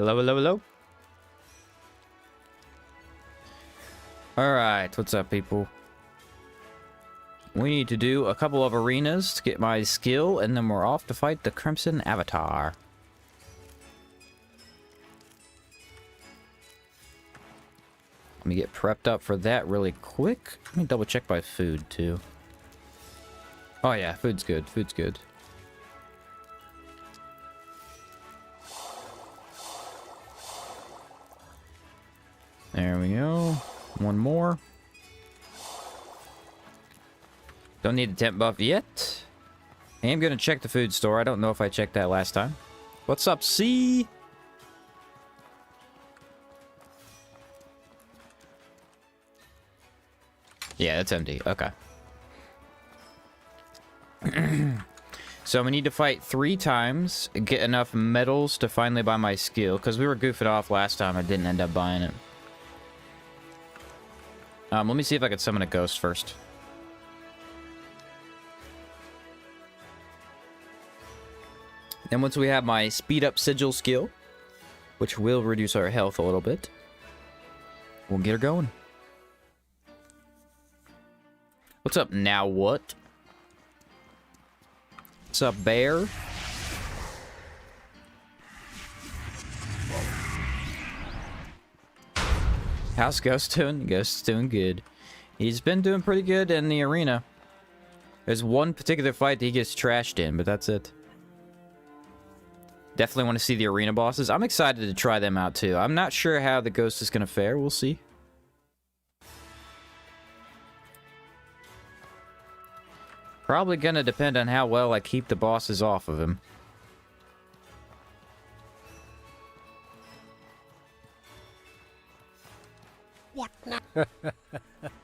Hello, hello, hello. Alright, what's up, people? We need to do a couple of arenas to get my skill, and then we're off to fight the Crimson Avatar. Let me get prepped up for that really quick. Let me double check my food, too. Oh yeah, food's good, food's good. There we go. One more. Don't need the temp buff yet. I am going to check the food store. I don't know if I checked that last time. What's up, C? Yeah, that's empty. Okay. So we need to fight 3 times, get enough medals to finally buy my skill, because we were goofing off last time. I didn't end up buying it. Let me see if I can summon a ghost first. Then once we have my speed up sigil skill, which will reduce our health a little bit, we'll get her going. What's up, now what? What's up, bear? How's Ghost doing? Ghost's doing good. He's been doing pretty good in the arena. There's one particular fight that he gets trashed in, but that's it. Definitely want to see the arena bosses. I'm excited to try them out too. I'm not sure how the Ghost is going to fare. We'll see. Probably going to depend on how well I keep the bosses off of him. What now?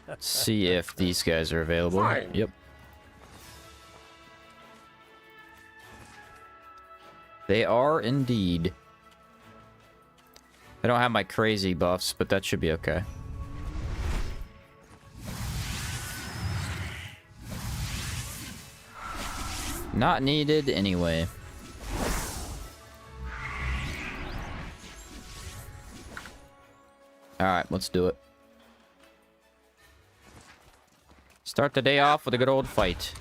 Let's see if these guys are available. Fine. Yep. They are indeed. I don't have my crazy buffs, but that should be okay. Not needed anyway. Alright, let's do it. Start the day off with a good old fight.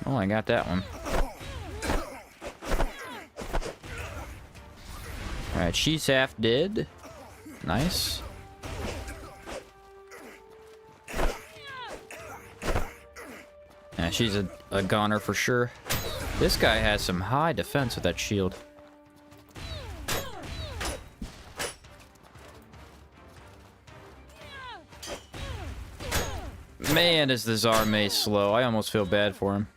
Oh, I got that one. Alright, she's half dead. Nice. Yeah, she's a goner for sure. This guy has some high defense with that shield. Man, is this army slow. I almost feel bad for him.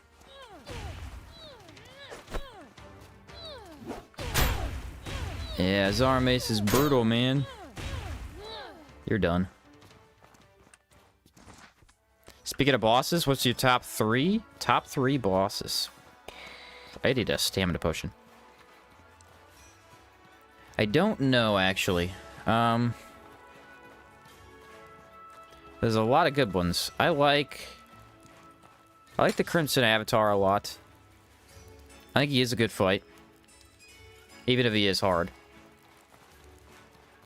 Yeah, Zarmace is brutal, man. You're done. Speaking of bosses, what's your top 3? Top 3 bosses. I need a stamina potion. I don't know, actually. There's a lot of good ones. I like the Crimson Avatar a lot. I think he is a good fight. Even if he is hard.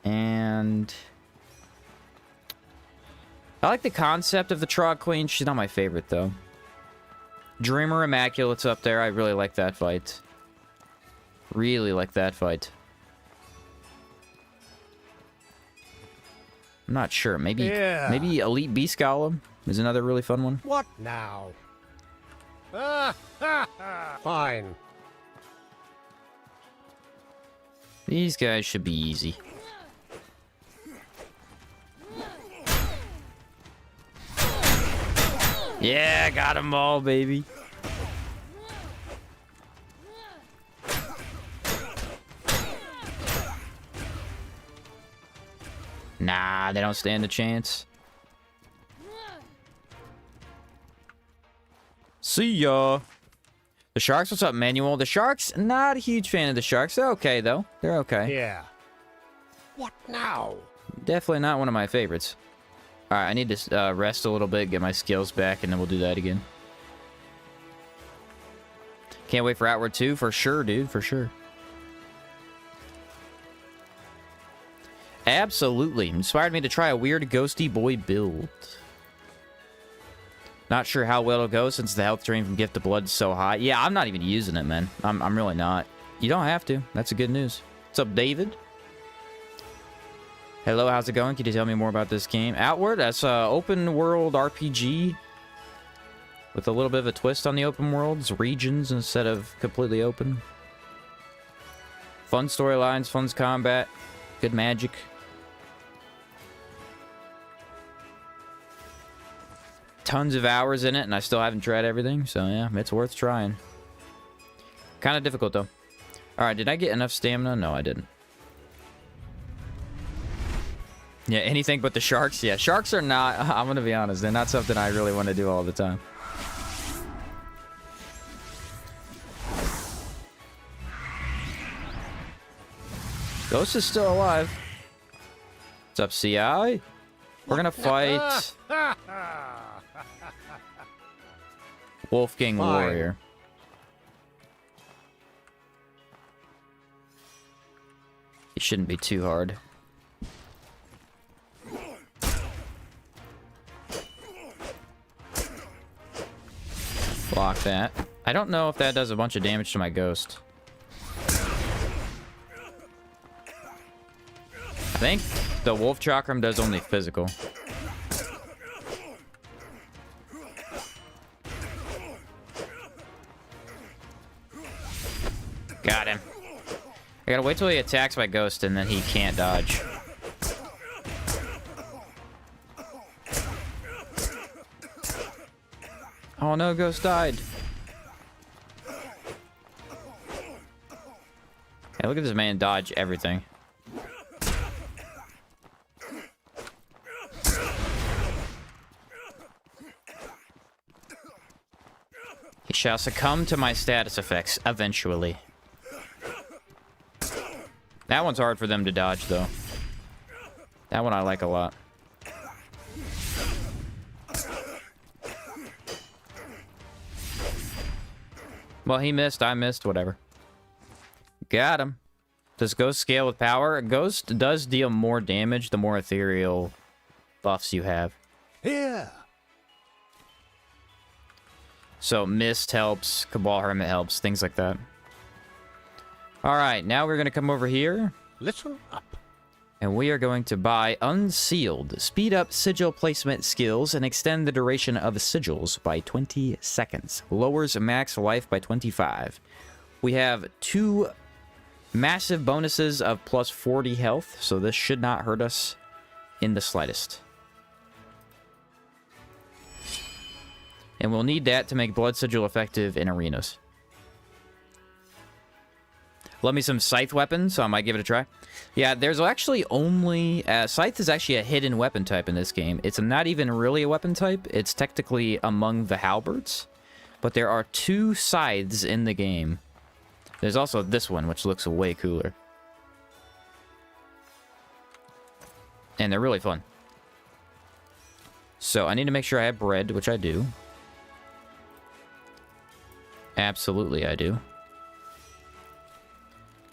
And I like the concept of the Trog Queen. She's not my favorite, though. Dreamer Immaculate's up there. I really like that fight. Really like that fight. I'm not sure. Maybe Elite Beast Golem is another really fun one. What now? Fine. These guys should be easy. Yeah, got them all, baby. Nah, they don't stand a chance. See ya. The Sharks, what's up, Manuel? The Sharks, not a huge fan of the Sharks. They're okay, though. They're okay. Yeah. What now? Definitely not one of my favorites. Alright, I need to rest a little bit, get my skills back, and then we'll do that again. Can't wait for Outward 2, for sure, dude, for sure. Absolutely. Inspired me to try a weird ghosty boy build. Not sure how well it'll go since the health drain from Gift of Blood is so high. Yeah, I'm not even using it, man. I'm really not. You don't have to. That's the good news. What's up, David? Hello, how's it going? Can you tell me more about this game? Outward, that's a open world RPG with a little bit of a twist on the open worlds, regions instead of completely open. Fun storylines, fun combat, good magic. Tons of hours in it, and I still haven't tried everything, so yeah, it's worth trying. Kind of difficult, though. Alright, did I get enough stamina? No, I didn't. Yeah, anything but the sharks? Yeah, sharks are not, I'm gonna be honest, they're not something I really want to do all the time. Ghost is still alive. What's up, CI? We're gonna fight Wolf King Warrior. It shouldn't be too hard. Block that. I don't know if that does a bunch of damage to my ghost. I think the Wolf Chakram does only physical. Got him. I gotta wait till he attacks my ghost and then he can't dodge. Oh no, ghost died. Hey, look at this man dodge everything. He shall succumb to my status effects eventually. That one's hard for them to dodge, though. That one I like a lot. Well, he missed, I missed, whatever. Got him. Does Ghost scale with power? Ghost does deal more damage the more ethereal buffs you have. Here. So Mist helps, Cabal Hermit helps, things like that. Alright, now we're going to come over here. Listen up. And we are going to buy Unsealed. Speed up sigil placement skills and extend the duration of sigils by 20 seconds. Lowers max life by 25. We have 2 massive bonuses of plus 40 health, so this should not hurt us in the slightest. And we'll need that to make Blood Sigil effective in arenas. Love me some Scythe weapons, so I might give it a try. Yeah, there's actually only... Scythe is actually a hidden weapon type in this game. It's not even really a weapon type. It's technically among the halberds. But there are 2 scythes in the game. There's also this one, which looks way cooler. And they're really fun. So I need to make sure I have bread, which I do. Absolutely, I do.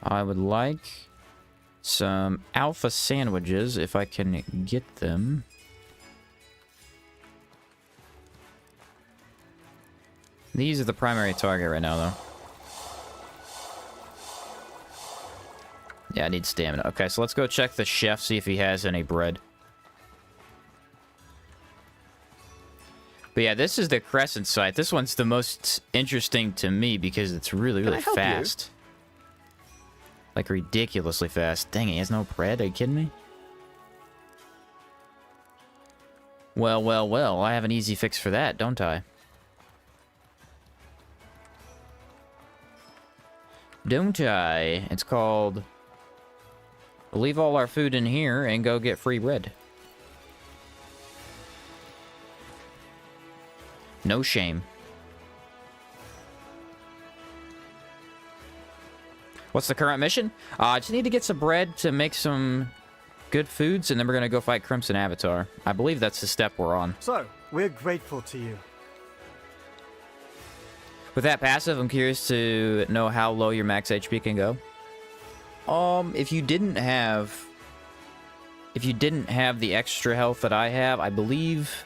I would like some alpha sandwiches, if I can get them. These are the primary target right now, though. Yeah, I need stamina. Okay, so let's go check the chef, see if he has any bread. But yeah, this is the Crescent Scythe. This one's the most interesting to me because it's really, really fast. Like, ridiculously fast. Dang, he has no bread? Are you kidding me? Well, well, well. I have an easy fix for that, don't I? Don't I? It's called... leave all our food in here and go get free bread. No shame. What's the current mission? I just need to get some bread to make some good foods, and then we're going to go fight Crimson Avatar. I believe that's the step we're on. So, we're grateful to you. With that passive, I'm curious to know how low your max HP can go. If you didn't have the extra health that I have, I believe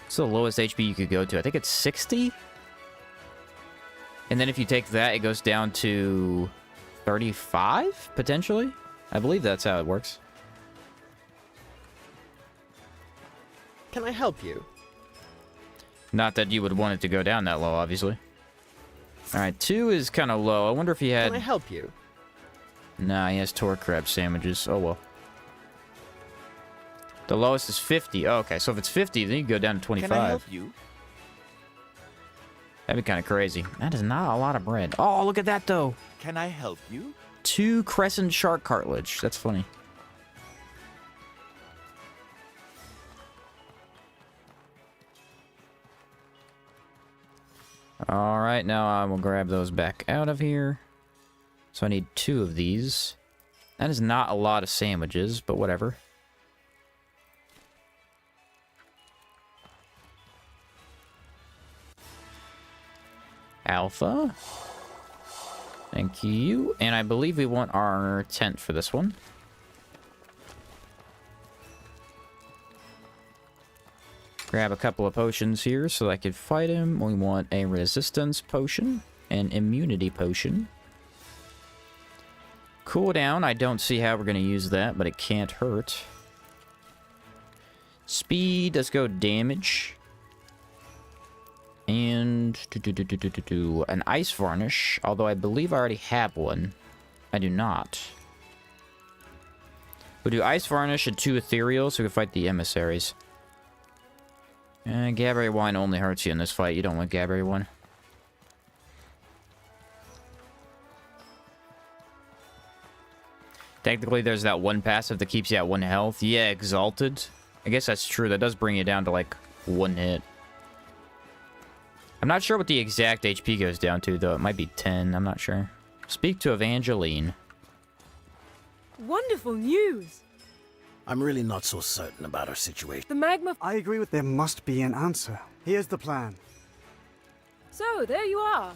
it's the lowest HP you could go to. I think it's 60. And then if you take that, it goes down to 35 potentially. I believe that's how it works. Can I help you? Not that you would want it to go down that low, obviously. Alright, 2 is kind of low. I wonder if he had... Can I help you? Nah, he has torque crab sandwiches. Oh, well. The lowest is 50. Oh, okay, so if it's 50, then you can go down to 25. Can I help you? That'd be kind of crazy. That is not a lot of bread. Oh, look at that, though. Can I help you? 2 crescent shark cartilage. That's funny. Alright, now I will grab those back out of here. So I need 2 of these. That is not a lot of sandwiches, but whatever. Alpha. Thank you. And I believe we want our tent for this one. Grab a couple of potions here so I could fight him. We want a resistance potion, an immunity potion. Cooldown, I don't see how we're going to use that, but it can't hurt. Speed, let's go damage. And an ice varnish, although I believe I already have one. I do not. We'll do ice varnish and 2 ethereal so we can fight the emissaries. Gaberry wine only hurts you in this fight. You don't want Gaberry wine. Technically, there's that one passive that keeps you at 1 health. Yeah, Exalted. I guess that's true. That does bring you down to, like, 1 hit. I'm not sure what the exact HP goes down to, though. It might be 10. I'm not sure. Speak to Evangeline. Wonderful news! I'm really not so certain about our situation. The magma... I agree with there must be an answer. Here's the plan. So, there you are.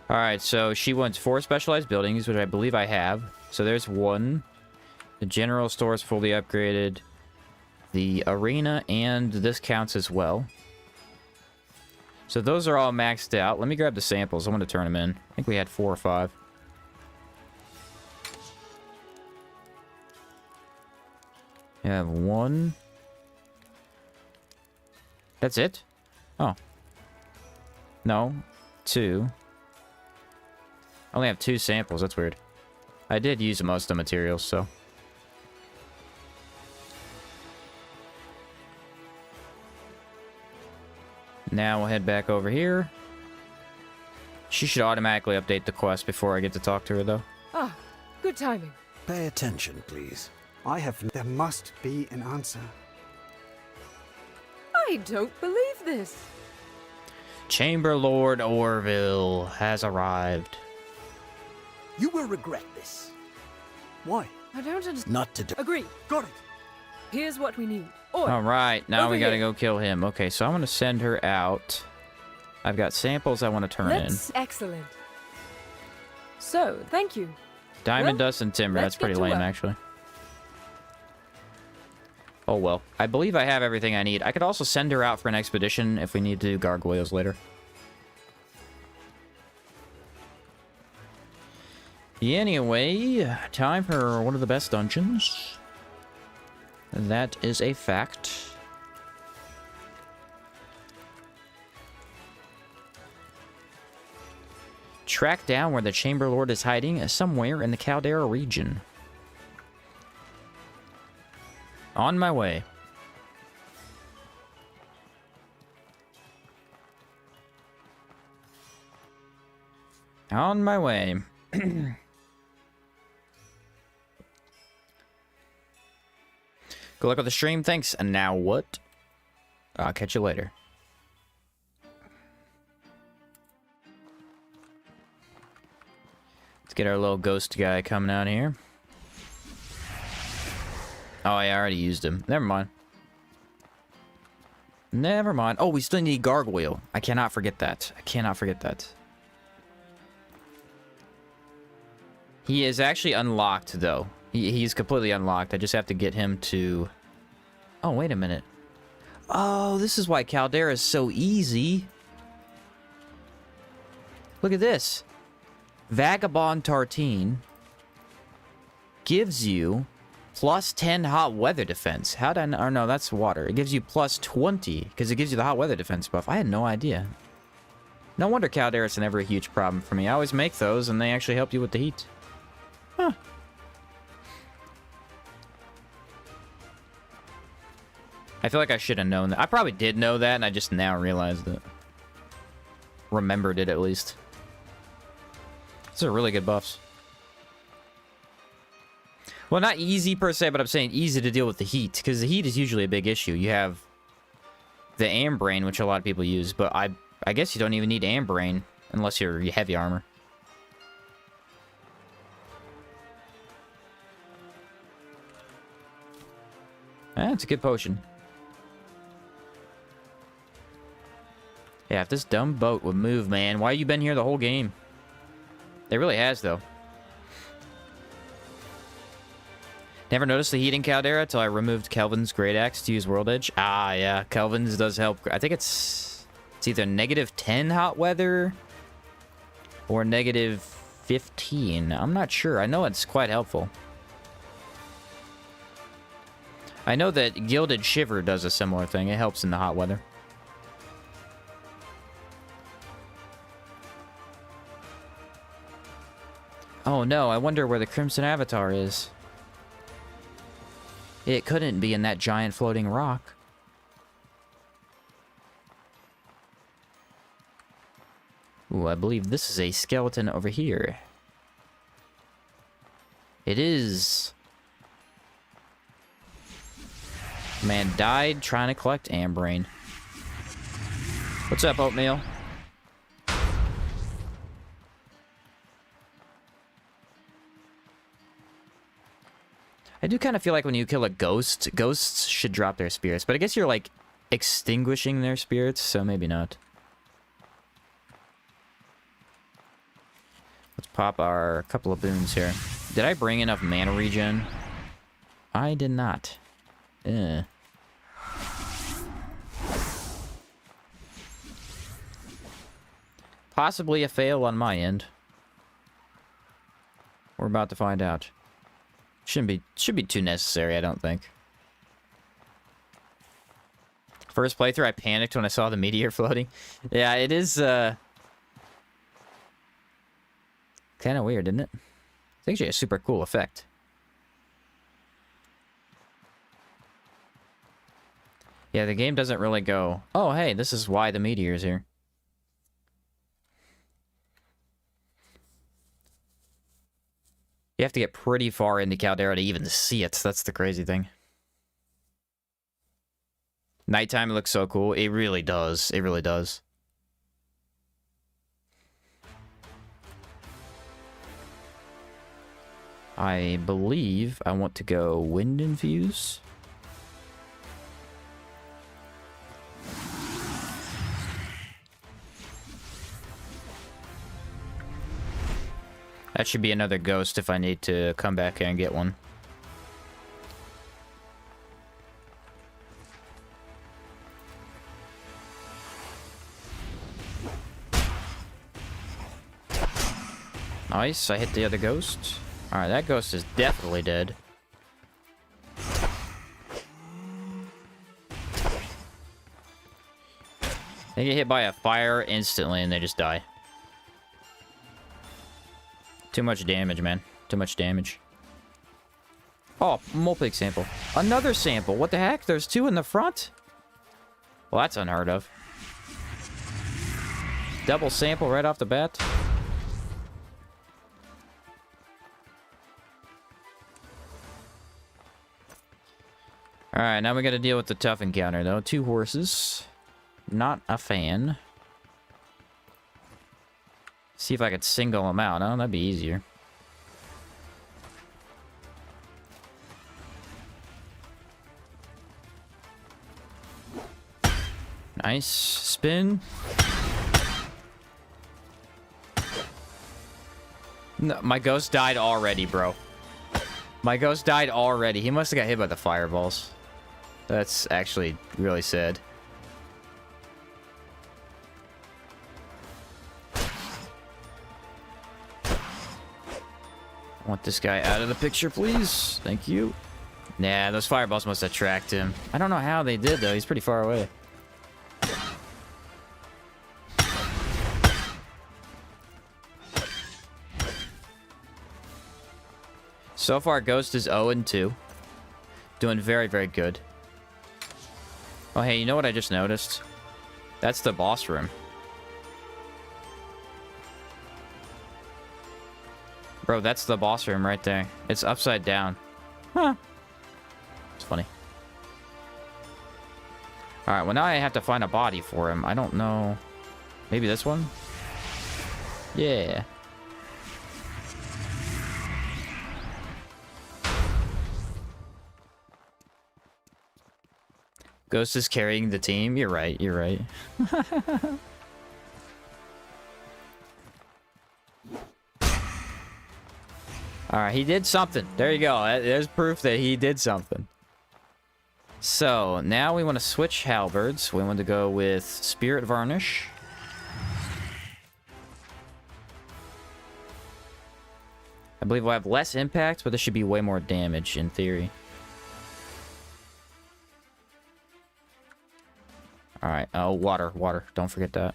Alright, so she wants 4 specialized buildings, which I believe I have. So there's 1. The general store is fully upgraded. The arena and this counts as well. So those are all maxed out. Let me grab the samples. I want to turn them in. I think we had 4 or 5. You have 1. That's it? Oh. No. 2. I only have 2 samples. That's weird. I did use most of the materials, so... Now we'll head back over here. She should automatically update the quest before I get to talk to her, though. Ah, good timing. Pay attention, please. There must be an answer. I don't believe this. Chamber Lord Orville has arrived. You will regret this. Why? I don't understand. Not to do. Agree. Got it. Here's what we need. Or Alright, now Over we gotta here. go kill him. Okay, so I'm gonna send her out. I've got samples I want to turn in. Excellent. So, thank you. Diamond Well, dust and timber. let's That's pretty get to lame, work. actually. Oh well. I believe I have everything I need. I could also send her out for an expedition if we need to do gargoyles later. Anyway, time for one of the best dungeons. That is a fact. Track down where the Chamber Lord is hiding somewhere in the Caldera region. On my way. On my way. Good luck with the stream. Thanks. And now what? I'll catch you later. Let's get our little ghost guy coming out here. Oh, yeah, I already used him. Never mind. Never mind. Oh, we still need Gargoyle. I cannot forget that. I cannot forget that. He is actually unlocked, though. He's completely unlocked. I just have to get him to... Oh, wait a minute. Oh, this is why Caldera is so easy. Look at this. Vagabond Tartine gives you plus 10 hot weather defense. How did I... Or no, that's water. It gives you plus 20 because it gives you the hot weather defense buff. I had no idea. No wonder Caldera's never a huge problem for me. I always make those and they actually help you with the heat. Huh. I feel like I should have known that. I probably did know that and I just now realized it. Remembered it at least. These are really good buffs. Well, not easy per se, but I'm saying easy to deal with the heat, because the heat is usually a big issue. You have the Ambrain, which a lot of people use, but I guess you don't even need Ambrain unless you're heavy armor. It's a good potion. Yeah, if this dumb boat would move, man. Why you been here the whole game? It really has, though. Never noticed the heat in Caldera until I removed Kelvin's Great Axe to use World Edge. Ah, yeah. Kelvin's does help. I think it's either negative 10 hot weather or negative 15. I'm not sure. I know it's quite helpful. I know that Gilded Shiver does a similar thing. It helps in the hot weather. Oh no, I wonder where the Crimson Avatar is. It couldn't be in that giant floating rock. Ooh, I believe this is a skeleton over here. It is. Man died trying to collect Ambrain. What's up, Oatmeal? I do kind of feel like when you kill a ghost, ghosts should drop their spirits. But I guess you're, like, extinguishing their spirits, so maybe not. Let's pop our couple of boons here. Did I bring enough mana regen? I did not. Possibly a fail on my end. We're about to find out. Should be too necessary, I don't think. First playthrough, I panicked when I saw the meteor floating. Yeah, it is, kind of weird, isn't it? It's actually a super cool effect. Yeah, the game doesn't really go, oh, hey, this is why the meteor's here. You have to get pretty far into Caldera to even see it. That's the crazy thing. Nighttime looks so cool. It really does. It really does. I believe I want to go Wind Infuse. That should be another ghost if I need to come back and get one. Nice, I hit the other ghost. Alright, that ghost is definitely dead. They get hit by a fire instantly and they just die. Too much damage, man. Too much damage. Oh, multi sample. Another sample. What the heck? There's two in the front? Well, that's unheard of. Double sample right off the bat. Alright, now we gotta deal with the tough encounter, though. 2 horses. Not a fan. See if I could single them out. Oh, that'd be easier. Nice. Spin. No, my ghost died already, bro. My ghost died already. He must have got hit by the fireballs. That's actually really sad. I want this guy out of the picture, please. Thank you. Nah, those fireballs must have tracked him. I don't know how they did, though. He's pretty far away. So far, Ghost is 0-2. Doing very, very good. Oh, hey, you know what I just noticed? That's the boss room. Bro, that's the boss room right there. It's upside down. Huh. It's funny. Alright, well now I have to find a body for him. I don't know. Maybe this one? Yeah. Ghost is carrying the team. You're right. You're right. Alright, he did something. There you go. There's proof that he did something. So, now we want to switch halberds. We want to go with Spirit Varnish. I believe we'll have less impact, but this should be way more damage in theory. Alright, oh, water, water. Don't forget that.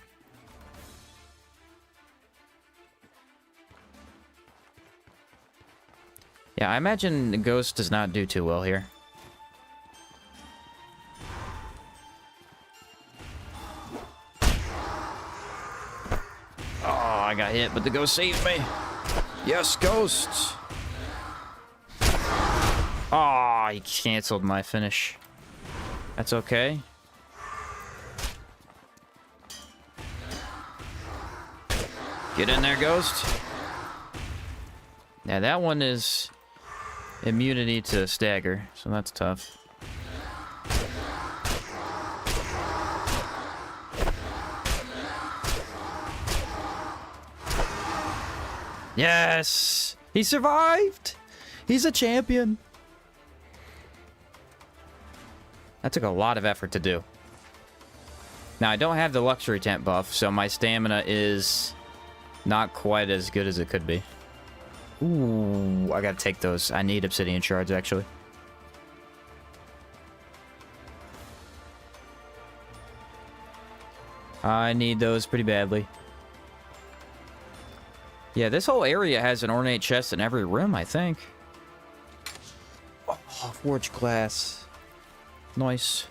Yeah, I imagine the Ghost does not do too well here. Oh, I got hit, but the Ghost saved me. Yes, Ghost! Oh, he canceled my finish. That's okay. Get in there, Ghost. Yeah, that one is immunity to stagger, so that's tough. Yes! He survived! He's a champion! That took a lot of effort to do. Now, I don't have the luxury tent buff, so my stamina is not quite as good as it could be. Ooh, I gotta take those. I need obsidian shards, actually. I need those pretty badly. Yeah, this whole area has an ornate chest in every room, I think. Oh, forged glass. Nice.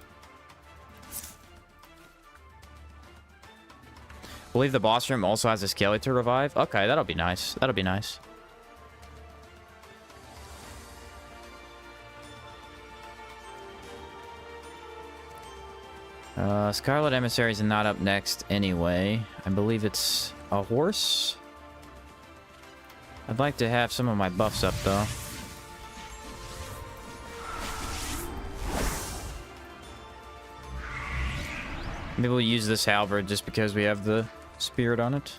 I believe the boss room also has a skeleton revive. Okay, that'll be nice. That'll be nice. Scarlet Emissary's not up next anyway. I believe it's a horse. I'd like to have some of my buffs up, though. Maybe we'll use this halberd just because we have the spirit on it.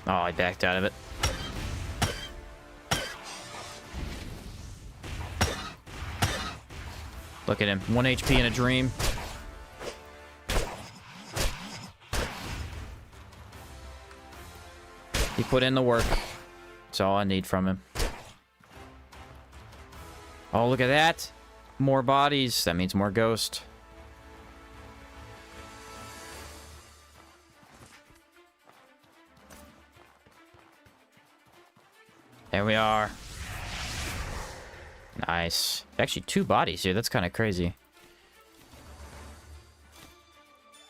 Oh, I backed out of it. Look at him. 1 HP in a dream. He put in the work. That's all I need from him. Oh, look at that. More bodies. That means more ghost. There we are. Nice. Actually, 2 bodies here. That's kind of crazy.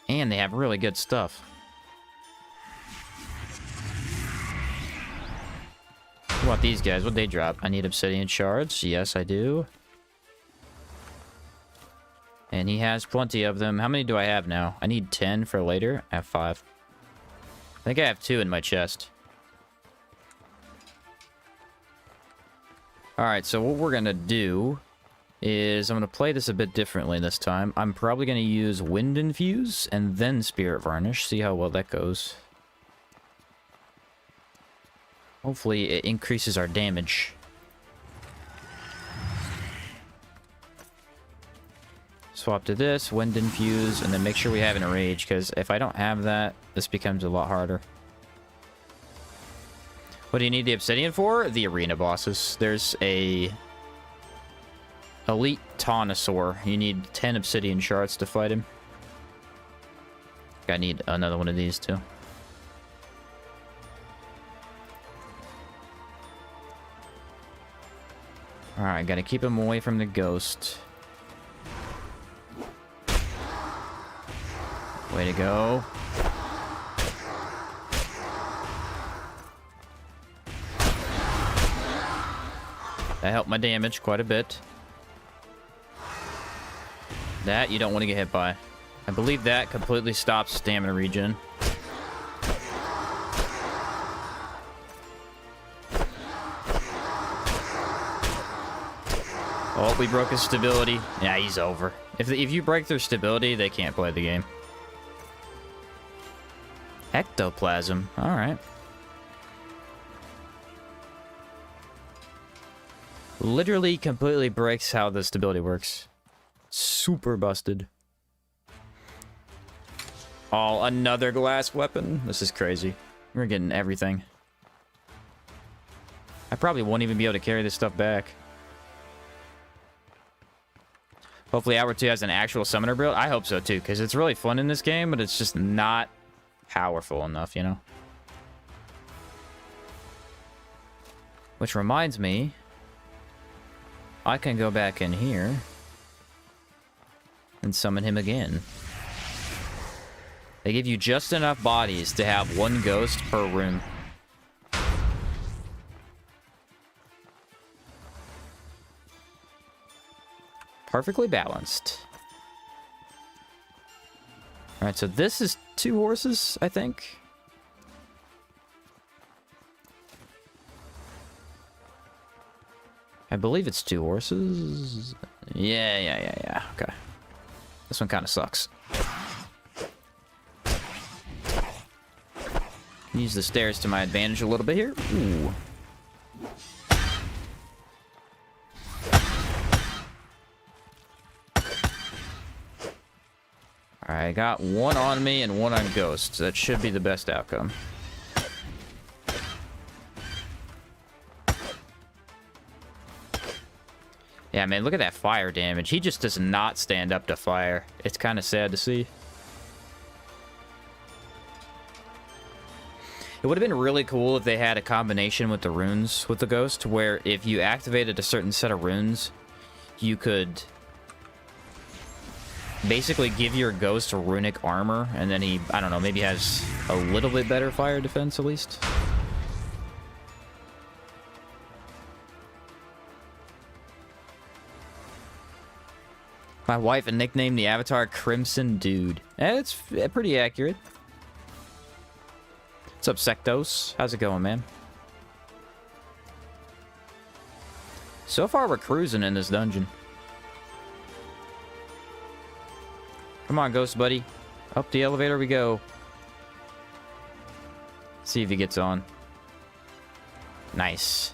And they have really good stuff. What about these guys? What'd they drop? I need obsidian shards. Yes, I do. And he has plenty of them. How many do I have now? I need 10 for later. I have 5. I think I have 2 in my chest. Alright, so what we're gonna do is I'm gonna play this a bit differently this time. I'm probably gonna use Wind Infuse and then Spirit Varnish. See how well that goes. Hopefully it increases our damage. Swap to this, Wind Infuse, and then make sure we have Enrage, because if I don't have that, this becomes a lot harder. What do you need the Obsidian for? The arena bosses. There's a Elite Taunosaur. You need 10 Obsidian shards to fight him. I need another one of these too. Alright, gotta keep him away from the ghost. Way to go. That helped my damage quite a bit. That you don't want to get hit by. I believe that completely stops stamina regen. Oh, we broke his stability. Yeah, he's over. If you break their stability, they can't play the game. Ectoplasm. Alright. Literally completely breaks how the stability works. Super busted. Oh, another glass weapon? This is crazy. We're getting everything. I probably won't even be able to carry this stuff back. Hopefully Hour 2 has an actual summoner build. I hope so too, because it's really fun in this game, but it's just not powerful enough, you know? Which reminds me, I can go back in here and summon him again. They give you just enough bodies to have one ghost per room. Perfectly balanced. Alright, so this is 2 horses, I think. I believe it's 2 horses. Yeah. Okay. This one kind of sucks. Use the stairs to my advantage a little bit here. Ooh. I got 1 on me and 1 on Ghost. That should be the best outcome. Yeah, man, look at that fire damage. He just does not stand up to fire. It's kind of sad to see. It would have been really cool if they had a combination with the runes with the Ghost, where if you activated a certain set of runes, you could basically give your Ghost runic armor, and then he, I don't know, maybe has a little bit better fire defense at least. My wife nicknamed the avatar Crimson Dude. It's pretty accurate. What's up, Sectos? How's it going, man? So far, we're cruising in this dungeon. Come on, Ghost buddy. Up the elevator we go. See if he gets on. Nice.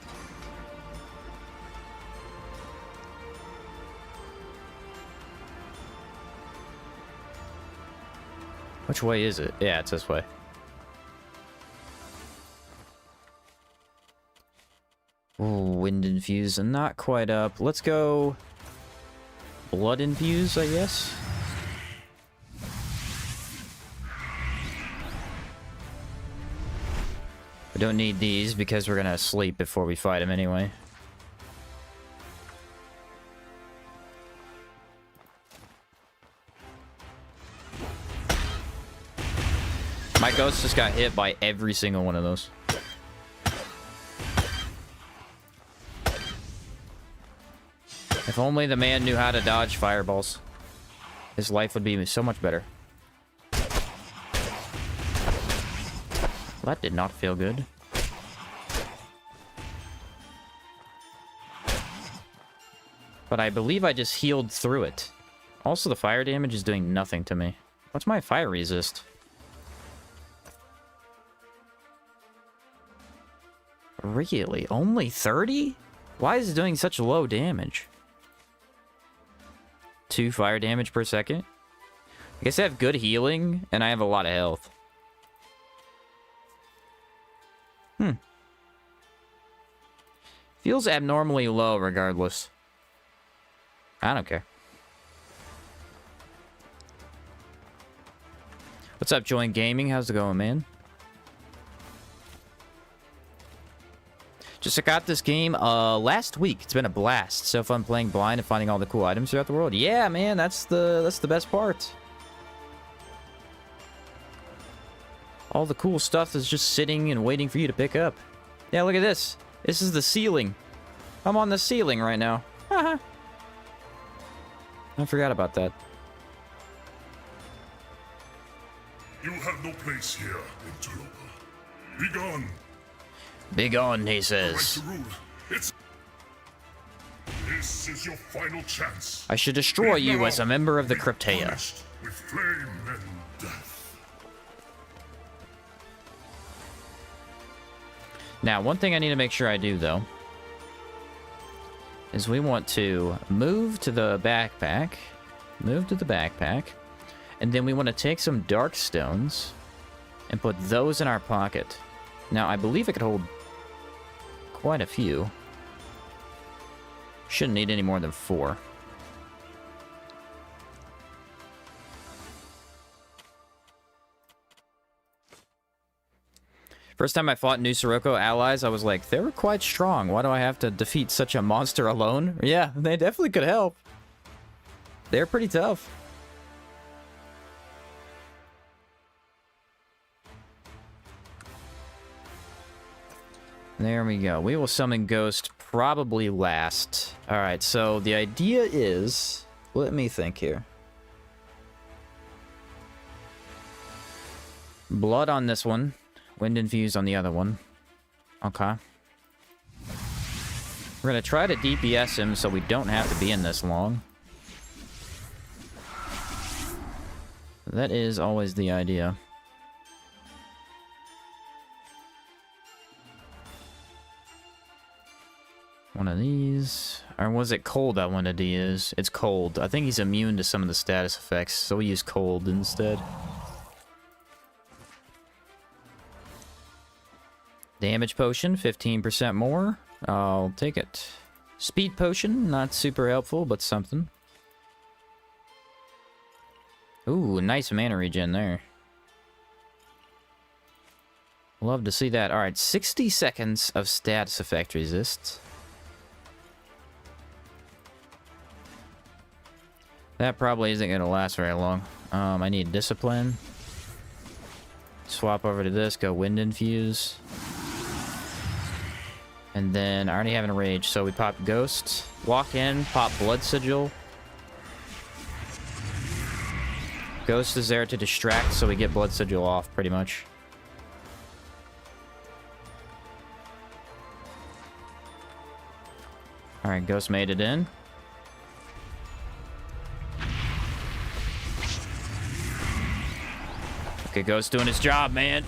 Which way is it? Yeah, it's this way. Ooh, Wind Infuse. Not quite up. Let's go Blood Infuse, I guess. We don't need these because we're gonna sleep before we fight him anyway. My Ghost just got hit by every single one of those. If only the man knew how to dodge fireballs. His life would be so much better. Well, that did not feel good. But I believe I just healed through it. Also, the fire damage is doing nothing to me. What's my fire resist? Really? Only 30? Why is it doing such low damage? 2 fire damage per second? I guess I have good healing, and I have a lot of health. Feels abnormally low regardless. I don't care. What's up, Join Gaming? How's it going, man? Just got this game last week. It's been a blast. So fun playing blind and finding all the cool items throughout the world. Yeah, man, that's the best part. All the cool stuff is just sitting and waiting for you to pick up. Yeah, look at this. This is the ceiling. I'm on the ceiling right now. Haha. I forgot about that. You have no place here, interloper. Be gone. Be gone, he Right says. to rule. This is your final chance. I should destroy you Now, as a member of the be Cryptea. punished with flame and death. Now, one thing I need to make sure I do, though, is we want to move to the backpack. Move to the backpack. And then we want to take some dark stones and put those in our pocket. Now, I believe it could hold quite a few. Shouldn't need any more than 4. First time I fought New Sirocco allies, I was like, they were quite strong. Why do I have to defeat such a monster alone? Yeah, they definitely could help. They're pretty tough. There we go. We will summon Ghost probably last. Alright, so the idea is... Let me think here. Blood on this one. Wind infused on the other one. Okay. We're gonna try to DPS him so we don't have to be in this long. That is always the idea. One of these. Or was it cold I wanted to use? It's cold. I think he's immune to some of the status effects, so we'll use cold instead. Damage potion, 15% more. I'll take it. Speed potion, not super helpful, but something. Ooh, nice mana regen there. Love to see that. Alright, 60 seconds of status effect resist. That probably isn't going to last very long. I need discipline. Swap over to this, go wind infuse. And then I already have an rage, so we pop ghost. Walk in, pop blood sigil. Ghost is there to distract, so we get blood sigil off pretty much. Alright, Ghost made it in. Okay, Ghost doing his job, man.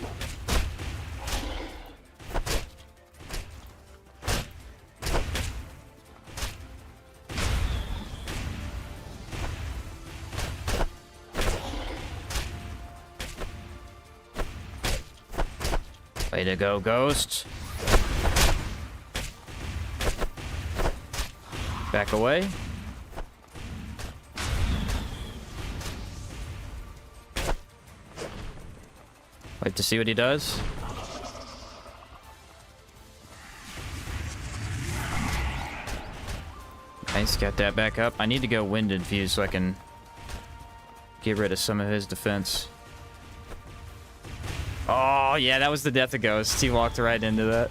Way to go, Ghost. Back away. Wait to see what he does. Nice, got that back up. I need to go wind infuse so I can get rid of some of his defense. Oh, yeah, that was the death of Ghost. He walked right into that.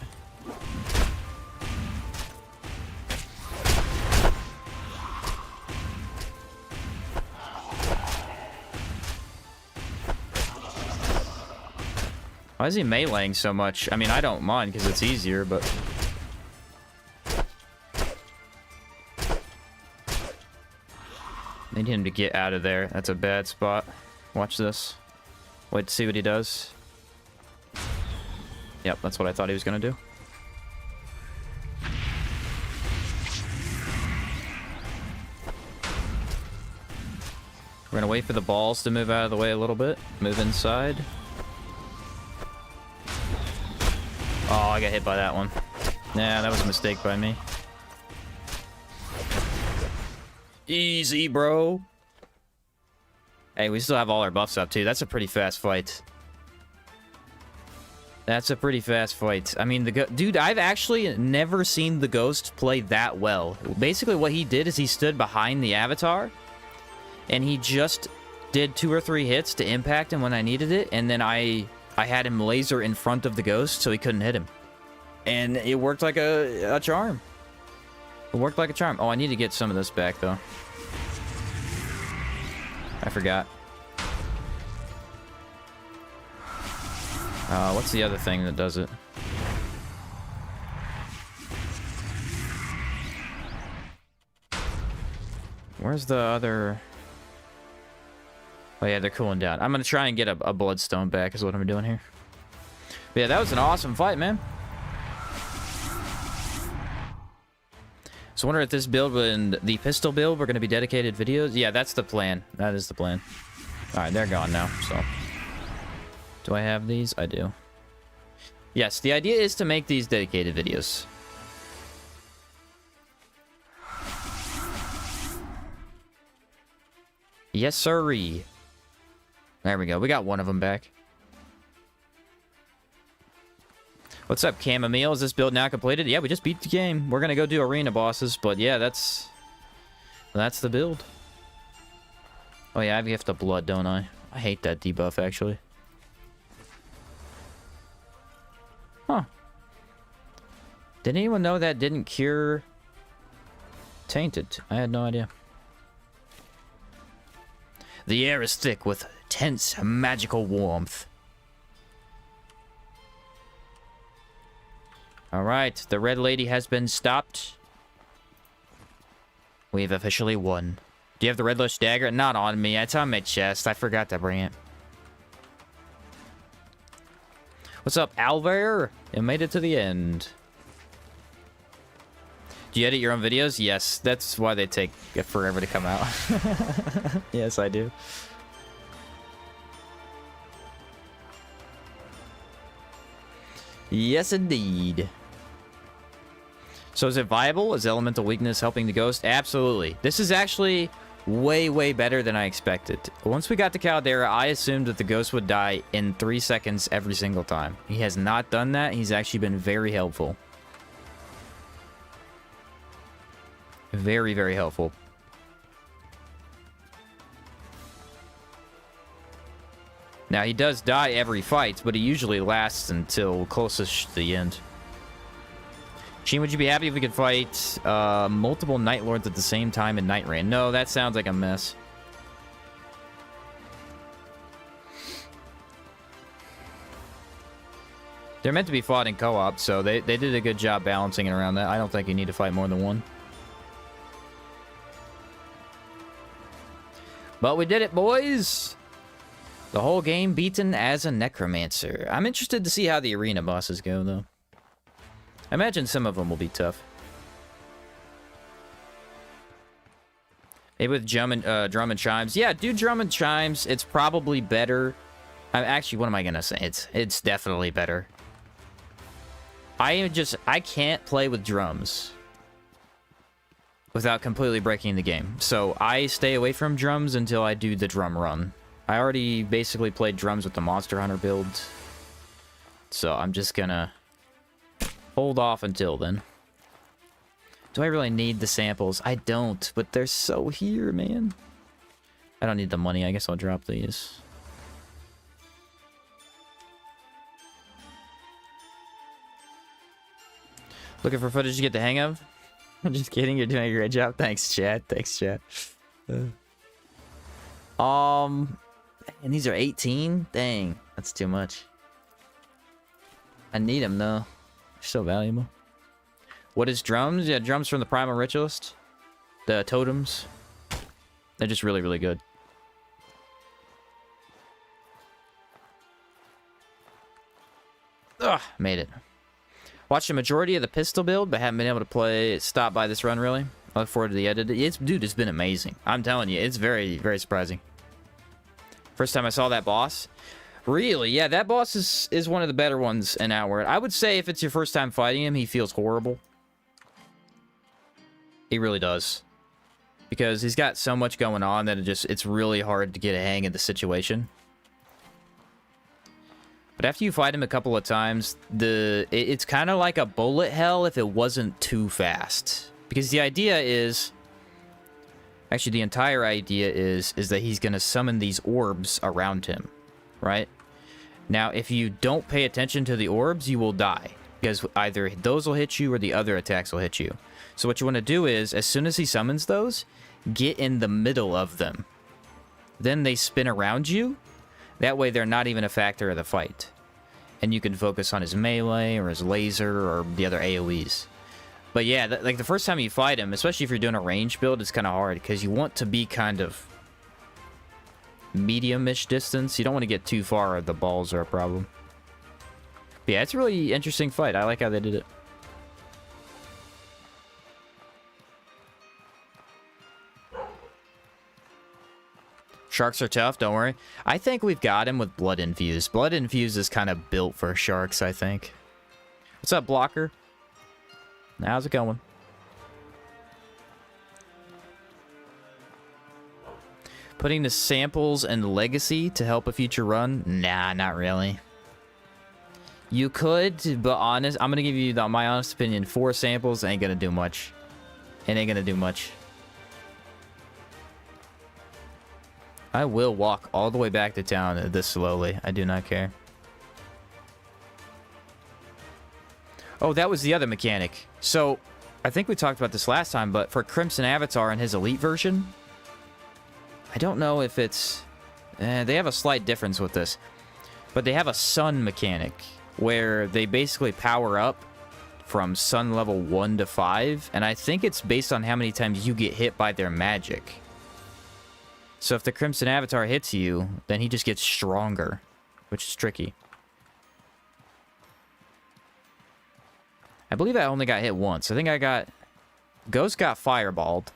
Why is he meleeing so much? I mean, I don't mind because it's easier, but... Need him to get out of there. That's a bad spot. Watch this. Wait to see what he does. Yep, that's what I thought he was gonna do. We're gonna wait for the balls to move out of the way a little bit. Move inside. Oh, I got hit by that one. Nah, that was a mistake by me. Easy, bro. Hey, we still have all our buffs up, too. That's a pretty fast fight. That's a pretty fast fight. I mean, dude, I've actually never seen the Ghost play that well. Basically, what he did is he stood behind the Avatar, and he just did 2 or 3 hits to impact him when I needed it, and then I had him laser in front of the Ghost, so he couldn't hit him. And it worked like a charm. It worked like a charm. Oh, I need to get some of this back, though. I forgot. What's the other thing that does it? Where's the other... Oh yeah, they're cooling down. I'm gonna try and get a bloodstone back is what I'm doing here. But yeah, that was an awesome fight, man. So I wonder if this build and the pistol build were going to be dedicated videos. Yeah, that's the plan. That is the plan. Alright, they're gone now, so. Do I have these? I do. Yes, the idea is to make these dedicated videos. Yes, sirree. There we go. We got one of them back. What's up, Chamomile? Is this build now completed? Yeah, we just beat the game. We're gonna go do arena bosses, but yeah, that's the build. Oh yeah, I have gift of blood, don't I? I hate that debuff, actually. Huh. Did anyone know that didn't cure Tainted? I had no idea. The air is thick with tense magical warmth. Alright, the red lady has been stopped. We've officially won. Do you have the red lush dagger? Not on me. It's on my chest. I forgot to bring it. What's up, Alvar? You made it to the end. Do you edit your own videos? Yes, that's why they take forever to come out. Yes, I do. Yes, indeed. So is it viable? Is elemental weakness helping the Ghost? Absolutely. This is actually way, way better than I expected. Once we got to Caldera, I assumed that the Ghost would die in 3 seconds every single time. He has not done that. He's actually been very helpful. Very, very helpful. Now, he does die every fight, but he usually lasts until closest to the end. Sheen, would you be happy if we could fight multiple Night Lords at the same time in Night Rain? No, that sounds like a mess. They're meant to be fought in co-op, so they did a good job balancing it around that. I don't think you need to fight more than one. But we did it, boys! The whole game beaten as a necromancer. I'm interested to see how the arena bosses go, though. I imagine some of them will be tough. Maybe with drum and chimes. Yeah, do drum and chimes. It's probably better. Actually, what am I gonna say? It's definitely better. I can't play with drums without completely breaking the game. So I stay away from drums until I do the drum run. I already basically played drums with the Monster Hunter build. So I'm just gonna hold off until then. Do I really need the samples? I don't, but they're so here, man. I don't need the money. I guess I'll drop these. Looking for footage to get the hang of? I'm just kidding. You're doing a great job. Thanks, chat. Thanks, chat. And these are 18? Dang, that's too much. I need them, though. They're so valuable. What is drums? Yeah, drums from the Primal Ritualist. The totems. They're just really, really good. Ugh, made it. Watched the majority of the pistol build, but haven't been able to stop by this run, really. I look forward to the edit. Dude, it's been amazing. I'm telling you, it's very, very surprising. First time I saw that boss. Really? Yeah, that boss is one of the better ones in Outward. I would say if it's your first time fighting him, he feels horrible. He really does. Because he's got so much going on that it's really hard to get a hang of the situation. But after you fight him a couple of times, it's kind of like a bullet hell if it wasn't too fast. Because the idea is... Actually, the entire idea is that he's going to summon these orbs around him. Right? Now, if you don't pay attention to the orbs, you will die. Because either those will hit you or the other attacks will hit you. So what you want to do is, as soon as he summons those, get in the middle of them. Then they spin around you. That way they're not even a factor of the fight. And you can focus on his melee or his laser or the other AoEs. But yeah, like the first time you fight him, especially if you're doing a range build, it's kind of hard. Because you want to be kind of medium-ish distance. You don't want to get too far or the balls are a problem. But yeah, it's a really interesting fight. I like how they did it. Sharks are tough, don't worry. I think we've got him with Blood Infused. Blood Infused is kind of built for sharks, I think. What's up, Blocker? How's it going? Putting the samples and Legacy to help a future run? Nah, not really. You could, but honest, I'm going to give you my honest opinion. 4 samples ain't going to do much. It ain't going to do much. I will walk all the way back to town this slowly. I do not care. Oh, that was the other mechanic. So, I think we talked about this last time, but for Crimson Avatar and his Elite version, I don't know if it's... they have a slight difference with this. But they have a sun mechanic, where they basically power up from sun level 1 to 5, and I think it's based on how many times you get hit by their magic. So if the Crimson Avatar hits you, then he just gets stronger, which is tricky. I believe I only got hit once. I think I got... Ghost got fireballed.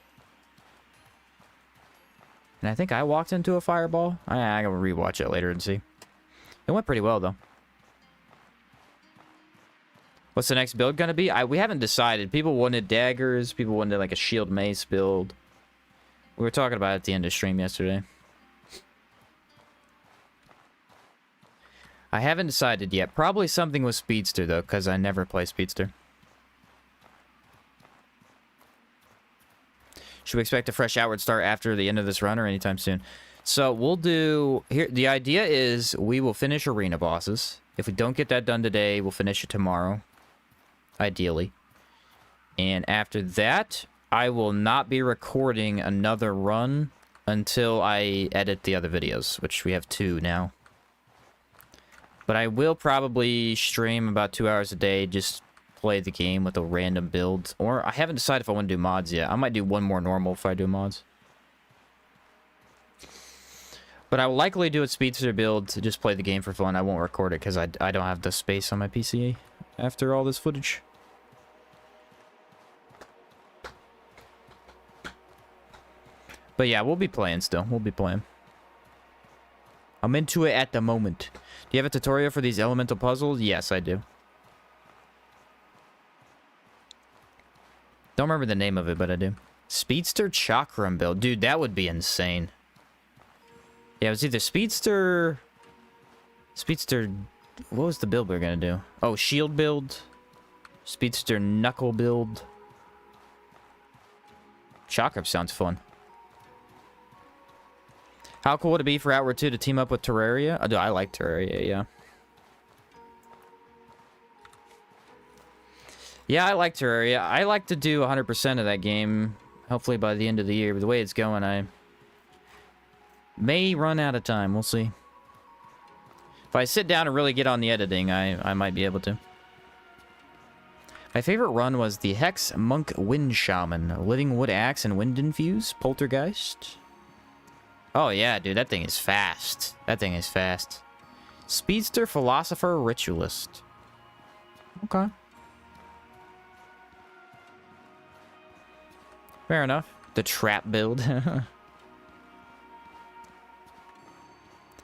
And I think I walked into a fireball. I gotta rewatch it later and see. It went pretty well, though. What's the next build gonna be? We haven't decided. People wanted daggers. People wanted like a shield mace build. We were talking about it at the end of stream yesterday. I haven't decided yet. Probably something with Speedster, though, because I never play Speedster. Should we expect a fresh outward start after the end of this run or anytime soon? So we'll do... Here, the idea is we will finish arena bosses. If we don't get that done today, we'll finish it tomorrow. Ideally. And after that... I will not be recording another run until I edit the other videos, which we have 2 now. But I will probably stream about 2 hours a day, just play the game with a random build. Or I haven't decided if I want to do mods yet. I might do one more normal if I do mods. But I will likely do a Speedster build to just play the game for fun. I won't record it because I don't have the space on my PC after all this footage. But yeah, we'll be playing still. We'll be playing. I'm into it at the moment. Do you have a tutorial for these elemental puzzles? Yes, I do. Don't remember the name of it, but I do. Speedster Chakram build. Dude, that would be insane. Yeah, it was either Speedster... What was the build we were going to do? Oh, Shield build. Speedster Knuckle build. Chakram sounds fun. How cool would it be for Outward 2 to team up with Terraria? Oh, dude, I like Terraria, yeah. Yeah, I like Terraria. I like to do 100% of that game, hopefully by the end of the year. But the way it's going, I may run out of time. We'll see. If I sit down and really get on the editing, I might be able to. My favorite run was the Hex Monk Wind Shaman, Living Wood Axe and Wind Infuse, Poltergeist. Oh, yeah, dude. That thing is fast. That thing is fast. Speedster, Philosopher, Ritualist. Okay. Fair enough. The trap build.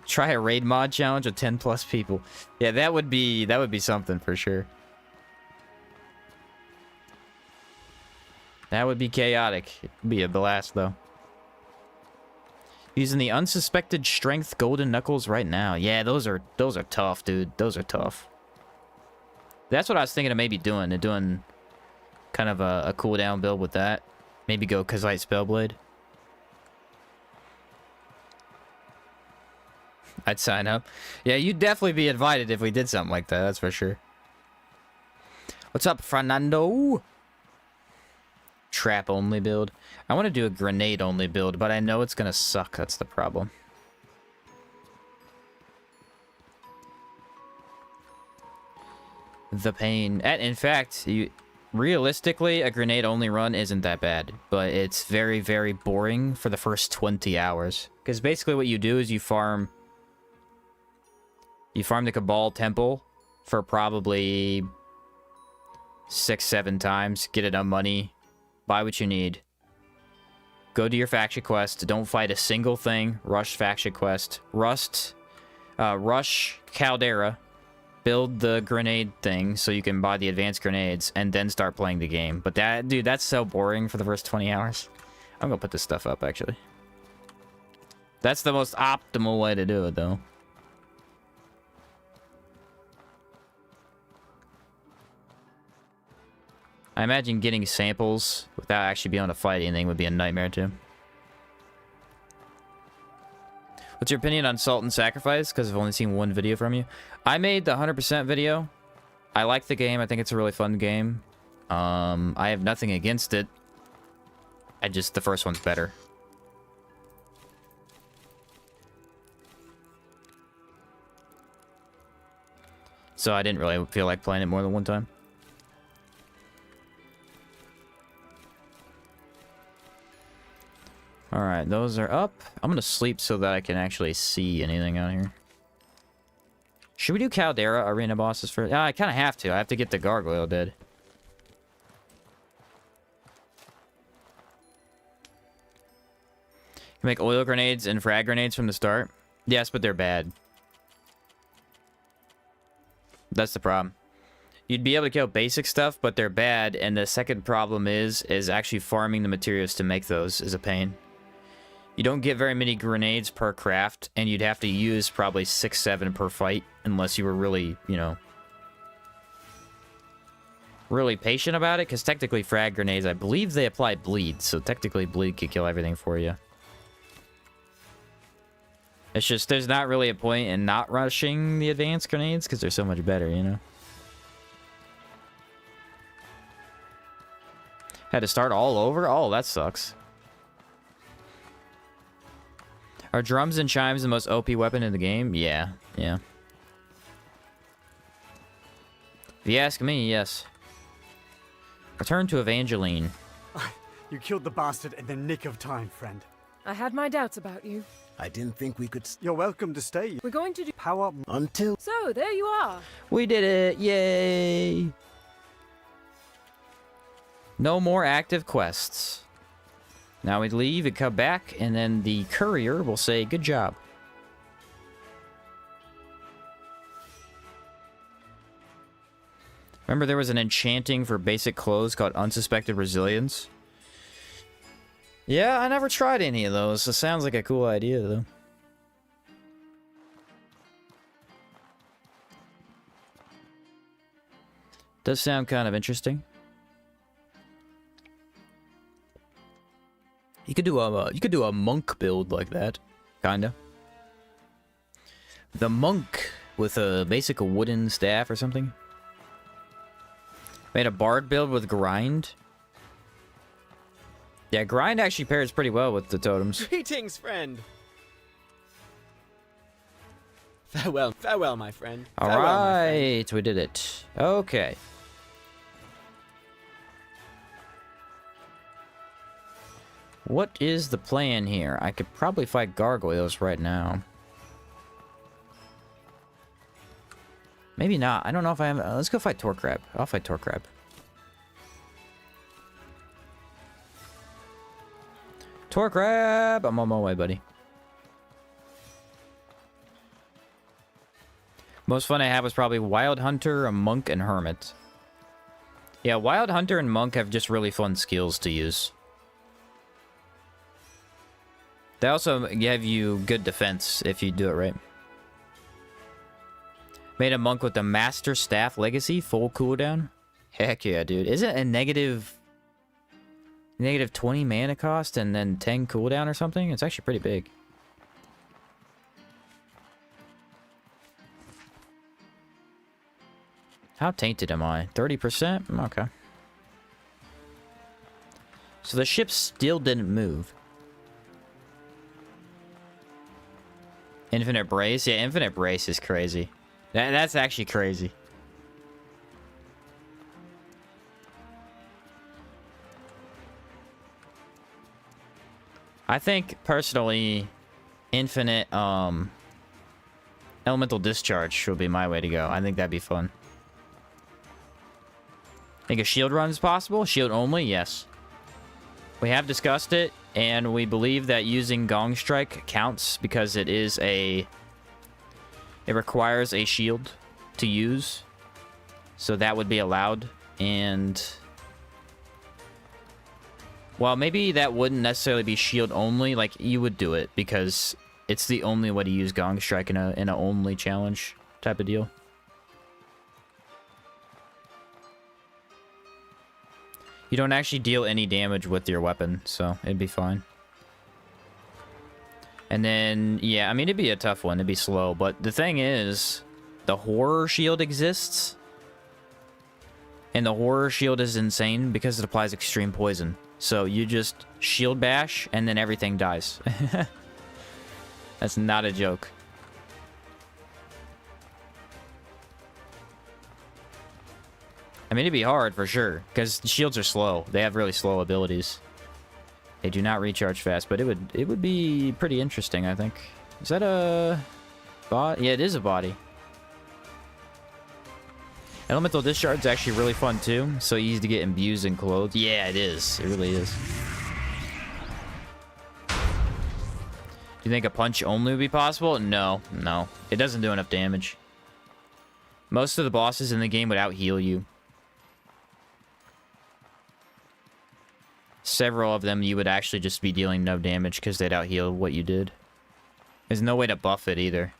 Try a raid mod challenge with 10 plus people. Yeah, that would be something for sure. That would be chaotic. It'd be a blast though. Using the unsuspected strength golden knuckles right now. Yeah, those are tough, dude. Those are tough. That's what I was thinking of maybe doing. Doing kind of a cooldown build with that. Maybe go Kazite Spellblade. I'd sign up. Yeah, you'd definitely be invited if we did something like that. That's for sure. What's up, Fernando? Trap only build. I want to do a grenade only build, but I know it's gonna suck. That's the problem. The pain. In fact, realistically, a grenade only run isn't that bad, but it's very, very boring for the first 20 hours. Because basically what you do is you farm the Cabal Temple for probably 6-7 times, get enough money, buy what you need, go do your faction quest, don't fight a single thing, rush faction quest, rush Caldera, build the grenade thing so you can buy the advanced grenades, and then start playing the game. But that, dude, that's so boring for the first 20 hours. I'm gonna put this stuff up, actually. That's the most optimal way to do it, though. I imagine getting samples without actually being able to fight anything would be a nightmare, too. What's your opinion on Salt and Sacrifice? Because I've only seen one video from you. I made the 100% video. I like the game. I think it's a really fun game. I have nothing against it. The first one's better. So I didn't really feel like playing it more than one time. Alright, those are up. I'm gonna sleep so that I can actually see anything out here. Should we do Caldera arena bosses first? I kind of have to. I have to get the Gargoyle dead. You make oil grenades and frag grenades from the start? Yes, but they're bad. That's the problem. You'd be able to kill basic stuff, but they're bad, and the second problem is actually farming the materials to make those is a pain. You don't get very many grenades per craft, and you'd have to use probably 6-7 per fight, unless you were really, you know, really patient about it, because technically frag grenades, I believe they apply bleed, so technically bleed could kill everything for you. It's just, there's not really a point in not rushing the advanced grenades, because they're so much better, you know? Had to start all over? Oh, that sucks. Are drums and chimes the most OP weapon in the game? Yeah, yeah. If you ask me, yes. Return to Evangeline. You killed the bastard in the nick of time, friend. I had my doubts about you. I didn't think we could You're welcome to stay. We're going to do Power until... So, there you are. We did it! Yay! No more active quests. Now we leave and come back, and then the courier will say, good job. Remember there was an enchanting for basic clothes called Unsuspected Resilience? Yeah, I never tried any of those. It sounds like a cool idea, though. Does sound kind of interesting. You could do a monk build like that, kinda. The monk with a basic wooden staff or something. Made a bard build with grind. Yeah, grind actually pairs pretty well with the totems. Greetings, friend. Farewell, farewell, my friend. All Farewell, my friend. right, we did it. Okay. What is the plan here? I could probably fight gargoyles right now. Maybe not. I don't know if I have... let's go fight Torque Crab. I'll fight Torque Crab. Torque Crab! I'm on my way, buddy. Most fun I had was probably Wild Hunter, a Monk, and Hermit. Yeah, Wild Hunter and Monk have just really fun skills to use. They also give you good defense if you do it right. Made a Monk with the Master Staff Legacy, full cooldown. Heck yeah, dude. Isn't it a negative 20 mana cost and then 10 cooldown or something? It's actually pretty big. How tainted am I? 30%? Okay. So the ship still didn't move. Infinite Brace? Yeah, Infinite Brace is crazy. That's actually crazy. I think, personally, Infinite, Elemental Discharge would be my way to go. I think that'd be fun. Think a shield run is possible? Shield only? Yes. We have discussed it, and we believe that using Gong Strike counts because it is a... It requires a shield to use. So that would be allowed. And... Well, maybe that wouldn't necessarily be shield only. Like, you would do it because it's the only way to use Gong Strike in a only challenge type of deal. You don't actually deal any damage with your weapon, so it'd be fine. And then, yeah, I mean, it'd be a tough one. It'd be slow. But the thing is, the Horror Shield exists. And the Horror Shield is insane because it applies extreme poison. So you just shield bash, and then everything dies. That's not a joke. I mean, it'd be hard for sure, because shields are slow. They have really slow abilities. They do not recharge fast, but it would be pretty interesting, I think. Is that a body? Yeah, it is a body. Elemental Discharge is actually really fun too. So easy to get imbued and clothed. Yeah, it is. It really is. Do you think a punch only would be possible? No, no. It doesn't do enough damage. Most of the bosses in the game would out-heal you. Several of them you would actually just be dealing no damage because they'd out-heal what you did. There's no way to buff it either.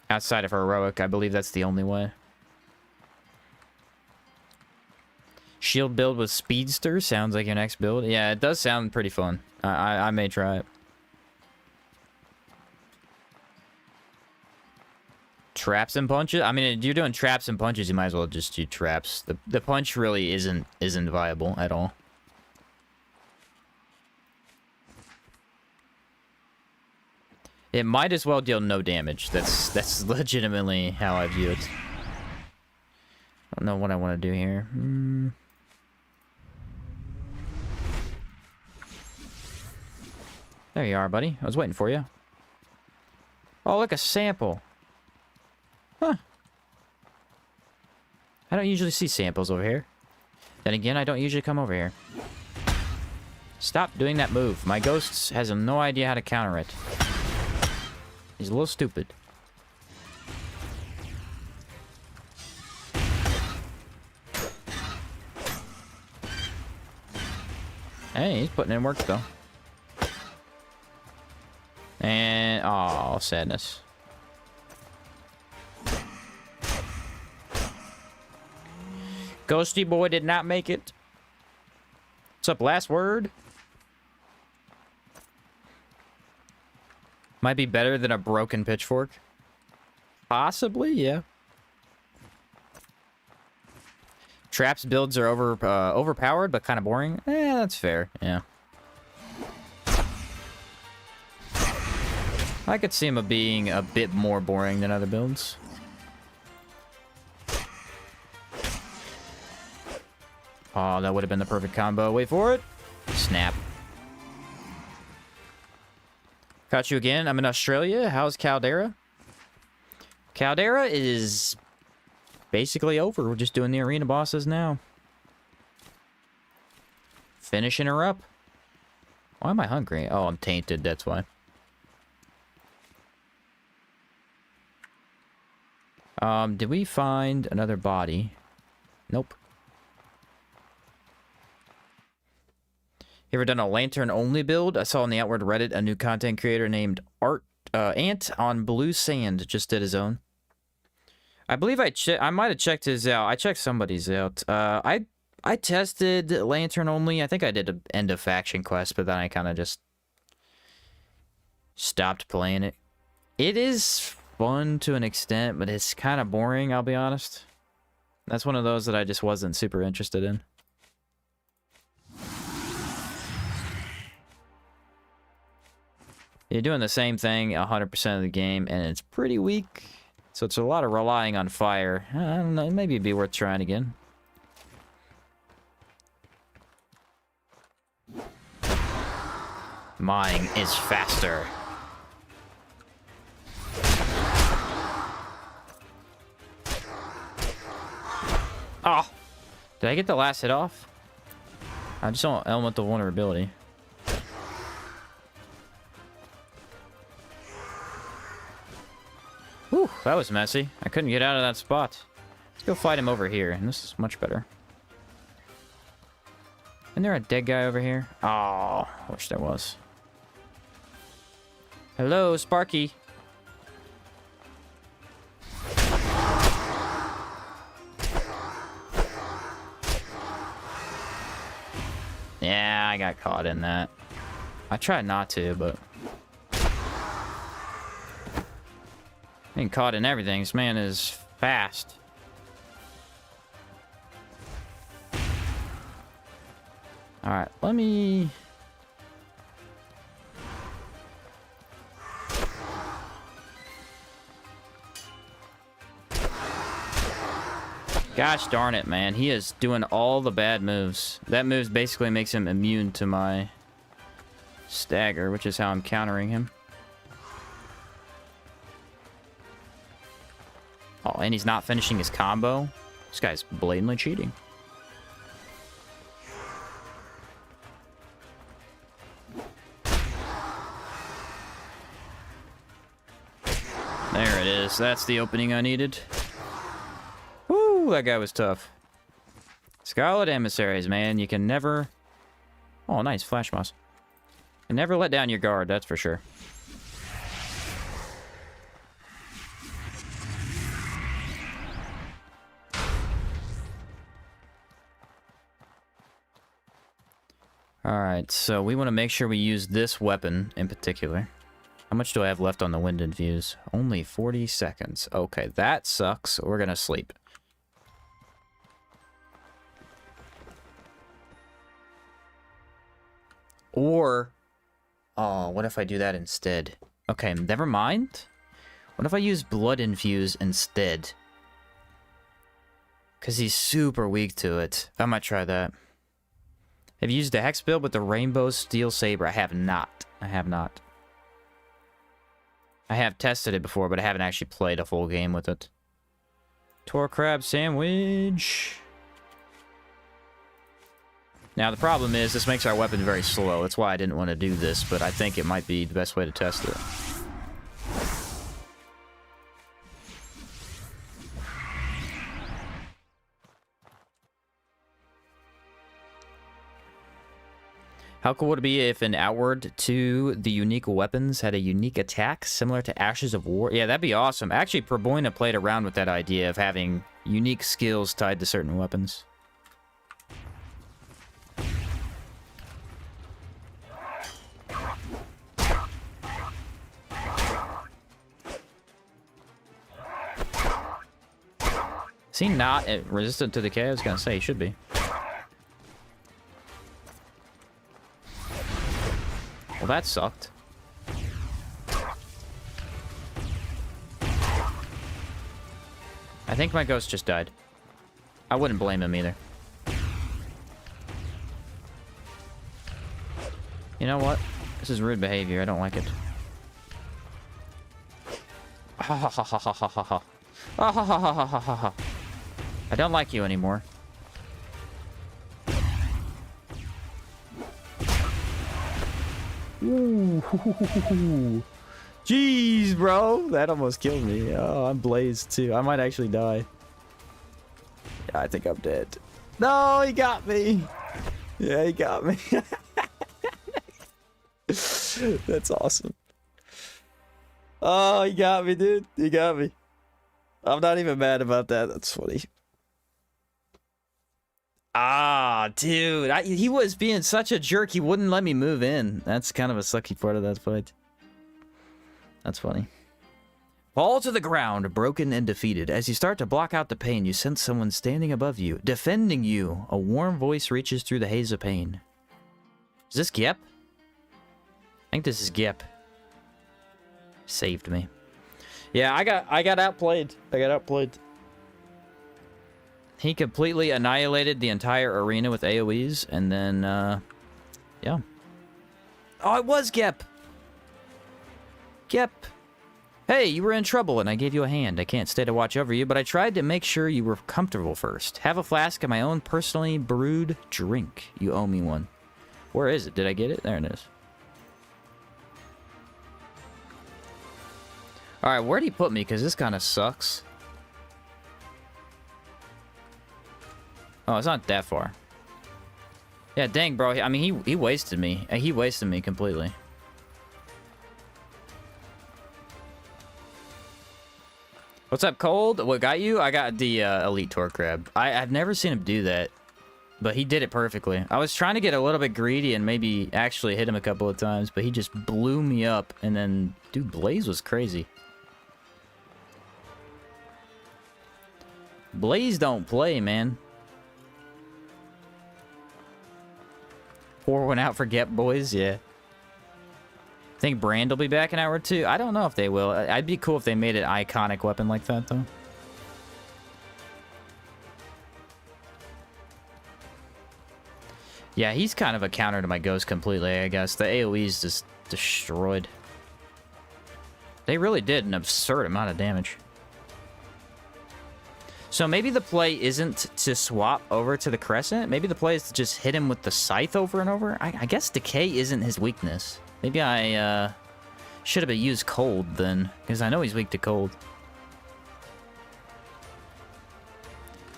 Outside of heroic, I believe that's the only way. Shield build with Speedster sounds like your next build. Yeah, it does sound pretty fun. I may try it. Traps and punches? I mean, if you're doing traps and punches, you might as well just do traps. The punch really isn't viable at all. It might as well deal no damage. That's legitimately how I view it. I don't know what I want to do here. There you are, buddy. I was waiting for you. Oh, look, a sample. Huh. I don't usually see samples over here. Then again, I don't usually come over here. Stop doing that move. My ghost has no idea how to counter it. He's a little stupid. Hey, he's putting in work, though. And... oh, sadness. Ghosty boy did not make it. What's up, last word? Might be better than a broken pitchfork. Possibly, yeah. Traps builds are overpowered, but kind of boring. That's fair, yeah. I could see him being a bit more boring than other builds. Oh, that would have been the perfect combo. Wait for it. Snap. Caught you again. I'm in Australia. How's Caldera? Caldera is basically over. We're just doing the arena bosses now. Finishing her up. Why am I hungry? Oh, I'm tainted. That's why. Did we find another body? Nope. You ever done a lantern-only build? I saw on the Outward Reddit a new content creator named Ant on Blue Sand just did his own. I believe I might have checked his out. I checked somebody's out. I tested lantern-only. I think I did an end of faction quest, but then I kind of just stopped playing it. It is fun to an extent, but it's kind of boring, I'll be honest. That's one of those that I just wasn't super interested in. You're doing the same thing 100% of the game, and it's pretty weak. So it's a lot of relying on fire. I don't know, maybe it'd be worth trying again. Mine is faster. Oh! Did I get the last hit off? I just want elemental vulnerability. Whew, that was messy. I couldn't get out of that spot. Let's go fight him over here, and this is much better. Isn't there a dead guy over here? Oh, I wish there was. Hello, Sparky. Yeah, I got caught in that. I tried not to, but... Being caught in everything. This man is fast. Alright, let me... Gosh darn it, man. He is doing all the bad moves. That move basically makes him immune to my stagger, which is how I'm countering him. Oh, and he's not finishing his combo. This guy's blatantly cheating. There it is. That's the opening I needed. Woo, that guy was tough. Scarlet Emissaries, man. You can never... Oh, nice. Flash moss. You can never let down your guard, that's for sure. Alright, so we want to make sure we use this weapon in particular. How much do I have left on the Wind Infuse? Only 40 seconds. Okay, that sucks. We're gonna sleep. Or... Oh, what if I do that instead? Okay, never mind. What if I use Blood Infuse instead? Because he's super weak to it. I might try that. Have you used the Hex build with the Rainbow Steel Saber? I have not. I have not. I have tested it before, but I haven't actually played a full game with it. Tor Crab Sandwich. Now, the problem is, this makes our weapon very slow. That's why I didn't want to do this, but I think it might be the best way to test it. How cool would it be if an Outward to the unique weapons had a unique attack similar to Ashes of War? Yeah, that'd be awesome. Actually, Proboina played around with that idea of having unique skills tied to certain weapons. Is he not resistant to decay? I was gonna say he should be. Well, that sucked. I think my ghost just died. I wouldn't blame him either. You know what? This is rude behavior. I don't like it. Ha ha ha ha ha ha ha ha. Ha ha ha ha ha ha ha. I don't like you anymore. Ooh. Jeez, bro. That almost killed me. Oh, I'm blazed too. I might actually die. Yeah, I think I'm dead. No, he got me. Yeah, he got me. That's awesome. Oh, he got me, dude. He got me. I'm not even mad about that. That's funny. Ah, dude. He was being such a jerk. He wouldn't let me move in. That's kind of a sucky part of that fight. That's funny. Fall to the ground, broken and defeated. As you start to block out the pain, you sense someone standing above you, defending you. A warm voice reaches through the haze of pain. Is this Gep? I think this is Gep. Saved me. Yeah, I got outplayed. I got outplayed. He completely annihilated the entire arena with AoEs, and then, yeah. Oh, it was Gep! Gep! Hey, you were in trouble, and I gave you a hand. I can't stay to watch over you, but I tried to make sure you were comfortable first. Have a flask of my own personally brewed drink. You owe me one. Where is it? Did I get it? There it is. Alright, where'd he put me? Because this kind of sucks. Oh, it's not that far. Yeah, dang, bro. I mean, he wasted me. He wasted me completely. What's up, Cold? What got you? I got the Elite Tor Crab. I've never seen him do that. But he did it perfectly. I was trying to get a little bit greedy and maybe actually hit him a couple of times, but he just blew me up. And then, dude, Blaze was crazy. Blaze don't play, man. Pour one out for Gep boys, yeah. Think Brand will be back in Hour 2? I don't know if they will. I'd be cool if they made an iconic weapon like that, though. Yeah, he's kind of a counter to my Ghost completely, I guess. The AoE's just destroyed. They really did an absurd amount of damage. So maybe the play isn't to swap over to the Crescent. Maybe the play is to just hit him with the Scythe over and over. I guess Decay isn't his weakness. Maybe I should have used Cold then, because I know he's weak to Cold.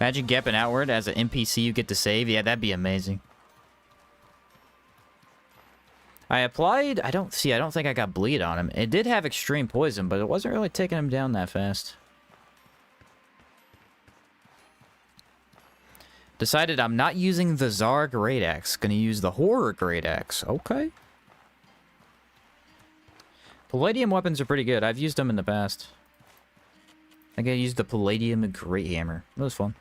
Imagine Gepping Outward as an NPC you get to save. Yeah, that'd be amazing. I applied... I don't think I got bleed on him. It did have extreme poison, but it wasn't really taking him down that fast. Decided I'm not using the Czar Great Axe. Gonna use the Horror Great Axe. Okay. Palladium weapons are pretty good. I've used them in the past. I think I used the Palladium Great Hammer. That was fun.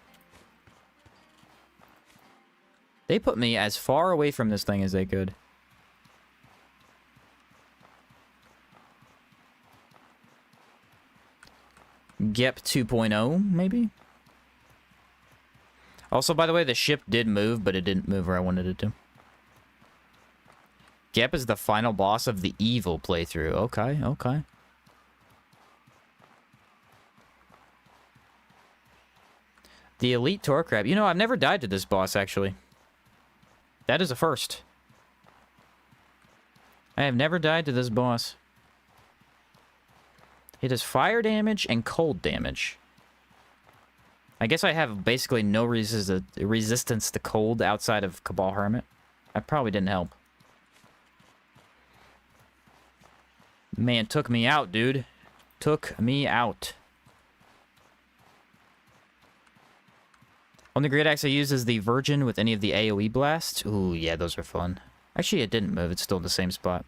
They put me as far away from this thing as they could. Gep 2.0, maybe? Also, by the way, the ship did move, but it didn't move where I wanted it to. Gep is the final boss of the evil playthrough. Okay, okay. The Elite Tor Crab. You know, I've never died to this boss, actually. That is a first. I have never died to this boss. It does fire damage and cold damage. I guess I have basically no resistance to cold outside of Cabal Hermit. That probably didn't help. Man, took me out, dude. Took me out. On the Great Axe I use is the Virgin with any of the AoE blasts. Ooh, yeah, those are fun. Actually, it didn't move. It's still in the same spot.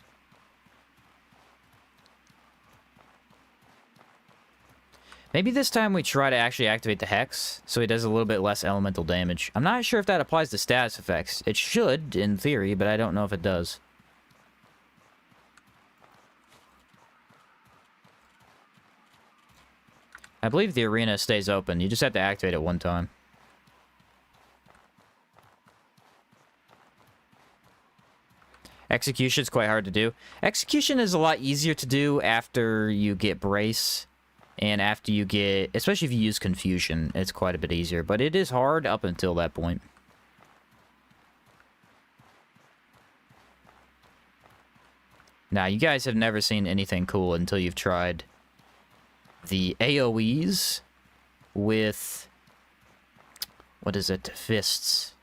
Maybe this time we try to actually activate the Hex, so he does a little bit less elemental damage. I'm not sure if that applies to status effects. It should, in theory, but I don't know if it does. I believe the arena stays open. You just have to activate it one time. Execution's quite hard to do. Execution is a lot easier to do after you get brace. And after you get... Especially if you use confusion, it's quite a bit easier. But it is hard up until that point. Now, you guys have never seen anything cool until you've tried the AoEs with... What is it? Fists.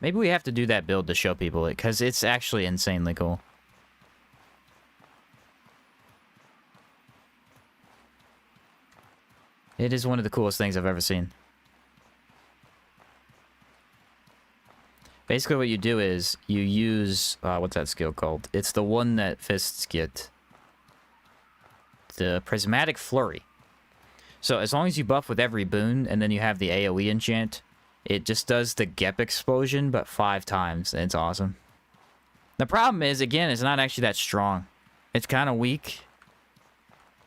Maybe we have to do that build to show people it, because it's actually insanely cool. It is one of the coolest things I've ever seen. Basically what you do is, you use... what's that skill called? It's the one that fists get. The Prismatic Flurry. So as long as you buff with every boon, and then you have the AoE enchant, it just does the Gep explosion, but 5 times, and it's awesome. The problem is, again, it's not actually that strong. It's kind of weak.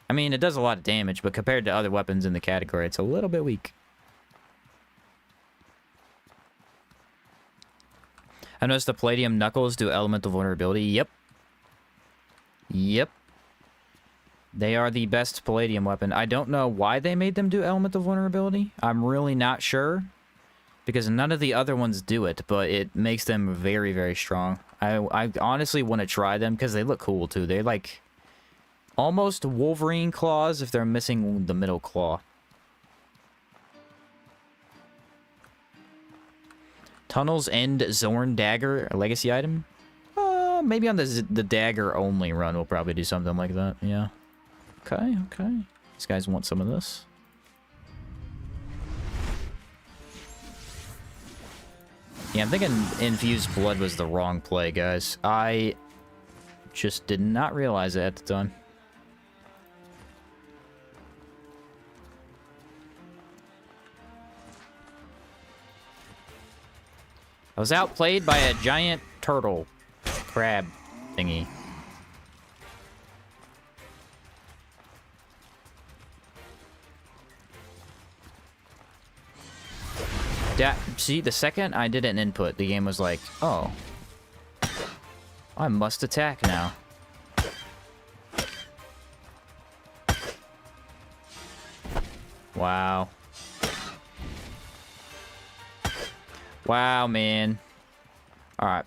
I mean, it does a lot of damage, but compared to other weapons in the category, it's a little bit weak. I noticed the Palladium Knuckles do elemental vulnerability. Yep. Yep. They are the best Palladium weapon. I don't know why they made them do elemental vulnerability. I'm really not sure. Because none of the other ones do it, but it makes them very, very strong. I honestly want to try them because they look cool, too. They're like almost Wolverine claws if they're missing the middle claw. Tunnel's End Zorn Dagger, a legacy item? Maybe on the dagger only run we'll probably do something like that, yeah. Okay, okay. These guys want some of this. Yeah, I'm thinking Infused Blood was the wrong play, guys. I just did not realize it at the time. I was outplayed by a giant turtle crab thingy. See, the second I did an input, the game was like, oh, I must attack now. Wow. Wow, man. Alright.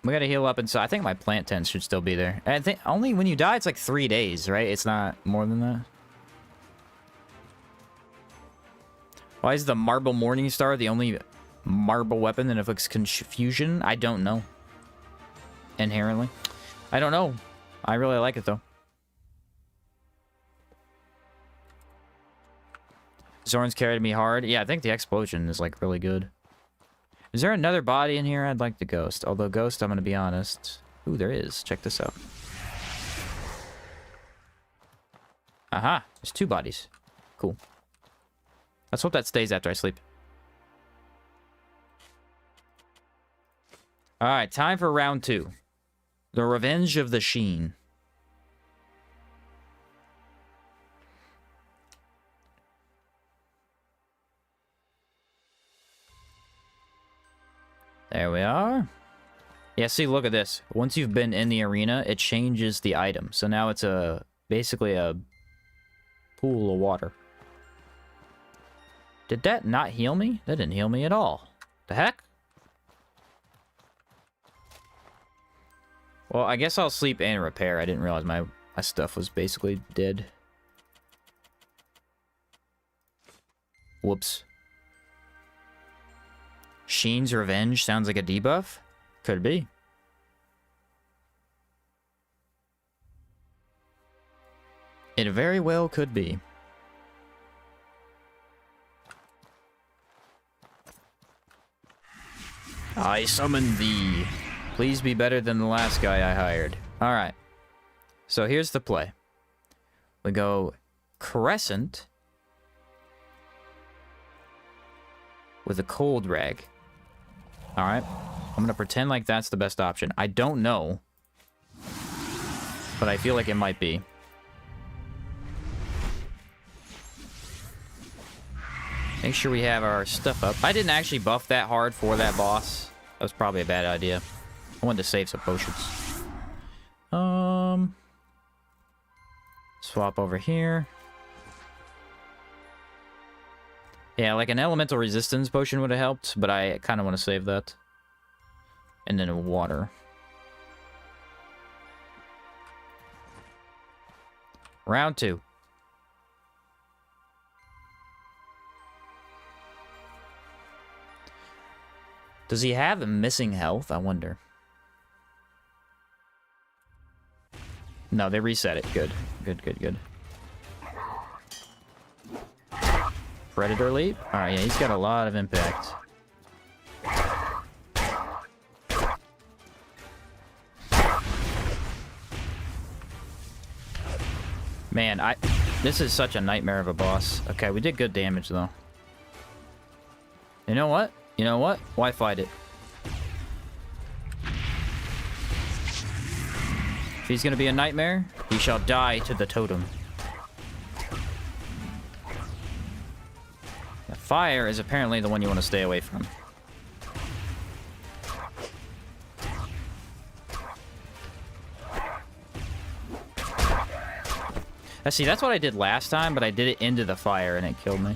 We gotta heal up inside. I think my plant tent should still be there. I think only when you die, it's like 3 days, right? It's not more than that. Why is the Marble Morningstar the only marble weapon that afflicts confusion? I don't know. Inherently. I don't know. I really like it, though. Zorn's carried me hard. Yeah, I think the explosion is, like, really good. Is there another body in here? I'd like the ghost. Although ghost, I'm gonna be honest. Ooh, there is. Check this out. Aha. There's 2 bodies. Cool. Let's hope that stays after I sleep. Alright, time for round 2. The Revenge of the Sheen. There we are. Yeah, see, look at this. Once you've been in the arena, it changes the item. So now it's basically a pool of water. Did that not heal me? That didn't heal me at all. The heck? Well, I guess I'll sleep and repair. I didn't realize my stuff was basically dead. Whoops. Sheen's Revenge sounds like a debuff? Could be. It very well could be. I summon thee. Please be better than the last guy I hired. Alright. So here's the play. We go Crescent with a Cold Rag. Alright. I'm gonna pretend like that's the best option. I don't know. But I feel like it might be. Make sure we have our stuff up. I didn't actually buff that hard for that boss. That was probably a bad idea. I wanted to save some potions. Swap over here. Yeah, like an elemental resistance potion would have helped, but I kind of want to save that. And then water. Round 2. Does he have a missing health? I wonder. No, they reset it. Good. Good, good, good. Predator leap? Alright, yeah, he's got a lot of impact. Man, this is such a nightmare of a boss. Okay, we did good damage, though. You know what? You know what? Why fight it? If he's gonna be a nightmare, he shall die to the totem. The fire is apparently the one you want to stay away from. See, that's what I did last time, but I did it into the fire and it killed me.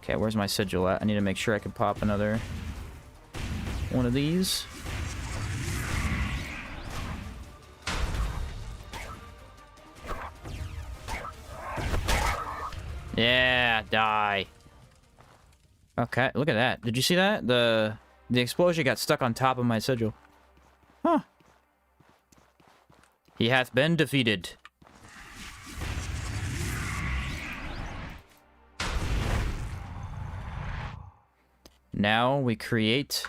Okay, where's my sigil at? I need to make sure I can pop another one of these. Yeah, die. Okay, look at that. Did you see that? The explosion got stuck on top of my sigil. Huh. He hath been defeated. Now we create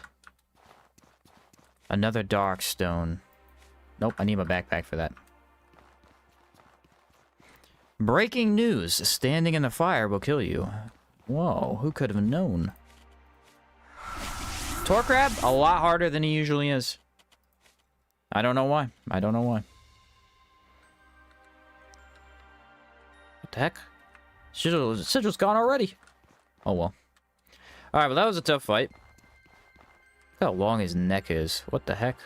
another dark stone. Nope, I need my backpack for that. Breaking news. Standing in the fire will kill you. Whoa, who could have known? Tor Crab, a lot harder than he usually is. I don't know why. I don't know why. What the heck? Sigil's gone already. Oh well. Alright, well that was a tough fight. Look how long his neck is. What the heck?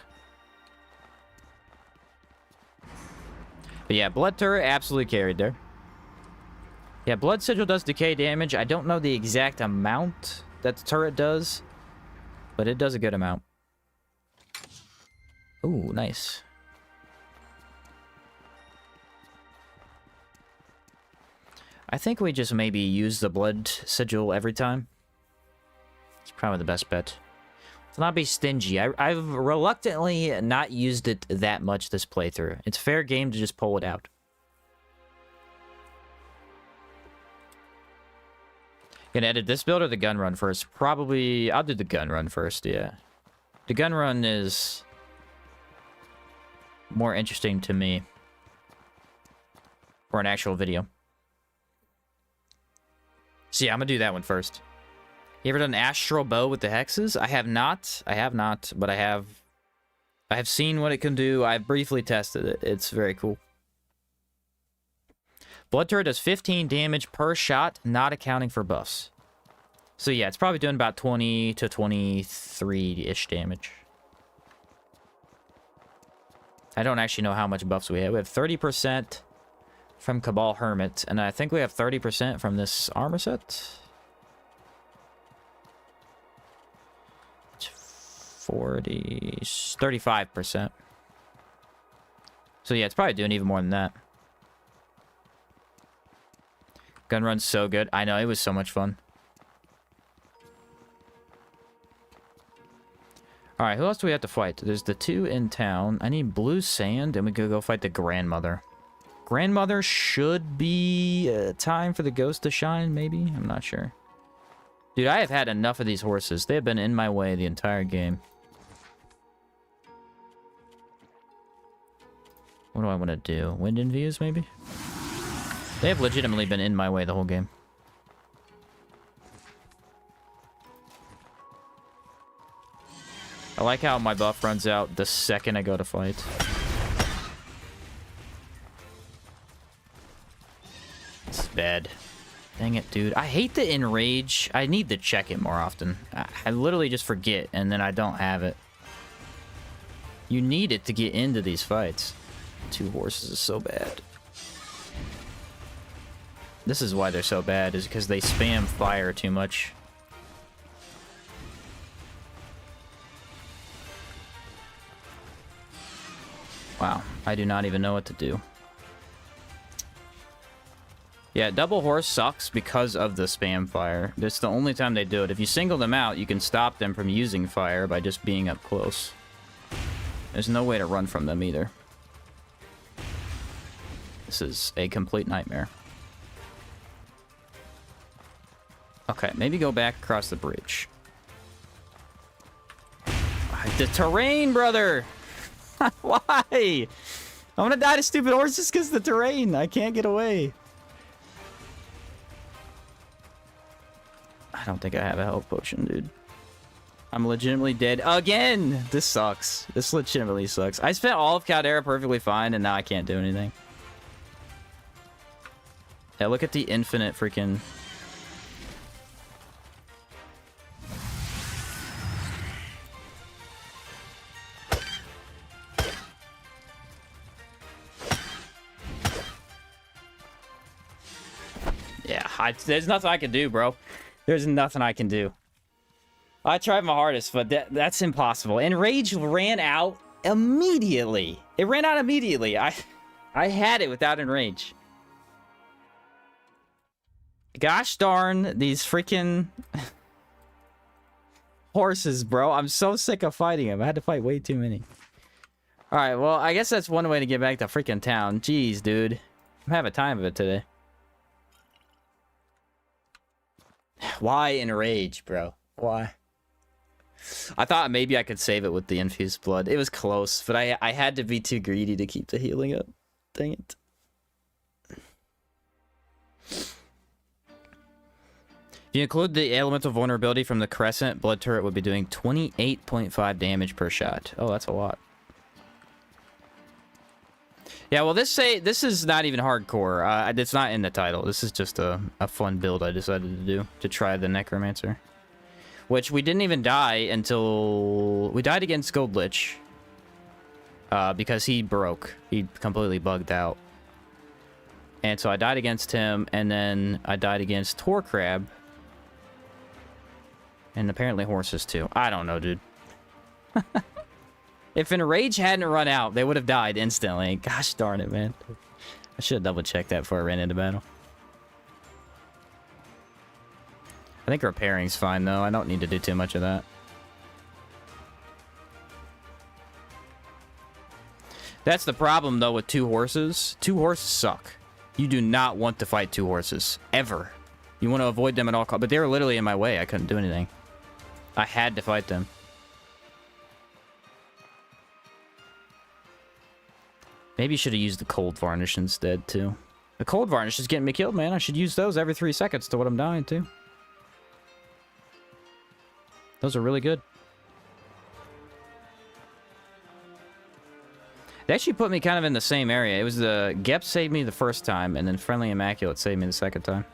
But yeah, Blood Turret absolutely carried there. Yeah, Blood Sigil does decay damage. I don't know the exact amount that the turret does, but it does a good amount. Ooh, nice. I think we just maybe use the Blood Sigil every time. It's probably the best bet. Let's not be stingy. I've reluctantly not used it that much this playthrough. It's fair game to just pull it out. Gonna edit this build or the gun run first? Probably, I'll do the gun run first, yeah. The gun run is more interesting to me for an actual video. So yeah, I'm gonna do that one first. You ever done astral bow with the hexes? I have not. I have not, but I have seen what it can do. I've briefly tested it. It's very cool. Blood Turret does 15 damage per shot, not accounting for buffs. So yeah, it's probably doing about 20 to 23-ish damage. I don't actually know how much buffs we have. We have 30% from Cabal Hermit, and I think we have 30% from this armor set. 35%. So yeah, it's probably doing even more than that. Gun run's so good. I know, it was so much fun. Alright, who else do we have to fight? There's the two in town. I need blue sand, and we could go fight the grandmother. Grandmother should be time for the ghost to shine, maybe? I'm not sure. Dude, I have had enough of these horses. They have been in my way the entire game. What do I want to do? Wind and views, maybe? They have legitimately been in my way the whole game. I like how my buff runs out the second I go to fight. This is bad. Dang it, dude. I hate the enrage. I need to check it more often. I literally just forget, and then I don't have it. You need it to get into these fights. 2 horses is so bad. This is why they're so bad, is because they spam fire too much. Wow, I do not even know what to do. Yeah, double horse sucks because of the spam fire. That's the only time they do it. If you single them out, you can stop them from using fire by just being up close. There's no way to run from them either. This is a complete nightmare. Okay, maybe go back across the bridge. The terrain, brother! Why? I'm gonna die to stupid horses because of the terrain. I can't get away. I don't think I have a health potion, dude. I'm legitimately dead again. This sucks. This legitimately sucks. I spent all of Caldera perfectly fine, and now I can't do anything. Yeah, look at the infinite freaking... Yeah, there's nothing I can do, bro. There's nothing I can do. I tried my hardest, but that's impossible. And Rage ran out immediately. It ran out immediately. I had it without Enrage. Gosh darn these freaking horses, bro. I'm so sick of fighting them. I had to fight way too many. Alright, well, I guess that's one way to get back to freaking town. Jeez, dude. I'm having time of it today. Why Enrage, bro? Why? I thought maybe I could save it with the infused blood. It was close, but I had to be too greedy to keep the healing up. Dang it. If you include the elemental vulnerability from the Crescent, Blood Turret would be doing 28.5 damage per shot. Oh, that's a lot. Yeah, well, this is not even hardcore. It's not in the title. This is just a fun build I decided to do to try the Necromancer. Which we didn't even die until... We died against Gold Lich. Because he broke. He completely bugged out. And so I died against him, and then I died against Tor Crab. And apparently horses too. I don't know, dude. If Enrage hadn't run out, they would have died instantly. Gosh darn it, man. I should have double-checked that before I ran into battle. I think repairing's fine, though. I don't need to do too much of that. That's the problem, though, with 2 horses. 2 horses suck. You do not want to fight 2 horses. Ever. You want to avoid them at all costs. But they were literally in my way. I couldn't do anything. I had to fight them. Maybe you should have used the cold varnish instead, too. The cold varnish is getting me killed, man. I should use those every 3 seconds to what I'm dying, too. Those are really good. They actually put me kind of in the same area. It was the Gep saved me the first time, and then Friendly Immaculate saved me the second time.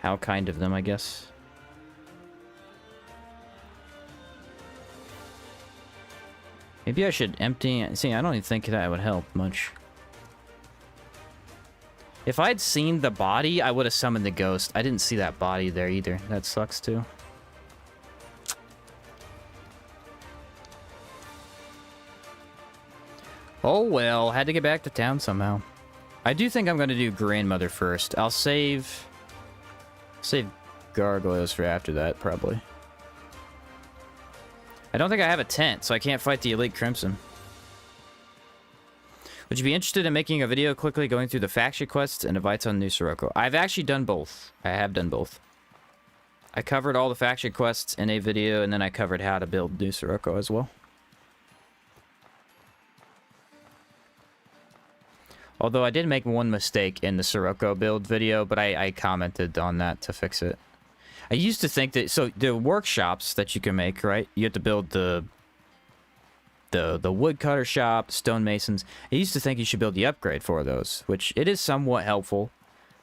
How kind of them, I guess. Maybe I should empty... See, I don't even think that would help much. If I'd seen the body, I would have summoned the ghost. I didn't see that body there either. That sucks too. Oh well, had to get back to town somehow. I do think I'm going to do Grandmother first. I'll save Gargoyles for after that, probably. I don't think I have a tent, so I can't fight the Elite Crimson. Would you be interested in making a video quickly going through the faction quests and invites on New Sirocco? I've actually done both. I have done both. I covered all the faction quests in a video, and then I covered how to build New Sirocco as well. Although I did make one mistake in the Sirocco build video, but I commented on that to fix it. I used to think that... So, the workshops that you can make, right? You have to build the woodcutter shop, stonemasons. I used to think you should build the upgrade for those, which it is somewhat helpful.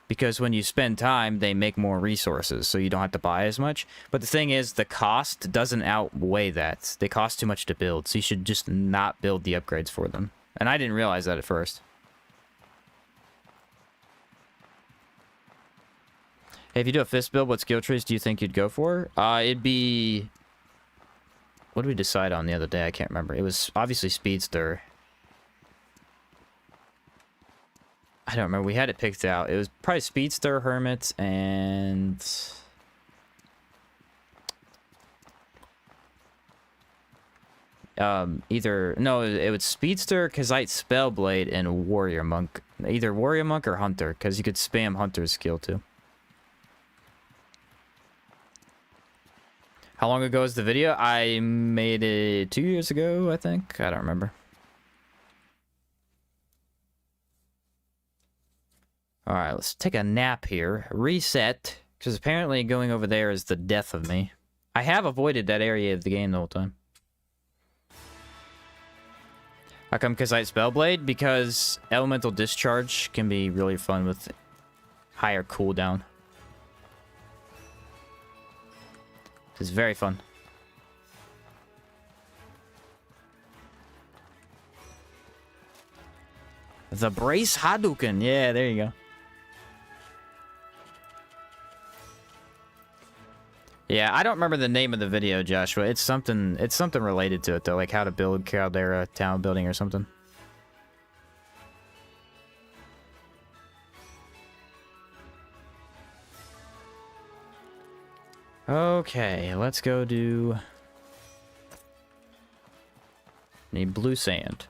Because when you spend time, they make more resources, so you don't have to buy as much. But the thing is, the cost doesn't outweigh that. They cost too much to build, so you should just not build the upgrades for them. And I didn't realize that at first. Hey, if you do a fist build, what skill trees do you think you'd go for? It'd be... What did we decide on the other day? I can't remember. It was obviously Speedster. I don't remember. We had it picked out. It was probably Speedster, Hermit, and... either... No, it was Speedster, Kazite, Spellblade, and Warrior Monk. Either Warrior Monk or Hunter, because you could spam Hunter's skill too. How long ago is the video? I made it 2 years ago, I think. I don't remember. Alright, let's take a nap here. Reset. Because apparently going over there is the death of me. I have avoided that area of the game the whole time. How come Kazite Spellblade? Because Elemental Discharge can be really fun with higher cooldown. It's very fun. The Brace Hadouken. Yeah, there you go. Yeah, I don't remember the name of the video, Joshua. It's something related to it though, like how to build Caldera town building or something. Okay, let's go do... Need blue sand.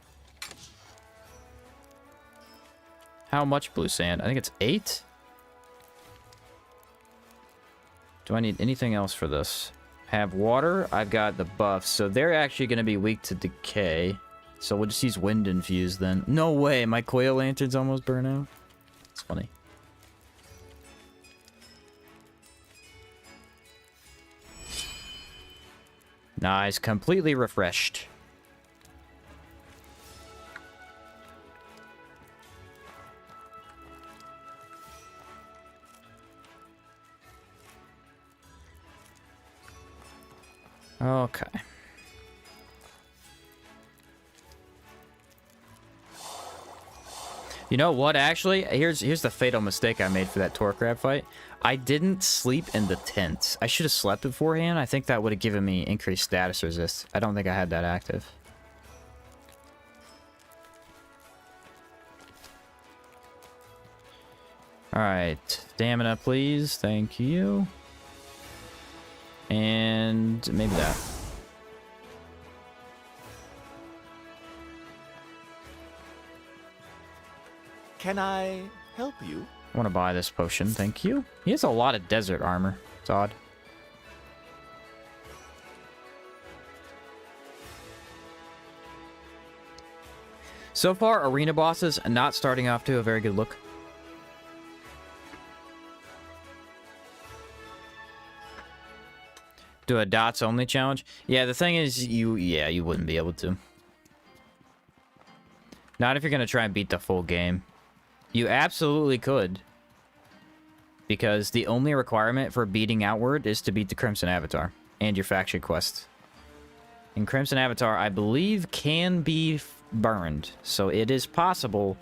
How much blue sand? I think it's 8? Do I need anything else for this? Have water. I've got the buffs. So they're actually going to be weak to decay. So we'll just use wind infused then. No way, my coil lanterns almost burn out. It's funny. Nice, completely refreshed. Okay. You know what, actually? Here's the fatal mistake I made for that Torque Grab fight. I didn't sleep in the tent. I should have slept beforehand. I think that would have given me increased status resist. I don't think I had that active. Alright. Stamina, please. Thank you. And maybe that. Can I help you? I want to buy this potion, thank you. He has a lot of desert armor. It's odd. So far, arena bosses not starting off to a very good look. Do a dots only challenge? Yeah, the thing is, you wouldn't be able to. Not if you're going to try and beat the full game. You absolutely could. Because the only requirement for beating Outward is to beat the Crimson Avatar. And your faction quest. And Crimson Avatar, I believe, can be burned. So it is possible.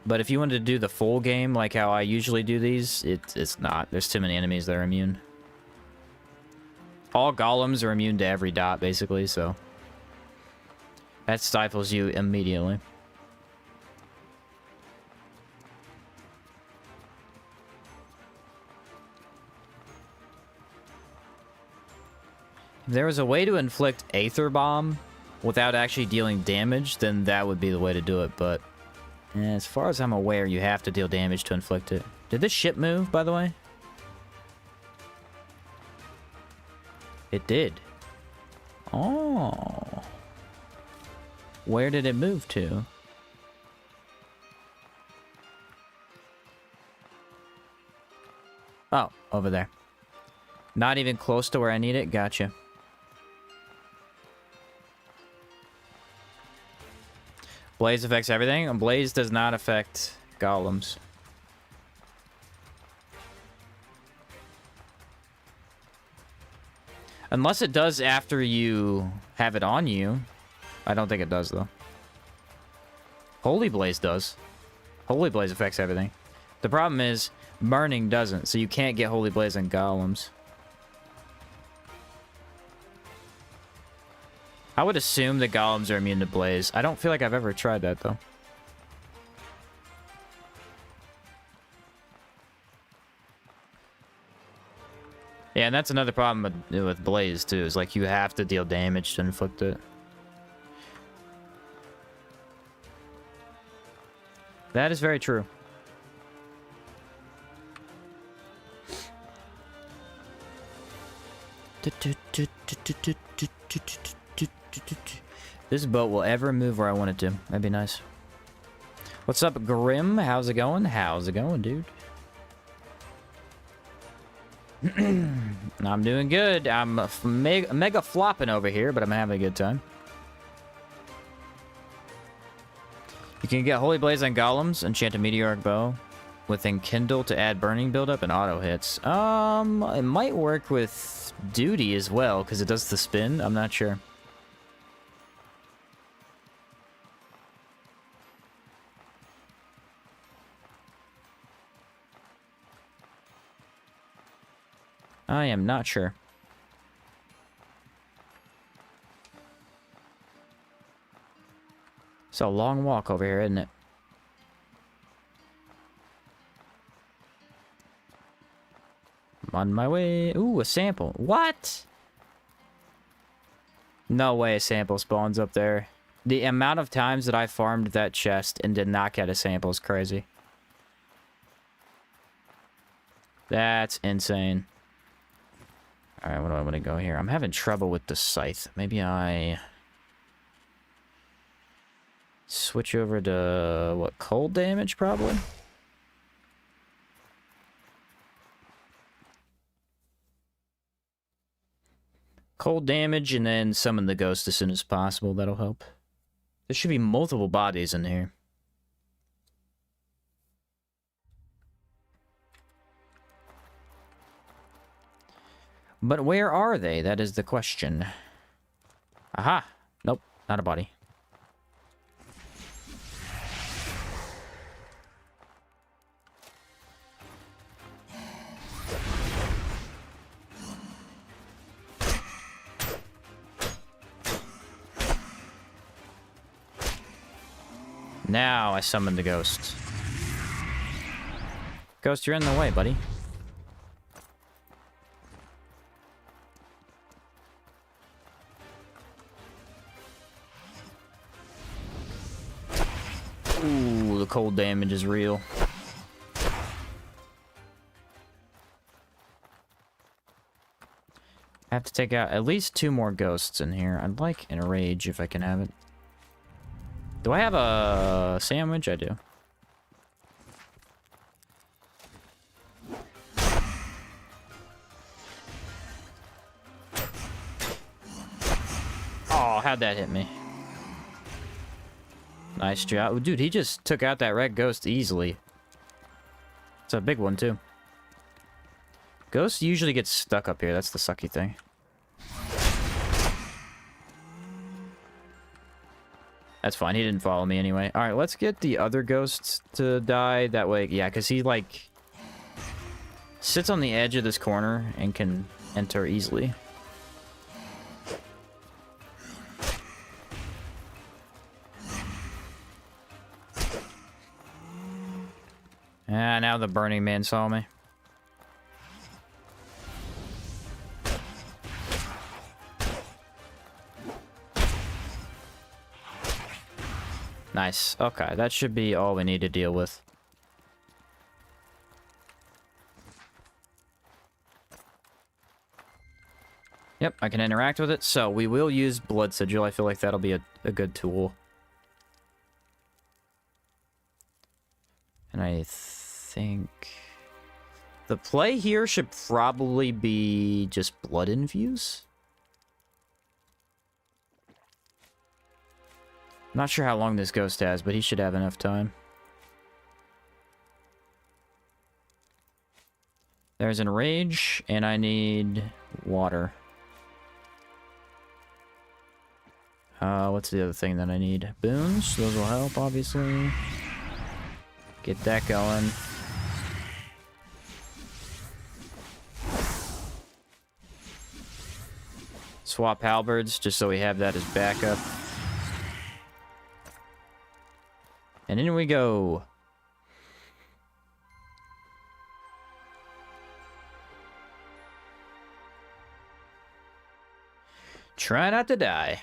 But if you wanted to do the full game, like how I usually do these, it's not. There's too many enemies that are immune. All golems are immune to every dot, basically, so... that stifles you immediately. If there was a way to inflict Aether Bomb without actually dealing damage, then that would be the way to do it, but... as far as I'm aware, you have to deal damage to inflict it. Did this ship move, by the way? It did. Oh. Where did it move to? Oh, over there. Not even close to where I need it? Gotcha. Blaze affects everything? Blaze does not affect golems. Unless it does after you have it on you. I don't think it does, though. Holy Blaze does. Holy Blaze affects everything. The problem is, burning doesn't, so you can't get Holy Blaze on golems. I would assume the golems are immune to blaze. I don't feel like I've ever tried that, though. Yeah, and that's another problem with blaze, too, is like you have to deal damage to inflict it. That is very true. This boat will ever move where I want it to. That'd be nice. What's up, Grim? How's it going? How's it going, dude? I'm doing good. I'm mega flopping over here, but I'm having a good time. You can get Holy Blaze on golems, enchant a meteoric bow with enkindle to add burning buildup and auto hits. It might work with duty as well, because it does the spin. I'm not sure. I am not sure. It's a long walk over here, isn't it? I'm on my way. Ooh, a sample. What? No way a sample spawns up there. The amount of times that I farmed that chest and did not get a sample is crazy. That's insane. Alright, where do I want to go here? I'm having trouble with the scythe. Maybe I switch over to, what, cold damage, probably? Cold damage, and then summon the ghost as soon as possible. That'll help. There should be multiple bodies in here. But where are they? That is the question. Aha! Nope, not a body. Now I summon the ghost. Ghost, you're in the way, buddy. Ooh, the cold damage is real. I have to take out at least 2 more ghosts in here. I'd like an rage if I can have it. Do I have a sandwich? I do. Oh, how'd that hit me? Nice job. Dude, he just took out that red ghost easily. It's a big one, too. Ghost usually gets stuck up here. That's the sucky thing. That's fine. He didn't follow me anyway. Alright, let's get the other ghosts to die. That way, yeah, because he, like, sits on the edge of this corner and can enter easily. Ah, now the Burning Man saw me. Nice. Okay, that should be all we need to deal with. Yep, I can interact with it, so we will use Blood Sigil. I feel like that'll be a good tool. And I think the play here should probably be just Blood Infuse. Not sure how long this ghost has, but he should have enough time. There's Enrage, and I need water. What's the other thing that I need? Boons. Those will help, obviously. Get that going. Swap halberds, just so we have that as backup. And in we go. Try not to die.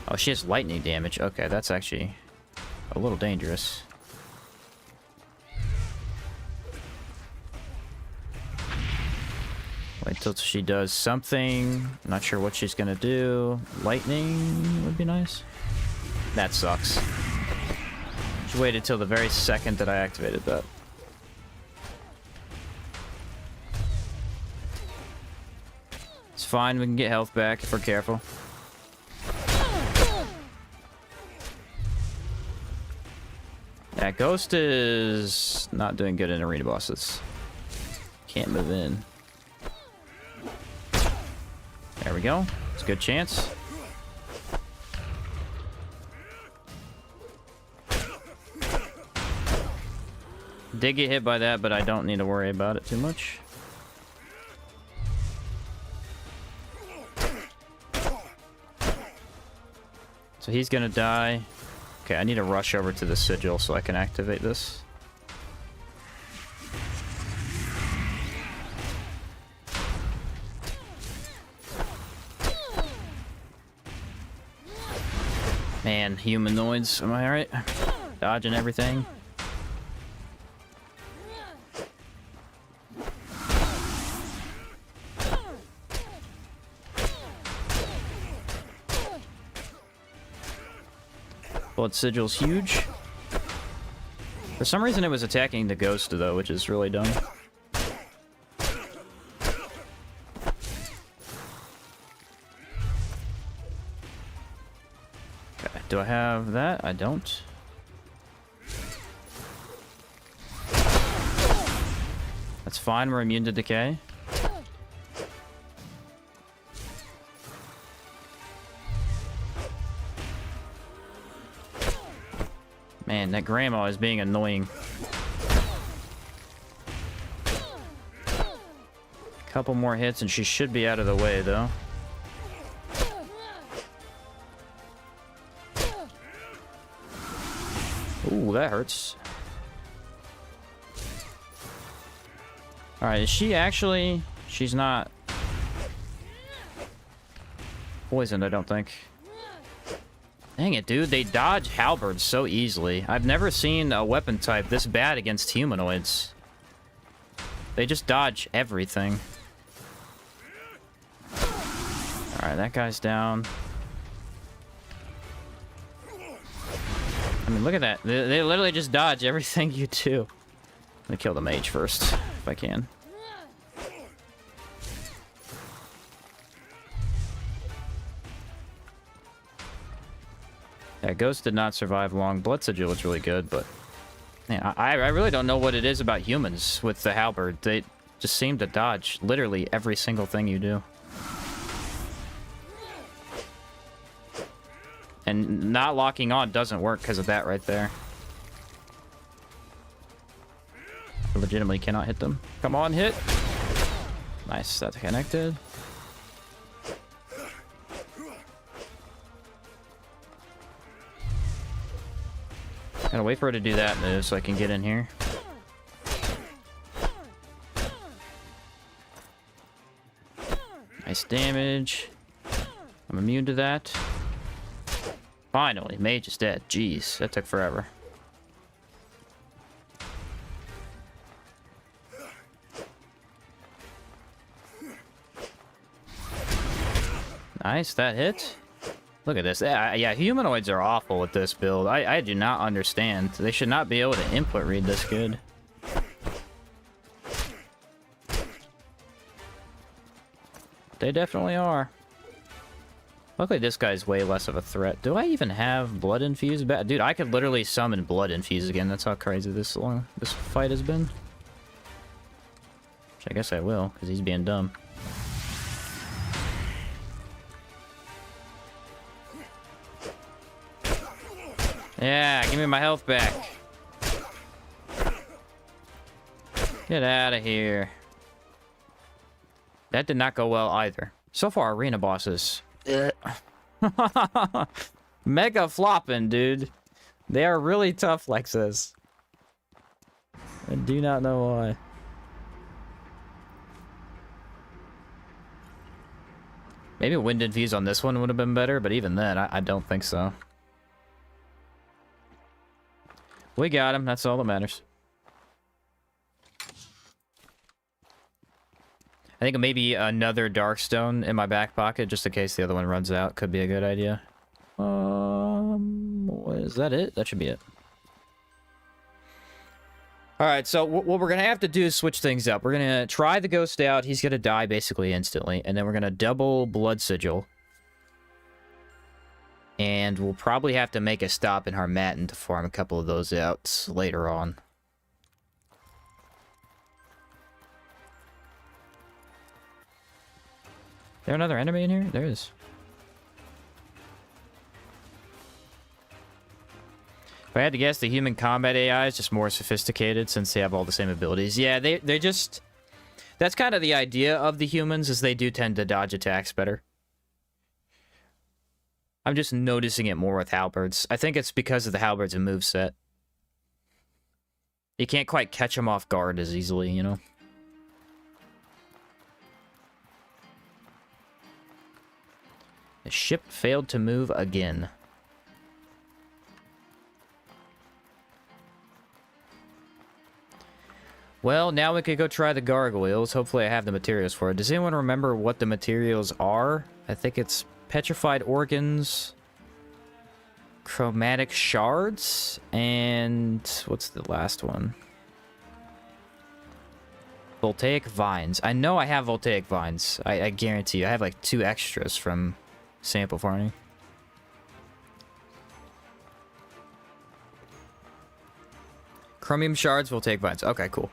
Oh, she has lightning damage. Okay, that's actually a little dangerous. Wait till she does something. I'm not sure what she's gonna do. Lightning would be nice. That sucks. She waited till the very second that I activated that. It's fine, we can get health back if we're careful. Yeah, Ghost is not doing good in arena bosses. Can't move in. There we go. It's a good chance. Did get hit by that, but I don't need to worry about it too much. So he's gonna die. Okay, I need to rush over to the sigil so I can activate this. Man, humanoids, am I alright? Dodging everything. Blood sigil's huge. For some reason it was attacking the ghost though, which is really dumb. Okay, do I have that? I don't. That's fine, we're immune to decay. Man, that grandma is being annoying. Couple more hits and she should be out of the way, though. Ooh, that hurts. Alright, is she actually... She's not... poisoned, I don't think. Dang it, dude. They dodge halberds so easily. I've never seen a weapon type this bad against humanoids. They just dodge everything. Alright, that guy's down. I mean, look at that. They literally just dodge everything you do. Let me kill the mage first, if I can. Yeah, Ghost did not survive long. Blood Sigil was really good, but... Man, I really don't know what it is about humans with the halberd. They just seem to dodge literally every single thing you do. And not locking on doesn't work because of that right there. I legitimately cannot hit them. Come on, hit! Nice, that's connected. Gotta wait for her to do that move so I can get in here. Nice damage. I'm immune to that. Finally, mage is dead. Jeez, that took forever. Nice, that hit. Look at this. Yeah, humanoids are awful with this build. I do not understand. They should not be able to input read this good. They definitely are. Luckily, this guy's way less of a threat. Do I even have blood infused? Dude, I could literally summon blood infused again. That's how crazy this fight has been. I guess I will, because he's being dumb. Yeah, give me my health back. Get out of here. That did not go well either. So far, arena bosses. Mega flopping, dude. They are really tough like this. I do not know why. Maybe Wind Infuse on this one would have been better, but even then, I don't think so. We got him. That's all that matters. I think maybe another Darkstone in my back pocket, just in case the other one runs out, could be a good idea. Is that it? That should be it. Alright, so what we're going to have to do is switch things up. We're going to try the Ghost out. He's going to die basically instantly. And then we're going to double Blood Sigil. And we'll probably have to make a stop in Harmattan to farm a couple of those out later on. Is there another enemy in here? There is. If I had to guess, the human combat AI is just more sophisticated since they have all the same abilities. Yeah, they just... That's kind of the idea of the humans, is they do tend to dodge attacks better. I'm just noticing it more with halberds. I think it's because of the halberds and moveset. You can't quite catch them off guard as easily, you know? The ship failed to move again. Well, now we could go try the gargoyles. Hopefully I have the materials for it. Does anyone remember what the materials are? I think it's petrified organs, chromatic shards, and what's the last one? Voltaic vines. I know I have voltaic vines. I guarantee you. I have like 2 extras from sample farming. Chromium shards, voltaic vines. Okay, cool.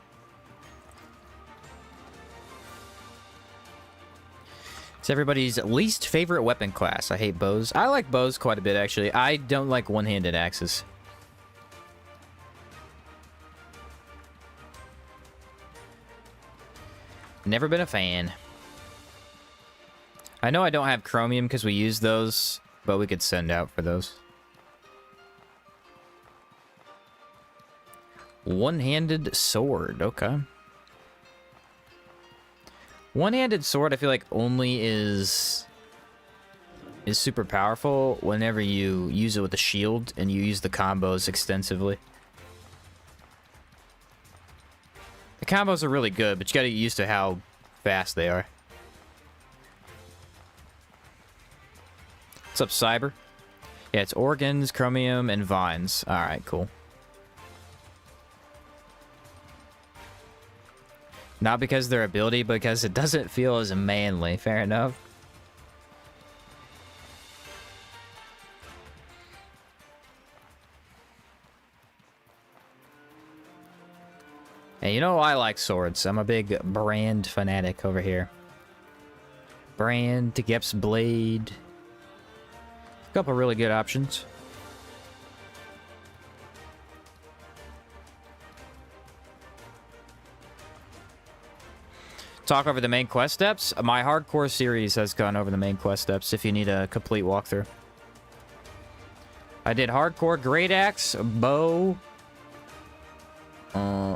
It's everybody's least favorite weapon class. I hate bows. I like bows quite a bit, actually. I don't like one-handed axes. Never been a fan. I know I don't have chromium because we use those, but we could send out for those. One-handed sword. Okay. One-handed sword, I feel like only is super powerful whenever you use it with a shield and you use the combos extensively. The combos are really good, but you gotta get used to how fast they are. What's up, Cyber? Yeah, it's organs, chromium, and vines. Alright, cool. Not because of their ability, but because it doesn't feel as manly. Fair enough. Hey, you know I like swords. I'm a big brand fanatic over here. Brand, Gep's Blade. A couple really good options. Talk over the main quest steps. My hardcore series has gone over the main quest steps if you need a complete walkthrough. I did hardcore, great axe, bow,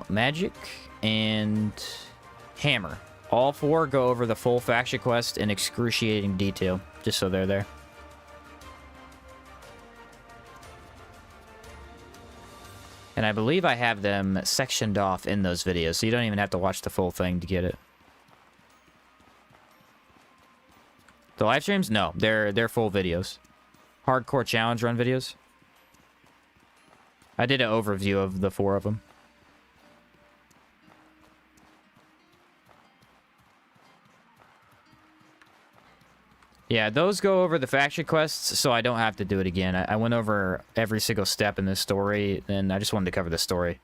magic, and hammer. All 4 go over the full faction quest in excruciating detail, just so they're there. And I believe I have them sectioned off in those videos, so you don't even have to watch the full thing to get it. The live streams? No, they're full videos. Hardcore challenge run videos. I did an overview of the 4 of them. Yeah, those go over the faction quests, so I don't have to do it again. I went over every single step in this story, and I just wanted to cover the story.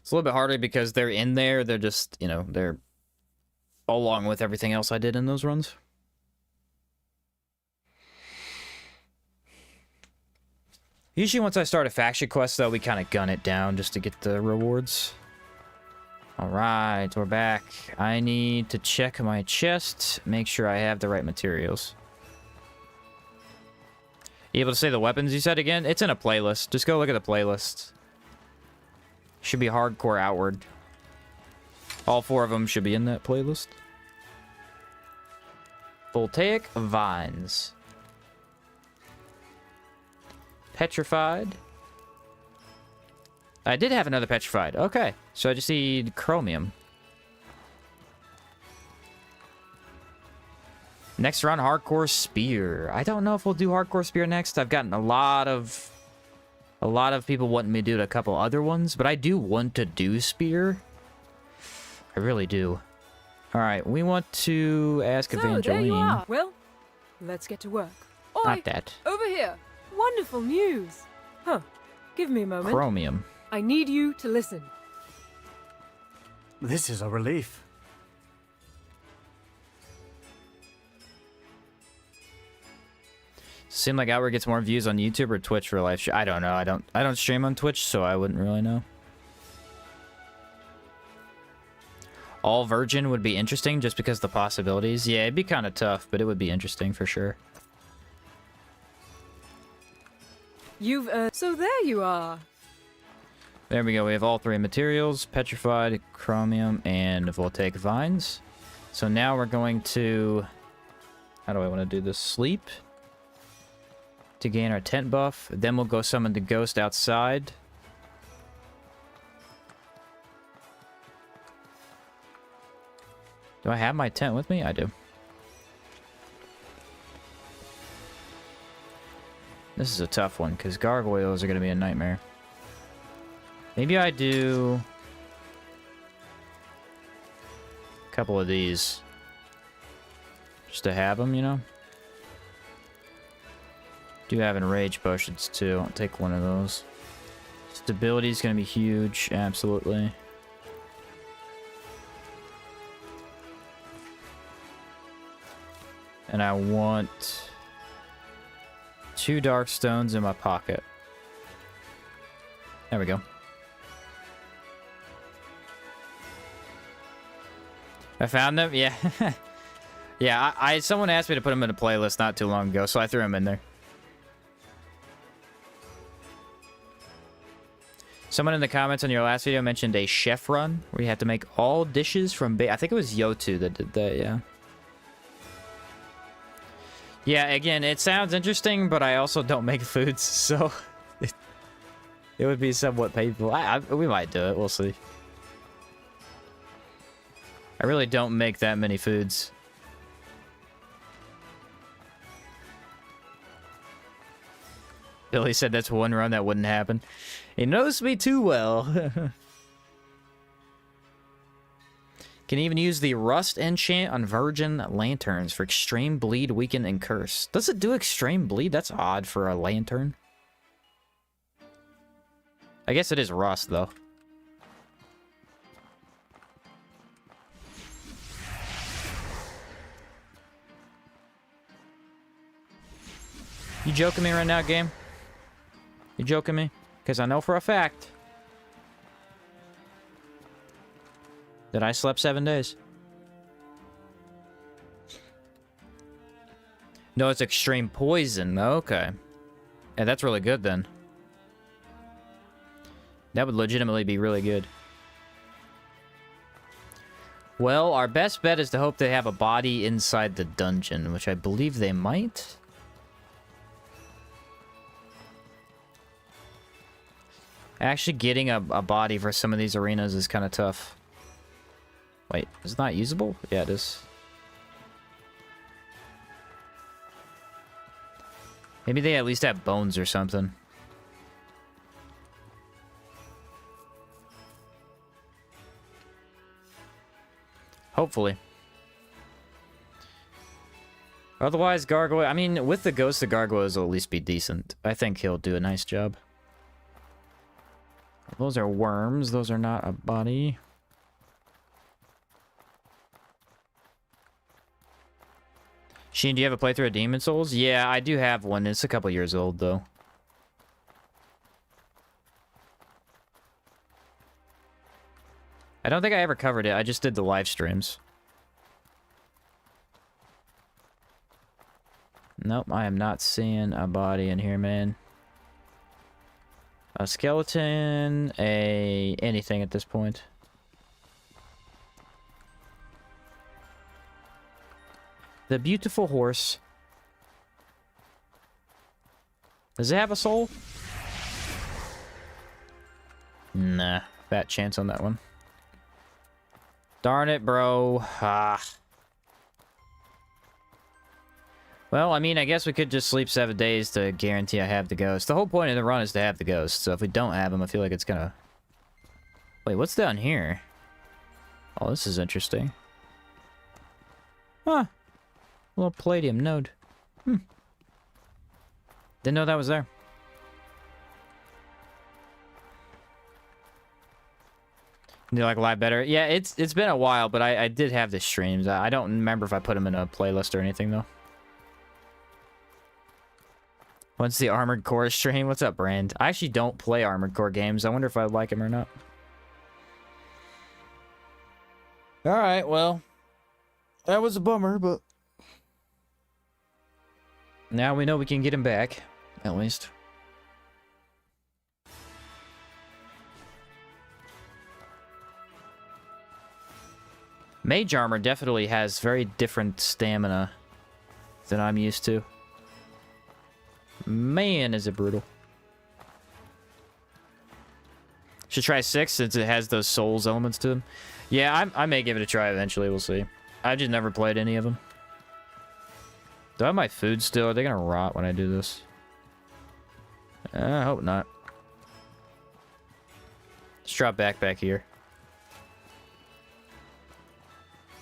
It's a little bit harder because they're in there. They're just, you know, they're along with everything else I did in those runs. Usually once I start a faction quest, though, we kind of gun it down just to get the rewards. Alright, we're back. I need to check my chest, make sure I have the right materials. You able to say the weapons you said again? It's in a playlist. Just go look at the playlist. Should be hardcore outward. All 4 of them should be in that playlist. Voltaic vines. Petrified. I did have another petrified. Okay. So I just need chromium. Next run, hardcore spear. I don't know if we'll do hardcore spear next. I've gotten a lot of people wanting me to do a couple other ones, but I do want to do spear. I really do. All right, we want to ask Evangeline. So, there you are. Well, let's get to work. Oi, Not that. over here. Wonderful news. Huh. Give me a moment. Chromium. I need you to listen. This is a relief. Seem like Outward gets more views on YouTube or Twitch for live. I don't know. I don't stream on Twitch, so I wouldn't really know. All virgin would be interesting just because the possibilities. Yeah, it'd be kind of tough, but it would be interesting for sure. You've so there you are. There we go. We have all 3 materials: petrified, chromium, and voltaic vines. So now we're going to... How do I want to do this? Sleep. To gain our tent buff. Then we'll go summon the ghost outside. Do I have my tent with me? I do. This is a tough one, because gargoyles are going to be a nightmare. Maybe I do a couple of these. Just to have them, you know? Do have enrage potions, too. I'll take one of those. Stability is going to be huge, absolutely. And I want 2 dark stones in my pocket. There we go. I found them? Yeah. Yeah, someone asked me to put them in a playlist not too long ago, so I threw them in there. Someone in the comments on your last video mentioned a chef run, where you had to make all dishes from I think it was Yotu that did that, yeah. Yeah, again, it sounds interesting, but I also don't make foods, so it would be somewhat painful. We might do it, we'll see. I really don't make that many foods. Billy said that's one run that wouldn't happen. He knows me too well. Can even use the Rust enchant on Virgin Lanterns for Extreme Bleed, Weaken, and Curse. Does it do Extreme Bleed? That's odd for a lantern. I guess it is Rust, though. You joking me right now, game? You joking me? Because I know for a fact that I slept 7 days. No, it's extreme poison. Okay. Yeah, that's really good then. That would legitimately be really good. Well, our best bet is to hope they have a body inside the dungeon, which I believe they might. Actually, getting a body for some of these arenas is kind of tough. Wait, is it not usable? Yeah, it is. Maybe they at least have bones or something. Hopefully. Otherwise, Gargoyle... I mean, with the Ghost, the Gargoyles will at least be decent. I think he'll do a nice job. Those are worms. Those are not a body. Sheen, do you have a playthrough of Demon Souls? Yeah, I do have one. It's a couple years old, though. I don't think I ever covered it. I just did the live streams. Nope, I am not seeing a body in here, man. A skeleton, anything at this point. The beautiful horse. Does it have a soul? Nah, fat chance on that one. Darn it, bro. Ah. Well, I mean, I guess we could just sleep 7 days to guarantee I have the ghost. The whole point of the run is to have the ghost, so if we don't have him, I feel like it's gonna... Wait, what's down here? Oh, this is interesting. Huh. A little palladium node. Didn't know that was there. Do you like live better? Yeah, it's been a while, but I did have the streams. I don't remember if I put them in a playlist or anything, though. What's the Armored Core stream? What's up, Brand? I actually don't play Armored Core games. I wonder if I like them or not. Alright, well. That was a bummer, but... now we know we can get him back. At least. Mage armor definitely has very different stamina than I'm used to. Man, is it brutal. Should try 6 since it has those souls elements to them. Yeah, I may give it a try eventually. We'll see. I just never played any of them. Do I have my food still? Are they gonna rot when I do this? I hope not. Let's drop back here.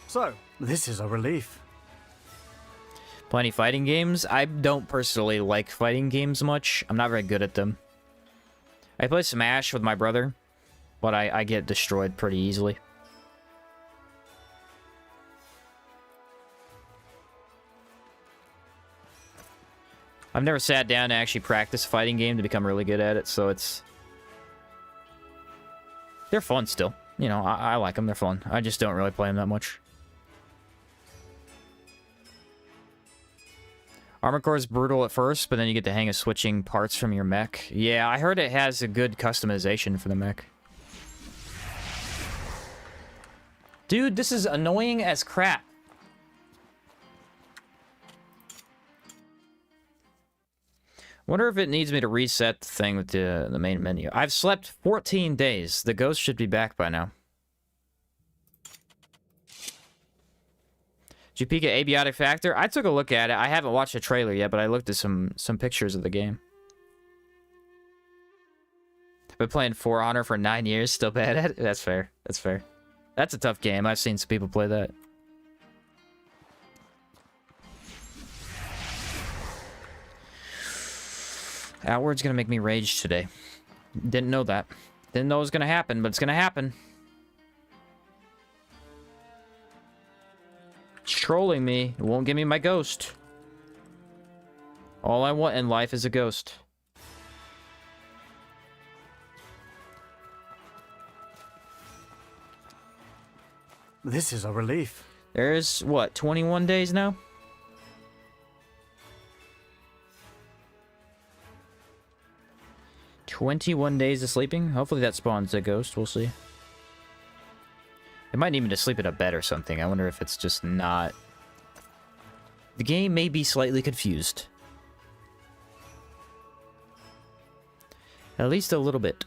So, this is a relief. Plenty fighting games. I don't personally like fighting games much. I'm not very good at them. I play Smash with my brother, but I get destroyed pretty easily. I've never sat down to actually practice a fighting game to become really good at it, so it's... they're fun still. You know, I like them. They're fun. I just don't really play them that much. Armored Core is brutal at first, but then you get the hang of switching parts from your mech. Yeah, I heard it has a good customization for the mech. Dude, this is annoying as crap. Wonder if it needs me to reset the thing with the main menu. I've slept 14 days. The ghost should be back by now. Did you peek at Abiotic Factor? I took a look at it. I haven't watched a trailer yet, but I looked at some pictures of the game. I've been playing For Honor for 9 years, still bad at it. That's fair. That's fair. That's a tough game. I've seen some people play that. Outward's gonna make me rage today. Didn't know that. Didn't know it was gonna happen, but it's gonna happen. It's trolling me. It won't give me my ghost. All I want in life is a ghost. This is a relief. There's, what, 21 days now? "21 days of sleeping? Hopefully that spawns a ghost. We'll see. It might need me to sleep in a bed or something. I wonder if it's just not... The game may be slightly confused. At least a little bit.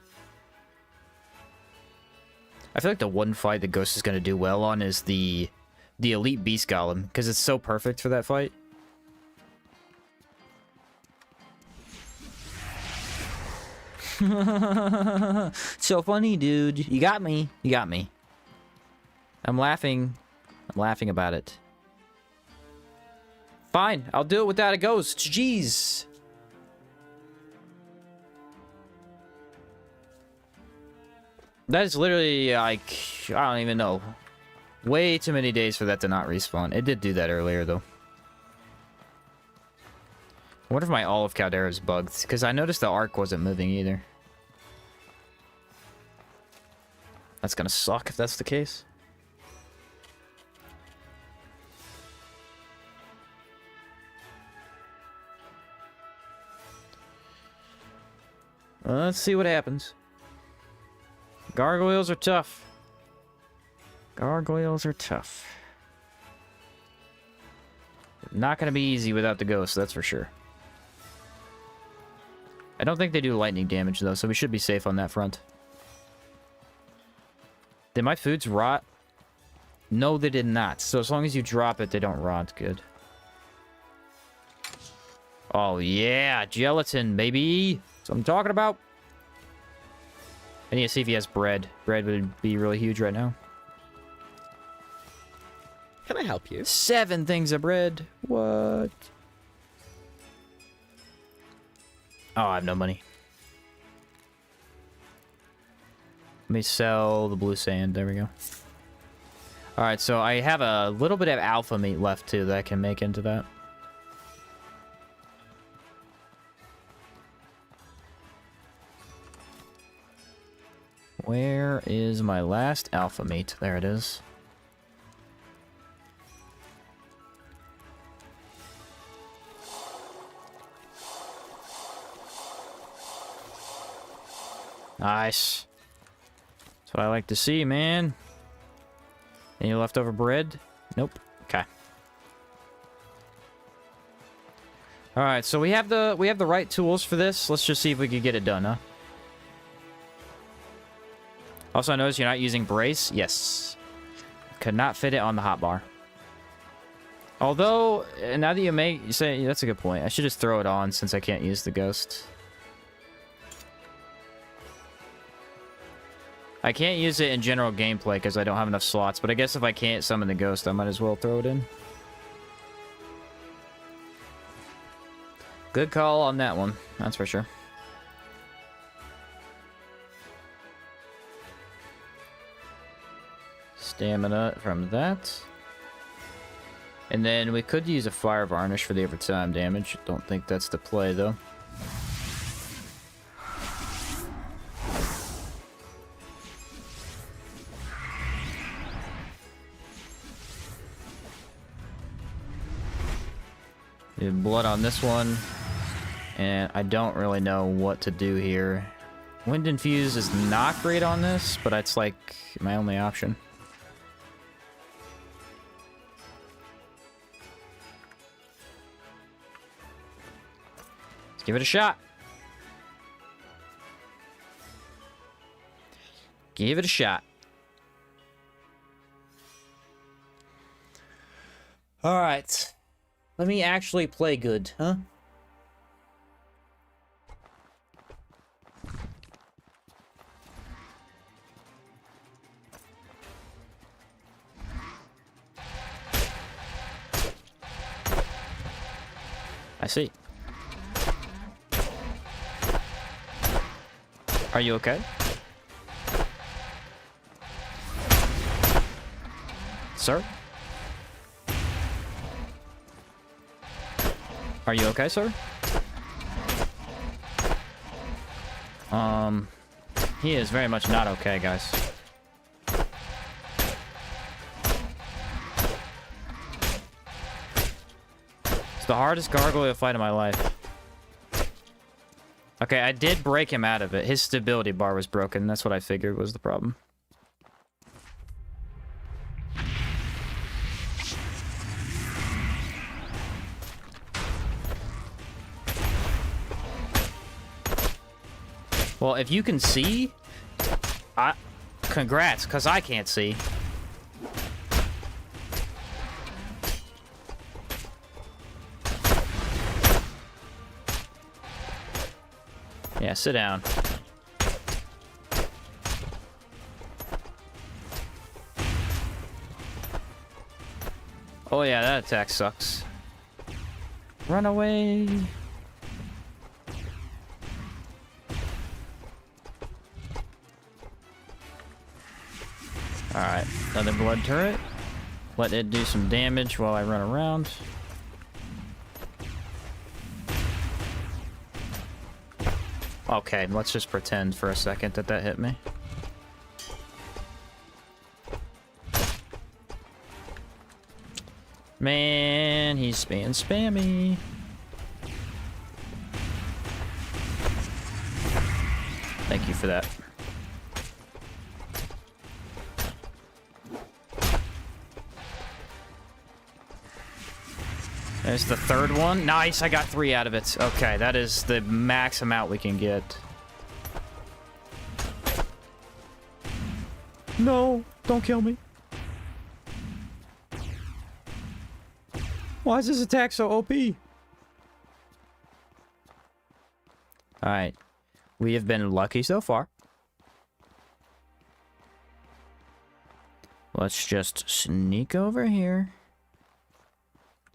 I feel like the one fight the ghost is going to do well on is the elite beast golem, because it's so perfect for that fight. So funny, dude. You got me. You got me. I'm laughing. I'm laughing about it. Fine. I'll do it without a ghost. Jeez. That is literally, like, I don't even know. Way too many days for that to not respawn. It did do that earlier, though. I wonder if my all of Caldera is bugged, because I noticed the arc wasn't moving either. That's gonna suck if that's the case. Well, let's see what happens. Gargoyles are tough. Gargoyles are tough. Not gonna be easy without the ghost, that's for sure. I don't think they do lightning damage, though, so we should be safe on that front. Did my foods rot? No, they did not. So as long as you drop it, they don't rot. Good. Oh, yeah. Gelatin, baby. That's what I'm talking about. I need to see if he has bread. Bread would be really huge right now. Can I help you? 7 things of bread. What? Oh, I have no money. Let me sell the blue sand. There we go. Alright, so I have a little bit of alpha meat left, too, that I can make into that. Where is my last alpha meat? There it is. Nice. That's what I like to see, man. Any leftover bread? Nope. Okay. All right, so we have the right tools for this. Let's just see if we can get it done, huh? Also, I noticed you're not using brace. Yes. Could not fit it on the hotbar. Although, now that you say that's a good point. I should just throw it on since I can't use the ghost. I can't use it in general gameplay because I don't have enough slots, but I guess if I can't summon the ghost, I might as well throw it in. Good call on that one, that's for sure. Stamina from that. And then we could use a fire varnish for the overtime damage. Don't think that's the play, though. Blood on this one, and I don't really know what to do here. Wind Infuse is not great on this, but it's like my only option. Let's give it a shot. Give it a shot. All right. Let me actually play good, huh? I see. Are you okay? Sir? Are you okay, sir? He is very much not okay, guys. It's the hardest gargoyle fight of my life. Okay, I did break him out of it. His stability bar was broken. That's what I figured was the problem. Well, if you can see, congrats, because I can't see. Yeah, sit down. Oh yeah, that attack sucks. Run away. Alright, another blood turret. Let it do some damage while I run around. Okay, let's just pretend for a second that that hit me. Man, he's being spammy. Thank you for that. There's the third one. Nice, I got 3 out of it. Okay, that is the max amount we can get. No, don't kill me. Why is this attack so OP? Alright. We have been lucky so far. Let's just sneak over here.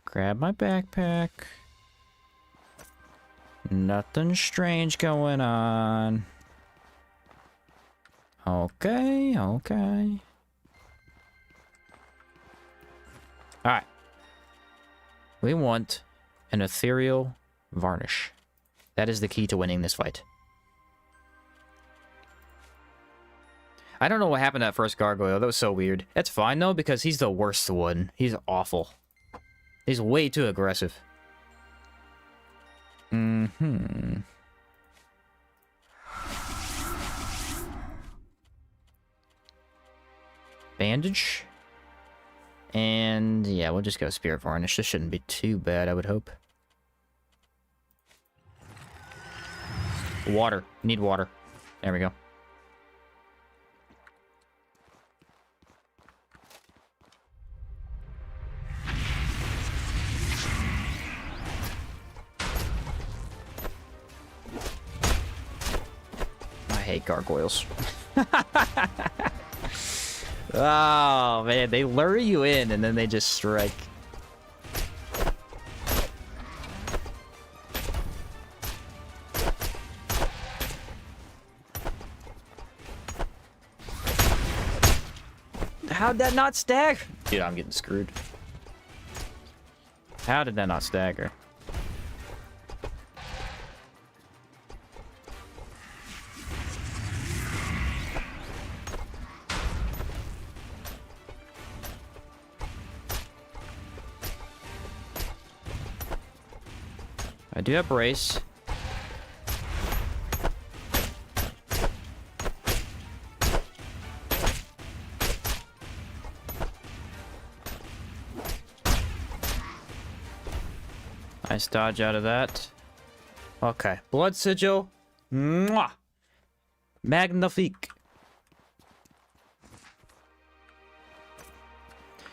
Grab my backpack. Nothing strange going on. Okay, okay. Alright. We want an ethereal varnish. That is the key to winning this fight. I don't know what happened to that first gargoyle. That was so weird. That's fine, though, because he's the worst one. He's awful. He's way too aggressive. Mm-hmm. Bandage. And, yeah, we'll just go Spirit Varnish. This shouldn't be too bad, I would hope. Water. Need water. There we go. I hate gargoyles. Oh, man, they lure you in and then they just strike. How'd that not stagger? Dude, I'm getting screwed. How did that not stagger? I do have brace. Nice dodge out of that. Okay. Blood sigil. Mwah! Magnifique.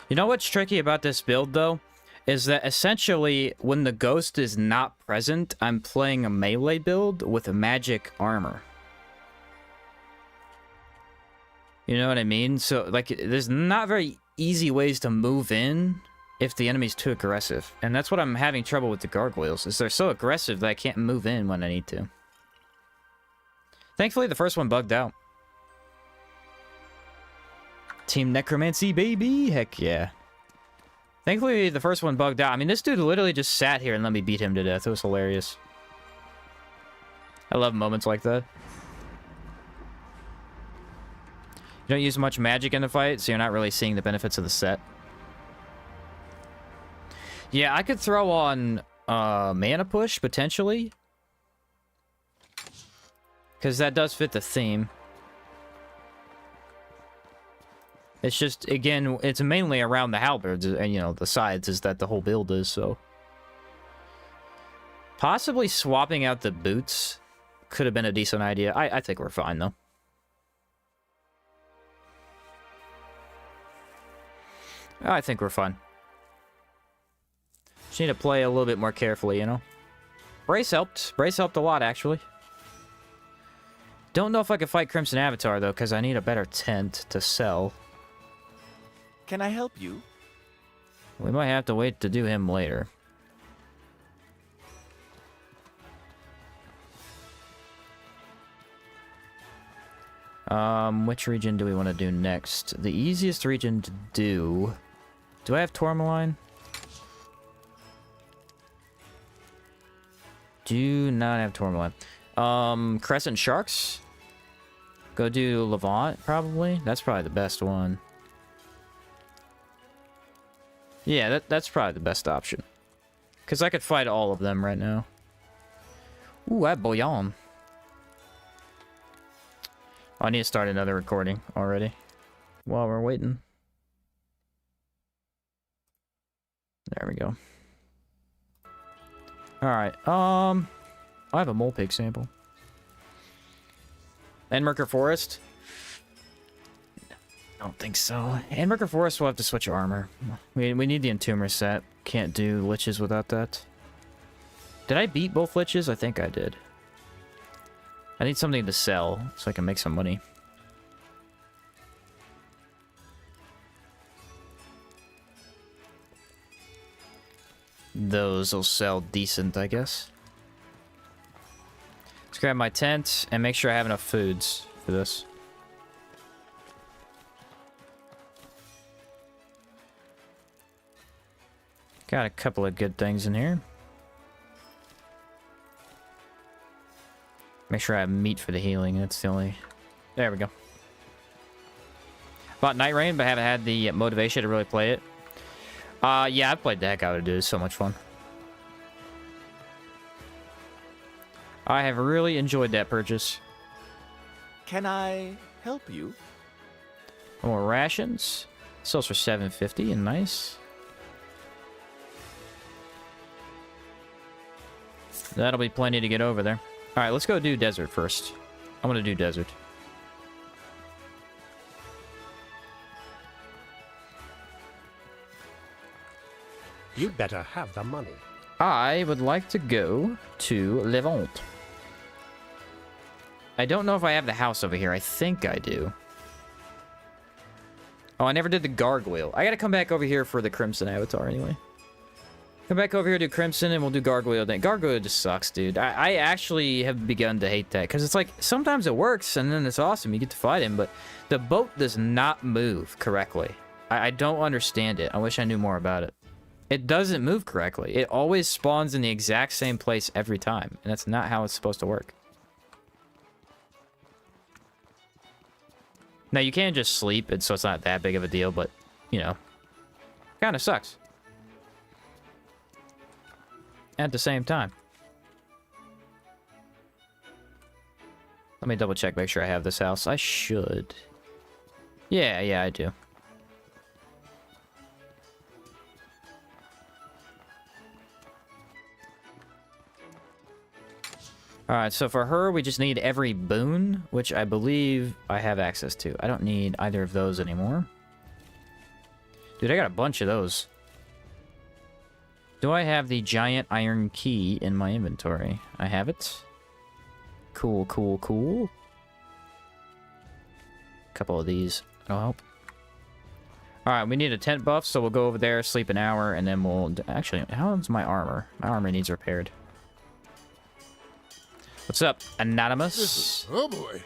You know what's tricky about this build, though? Is that essentially, when the ghost is not present, I'm playing a melee build with a magic armor. You know what I mean? So, like, there's not very easy ways to move in if the enemy's too aggressive. And that's what I'm having trouble with the gargoyles, is they're so aggressive that I can't move in when I need to. Thankfully, the first one bugged out. Team Necromancy, baby! Heck yeah. Thankfully, the first one bugged out. I mean, this dude literally just sat here and let me beat him to death. It was hilarious. I love moments like that. You don't use much magic in the fight, so you're not really seeing the benefits of the set. Yeah, I could throw on Mana Push, potentially. Because that does fit the theme. It's just, again, it's mainly around the halberds, and, you know, the sides is that the whole build is, so. Possibly swapping out the boots could have been a decent idea. I think we're fine, though. I think we're fine. Just need to play a little bit more carefully, you know? Brace helped. Brace helped a lot, actually. Don't know if I can fight Crimson Avatar, though, because I need a better tent to sell. Can I help you? We might have to wait to do him later. Which region do we want to do next? The easiest region to do... Do I have tourmaline? Do not have tourmaline. Crescent Sharks? Go do Levant, probably? That's probably the best one. Yeah, that's probably the best option. Because I could fight all of them right now. Ooh, I have Bouillon. Oh, I need to start another recording already. While we're waiting. There we go. Alright, I have a mole pig sample. Endmerker Forest? I don't think so. Endmerker Forest will have to switch armor. We need the Entomber set. Can't do liches without that. Did I beat both liches? I think I did. I need something to sell so I can make some money. Those will sell decent, I guess. Let's grab my tent and make sure I have enough foods for this. Got a couple of good things in here. Make sure I have meat for the healing. That's the only... There we go. Bought Night Rain, but haven't had the motivation to really play it. Yeah, I've played the heck out of it, dude. It's so much fun. I have really enjoyed that purchase. Can I help you? More rations. Sells for $7.50 and nice. That'll be plenty to get over there. Alright, let's go do desert first. I'm gonna do desert. You'd better have the money. I would like to go to Levant. I don't know if I have the house over here. I think I do. Oh, I never did the Gargoyle. I gotta come back over here for the Crimson Avatar anyway. Come back over here, do Crimson, and we'll do Gargoyle then. Gargoyle just sucks, dude. I actually have begun to hate that. Because it's like, sometimes it works, and then it's awesome. You get to fight him, but the boat does not move correctly. I don't understand it. I wish I knew more about it. It doesn't move correctly. It always spawns in the exact same place every time. And that's not how it's supposed to work. Now, you can just sleep, and so it's not that big of a deal, but, you know, kind of sucks. At the same time. Let me double check, make sure I have this house. I should. Yeah, I do. Alright, so for her, we just need every boon, which I believe I have access to. I don't need either of those anymore. Dude, I got a bunch of those. Do I have the giant iron key in my inventory? I have it. Cool, cool, cool. A couple of these. That'll help. Alright, we need a tent buff, so we'll go over there, sleep an hour, and then we'll... Actually, how's my armor? My armor needs repaired. What's up, Anonymous? Oh boy.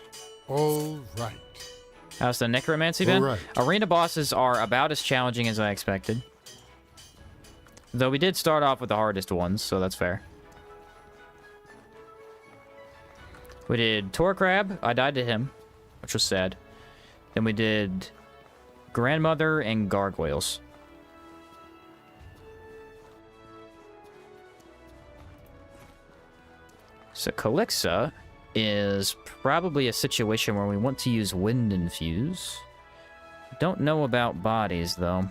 All right. How's the necromancy been? All right. Arena bosses are about as challenging as I expected. Though we did start off with the hardest ones, so that's fair. We did Tor Crab. I died to him, which was sad. Then we did Grandmother and Gargoyles. So Calixa is probably a situation where we want to use Wind Infuse. Don't know about bodies, though.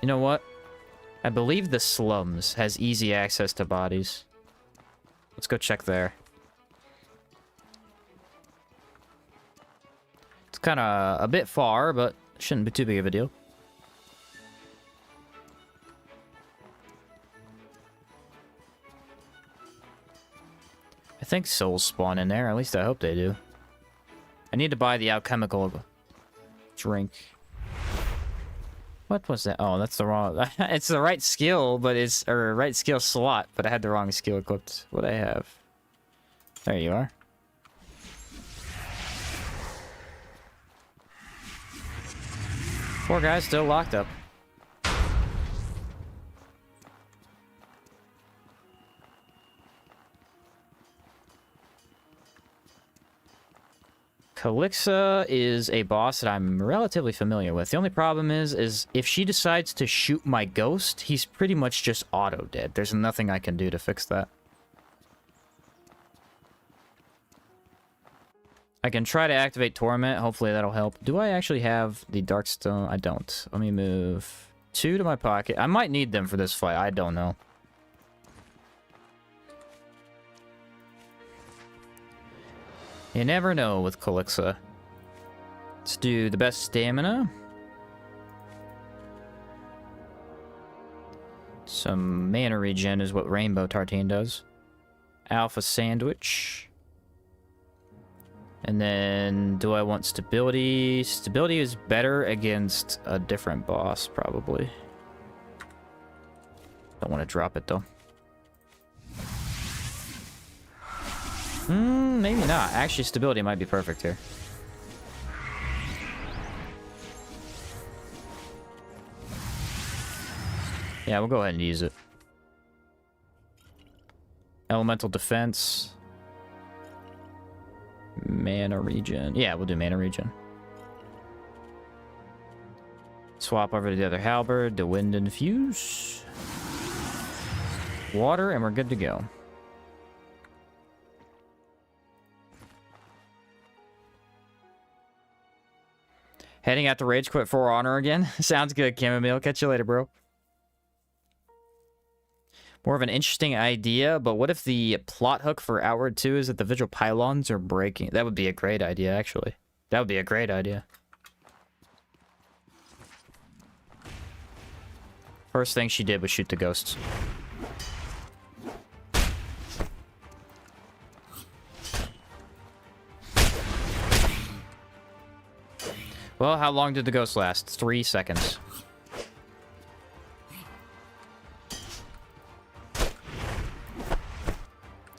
You know what? I believe the slums has easy access to bodies. Let's go check there. It's kind of a bit far, but shouldn't be too big of a deal. I think souls spawn in there. At least I hope they do. I need to buy the alchemical drink. What was that? Oh, that's the wrong... It's the right skill, but it's... Or right skill slot, but I had the wrong skill equipped. What I have? There you are. 4 guys still locked up. Calixa is a boss that I'm relatively familiar with. The only problem is if she decides to shoot my ghost, he's pretty much just auto-dead. There's nothing I can do to fix that. I can try to activate Torment. Hopefully that'll help. Do I actually have the Darkstone? I don't. Let me move 2 to my pocket. I might need them for this fight. I don't know. You never know with Calixa. Let's do the best stamina. Some mana regen is what Rainbow Tartine does. Alpha Sandwich. And then, do I want stability? Stability is better against a different boss, probably. Don't want to drop it, though. Maybe not. Actually, stability might be perfect here. Yeah, we'll go ahead and use it. Elemental defense. Mana regen. Yeah, we'll do mana regen. Swap over to the other halberd, the wind infuse. Water, and we're good to go. Heading out to Rage Quit for Honor again. Sounds good, Chamomile. Catch you later, bro. More of an interesting idea, but what if the plot hook for Outward 2 is that the Vigil Pylons are breaking? That would be a great idea, actually. That would be a great idea. First thing she did was shoot the ghosts. Well, how long did the ghost last? 3 seconds.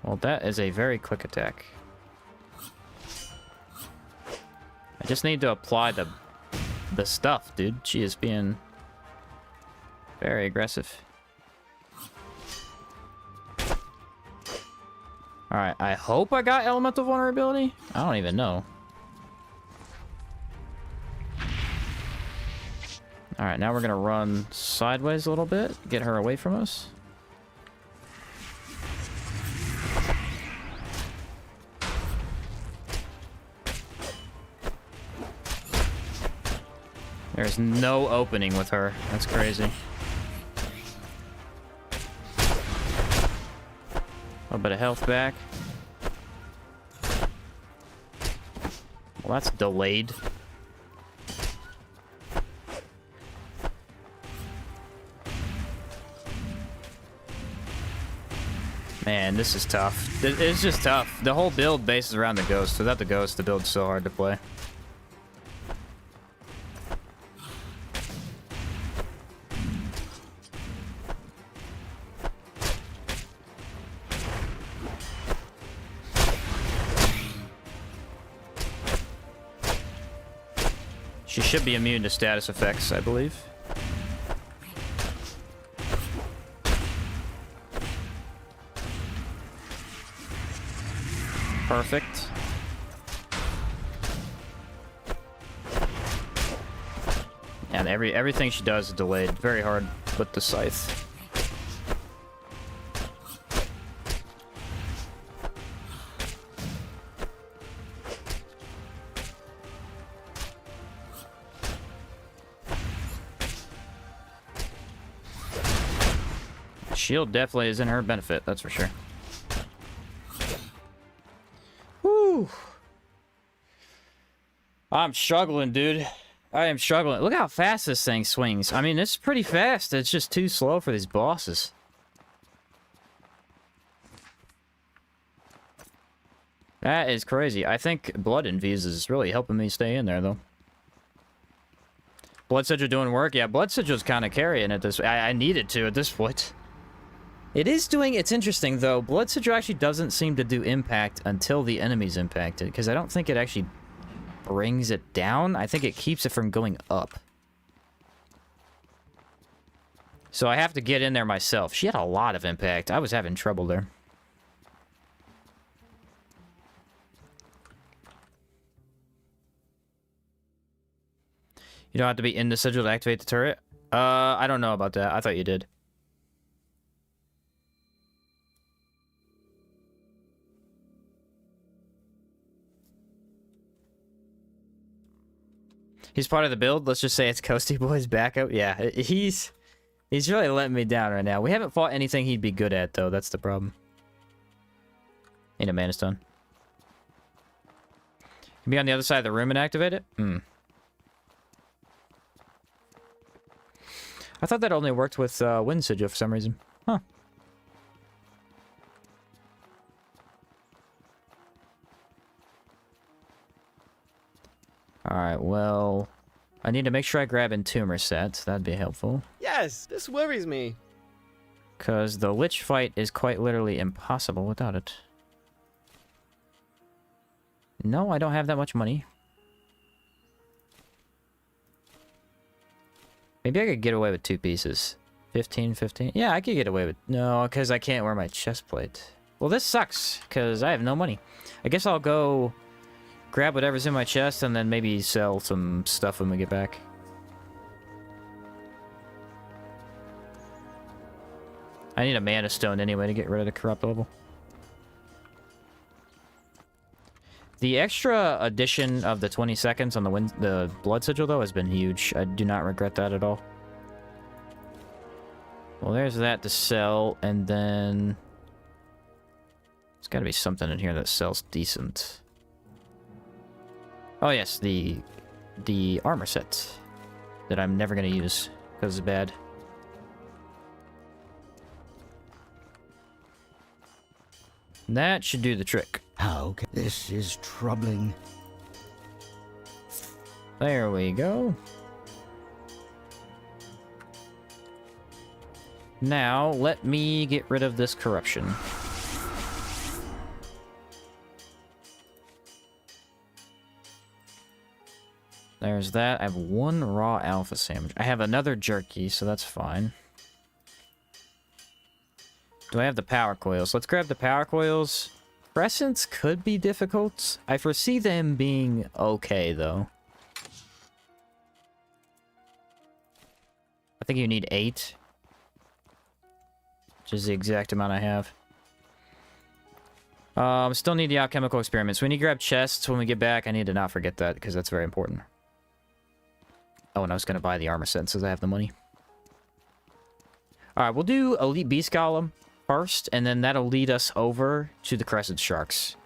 Well, that is a very quick attack. I just need to apply the stuff, dude. She is being very aggressive. Alright, I hope I got elemental vulnerability. I don't even know. Alright, now we're gonna run sideways a little bit, get her away from us. There's no opening with her. That's crazy. A little bit of health back. Well, that's delayed. Man, this is tough. It's just tough. The whole build bases around the ghost. Without the ghost, the build's so hard to play. She should be immune to status effects, I believe. Perfect. And everything she does is delayed. Very hard with the scythe. Shield definitely is in her benefit, that's for sure. Whew. I'm struggling, dude. I am struggling. Look how fast this thing swings. I mean, it's pretty fast. It's just too slow for these bosses. That is crazy. I think Blood Infuse is really helping me stay in there, though. Blood Sigil doing work? Yeah, Blood Sigil's kind of carrying it this... I needed to at this point. It is doing... It's interesting, though. Blood Sigil actually doesn't seem to do impact until the enemy's impacted, because I don't think it actually brings it down. I think it keeps it from going up. So I have to get in there myself. She had a lot of impact. I was having trouble there. You don't have to be in the sigil to activate the turret? I don't know about that. I thought you did. He's part of the build. Let's just say it's Coasty Boy's backup. Yeah, he's really letting me down right now. We haven't fought anything he'd be good at, though. That's the problem. Need a Mana Stone. Can be on the other side of the room and activate it? Hmm. I thought that only worked with Wind Sigil for some reason. Huh. Alright, well... I need to make sure I grab Entomber sets. That'd be helpful. Yes, this worries me. Because the Lich fight is quite literally impossible without it. No, I don't have that much money. Maybe I could get away with 2 pieces. 15, 15? Yeah, I could get away with... No, because I can't wear my chest plate. Well, this sucks, because I have no money. I guess I'll go grab whatever's in my chest and then maybe sell some stuff when we get back. I need a Mana Stone anyway to get rid of the corrupt level. The extra addition of the 20 seconds on the Blood Sigil, though, has been huge. I do not regret that at all. Well, there's that to sell, and then... There's gotta be something in here that sells decent. Oh, yes, the armor set that I'm never gonna use, because it's bad. That should do the trick. How can... This is troubling. There we go. Now, let me get rid of this corruption. There's that. I have 1 raw alpha sandwich. I have another jerky, so that's fine. Do I have the power coils? Let's grab the power coils. Crescents could be difficult. I foresee them being okay, though. I think you need 8. Which is the exact amount I have. Still need the alchemical experiments. We need to grab chests when we get back. I need to not forget that, because that's very important. Oh, and I was going to buy the armor set since I have the money. Alright, we'll do Elite Beast Golem first, and then that'll lead us over to the Crescent Sharks.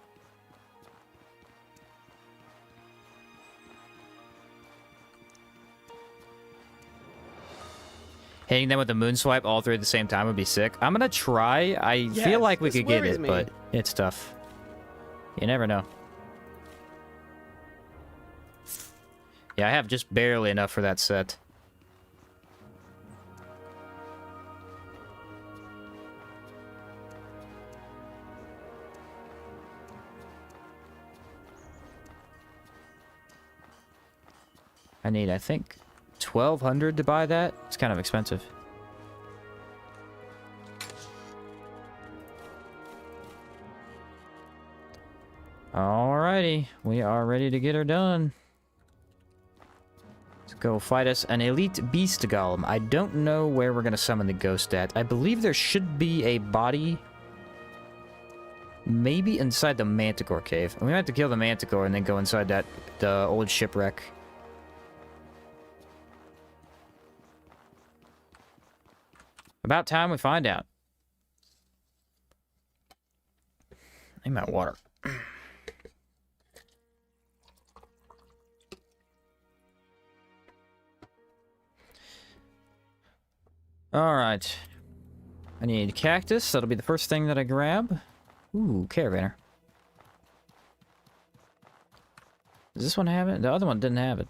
Hitting them with the Moon Swipe all three at the same time would be sick. I'm gonna try. I feel like we could get it, but it's tough. You never know. Yeah, I have just barely enough for that set. I need, I think, 1,200 to buy that. It's kind of expensive. Alrighty, we are ready to get her done. Let's go fight us an Elite Beast Golem. I don't know where we're going to summon the ghost at. I believe there should be a body... maybe inside the Manticore cave. We might have to kill the Manticore and then go inside that the old shipwreck. About time we find out. I need my water. Alright. I need cactus. That'll be the first thing that I grab. Ooh, caravaner. Does this one have it? The other one didn't have it.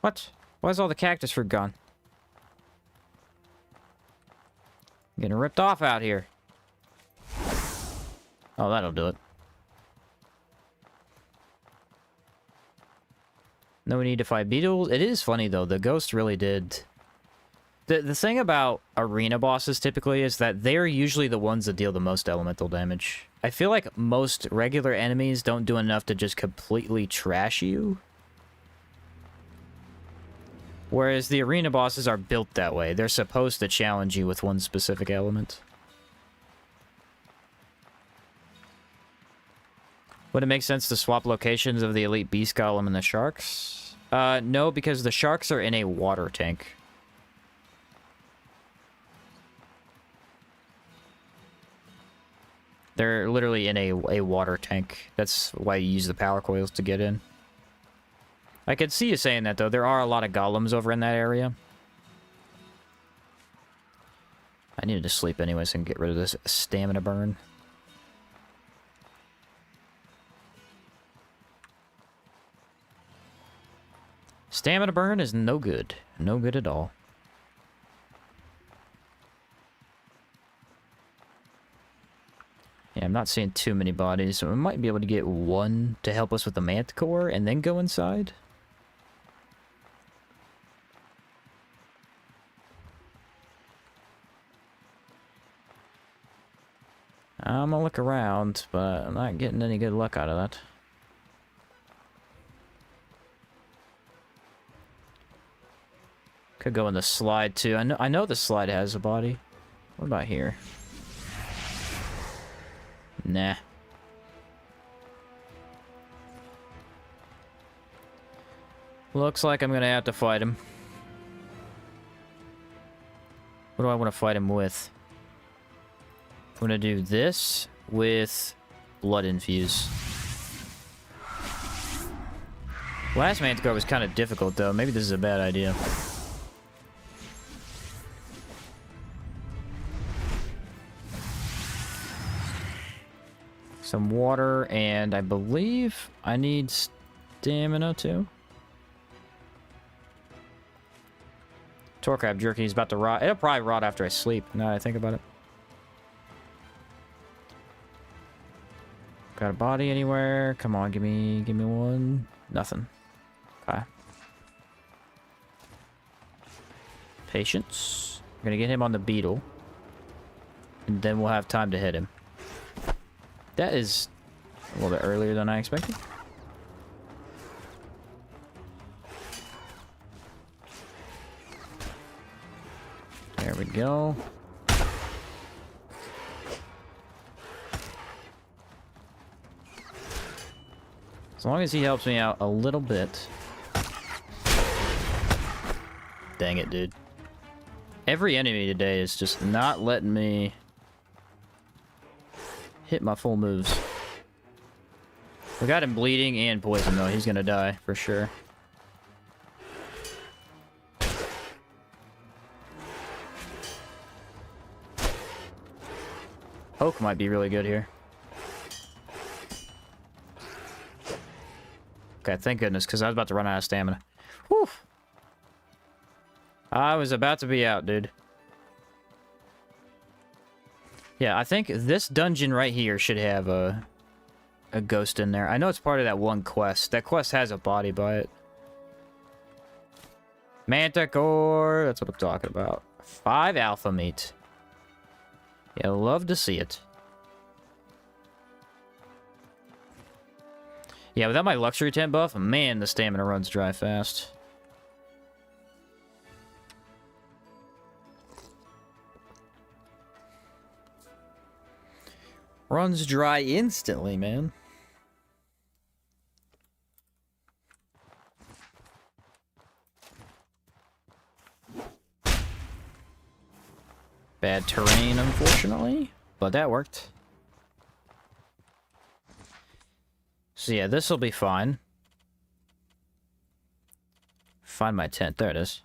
What? Why is all the cactus fruit gone? I'm getting ripped off out here. Oh, that'll do it. No need to fight beetles. It is funny, though. The ghost really did... The thing about arena bosses, typically, is that they're usually the ones that deal the most elemental damage. I feel like most regular enemies don't do enough to just completely trash you. Whereas the arena bosses are built that way. They're supposed to challenge you with one specific element. Would it make sense to swap locations of the elite beast golem and the sharks? No, because the sharks are in a water tank. They're literally in a water tank. That's why you use the power coils to get in. I could see you saying that, though. There are a lot of golems over in that area. I needed to sleep anyways and get rid of this stamina burn. Stamina burn is no good. No good at all. Yeah, I'm not seeing too many bodies, so we might be able to get one to help us with the manticore and then go inside. I'm gonna look around, but I'm not getting any good luck out of that. Could go in the slide too. I know the slide has a body. What about here? Nah. Looks like I'm gonna have to fight him. What do I want to fight him with? I'm gonna do this with blood infuse. Last manticore was kind of difficult though. Maybe this is a bad idea. Some water, and I believe I need stamina too. Tor crab jerky is about to rot. It'll probably rot after I sleep, now that I think about it. Got a body anywhere? Come on, give me one. Nothing. Okay. Patience. We're gonna get him on the beetle. And then we'll have time to hit him. That is a little bit earlier than I expected. There we go. As long as he helps me out a little bit. Dang it, dude. Every enemy today is just not letting me hit my full moves. We got him bleeding and poison, though. He's gonna die, for sure. Poke might be really good here. Okay, thank goodness, because I was about to run out of stamina. Whew! I was about to be out, dude. Yeah, I think this dungeon right here should have a ghost in there. I know it's part of that one quest. That quest has a body by it. Manticore, that's what I'm talking about. 5 alpha meat. Yeah, love to see it. Yeah, without my luxury tent buff, man, the stamina runs dry fast. Runs dry instantly, man. Bad terrain, unfortunately, but that worked. So yeah, this will be fine. Find my tent. There it is.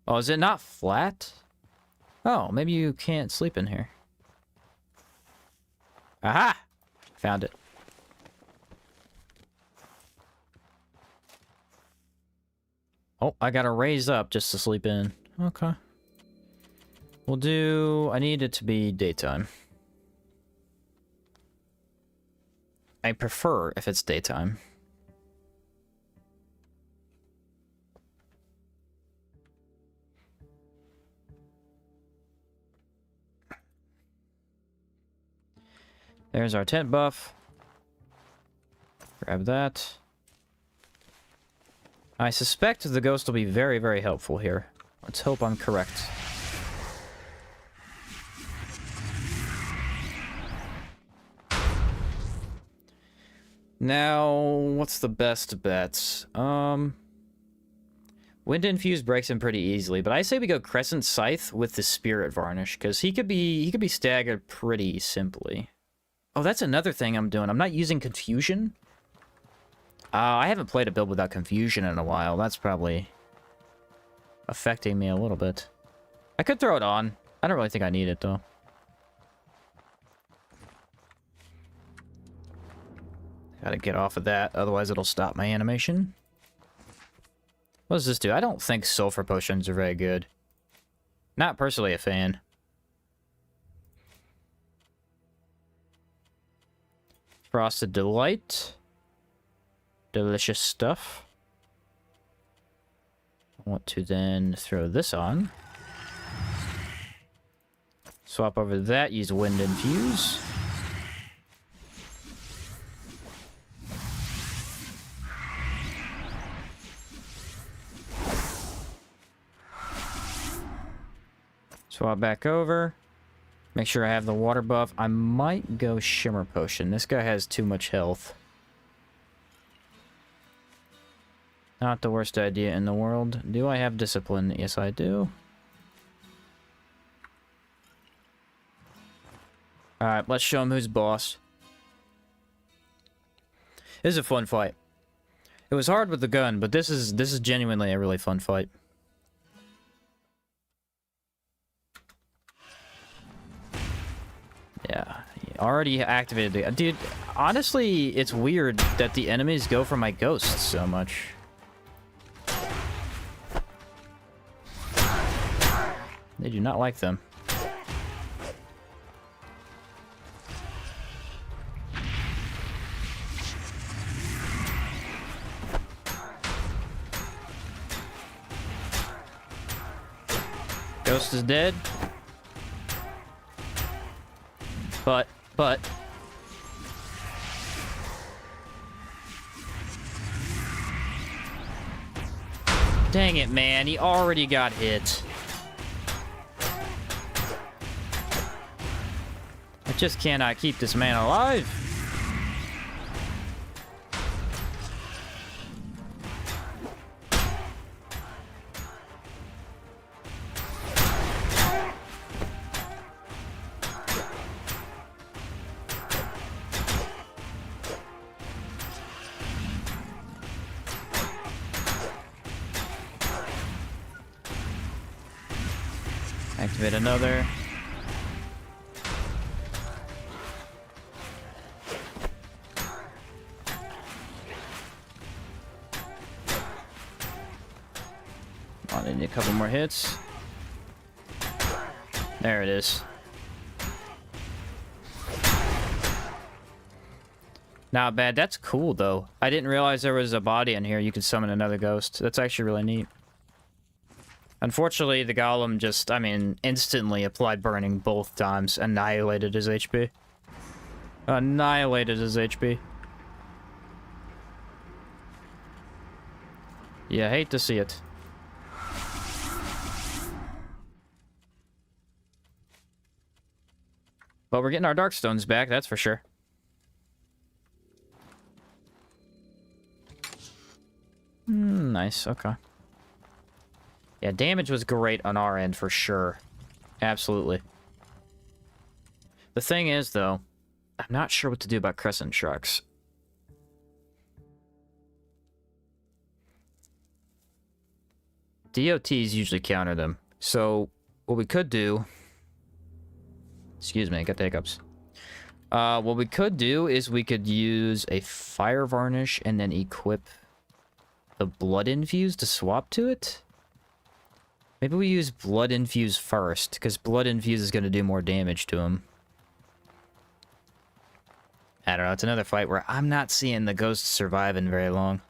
Oh, is it not flat? Oh, maybe you can't sleep in here. Aha! Found it. Oh, I gotta raise up just to sleep in. Okay. We'll do... I need it to be daytime. I prefer if it's daytime. There's our tent buff. Grab that. I suspect the ghost will be very, very helpful here. Let's hope I'm correct. Now, what's the best bets? Wind Infused breaks him pretty easily, but I say we go Crescent Scythe with the Spirit Varnish, because he could be staggered pretty simply. Oh, that's another thing I'm doing. I'm not using Confusion. I haven't played a build without Confusion in a while. That's probably affecting me a little bit. I could throw it on. I don't really think I need it, though. Gotta get off of that, otherwise it'll stop my animation. What does this do? I don't think sulfur potions are very good. Not personally a fan. Frosted Delight. Delicious stuff. I want to then throw this on. Swap over that, use Wind Infuse. Swap back over. Make sure I have the water buff. I might go Shimmer Potion. This guy has too much health. Not the worst idea in the world. Do I have Discipline? Yes, I do. Alright, let's show him who's boss. This is a fun fight. It was hard with the gun, but this is genuinely a really fun fight. Yeah, already activated the... Dude, honestly, it's weird that the enemies go for my ghosts so much. They do not like them. Ghost is dead. But... Dang it, man. He already got hit. I just cannot keep this man alive. Activate another. I need a couple more hits. There it is. Not bad. That's cool, though. I didn't realize there was a body in here. You could summon another ghost. That's actually really neat. Unfortunately, the golem just, I mean, instantly applied burning both times. Annihilated his HP. Annihilated his HP. Yeah, hate to see it. But we're getting our Darkstones back, that's for sure. Nice, okay. Yeah, damage was great on our end for sure. Absolutely. The thing is, though, I'm not sure what to do about Crescent Sharks. DOTs usually counter them. So, what we could do... Excuse me, I got the hiccups. What we could do is we could use a Fire Varnish and then equip the Blood Infuse to swap to it. Maybe we use Blood Infuse first, because Blood Infuse is going to do more damage to him. I don't know, it's another fight where I'm not seeing the ghosts surviving very long.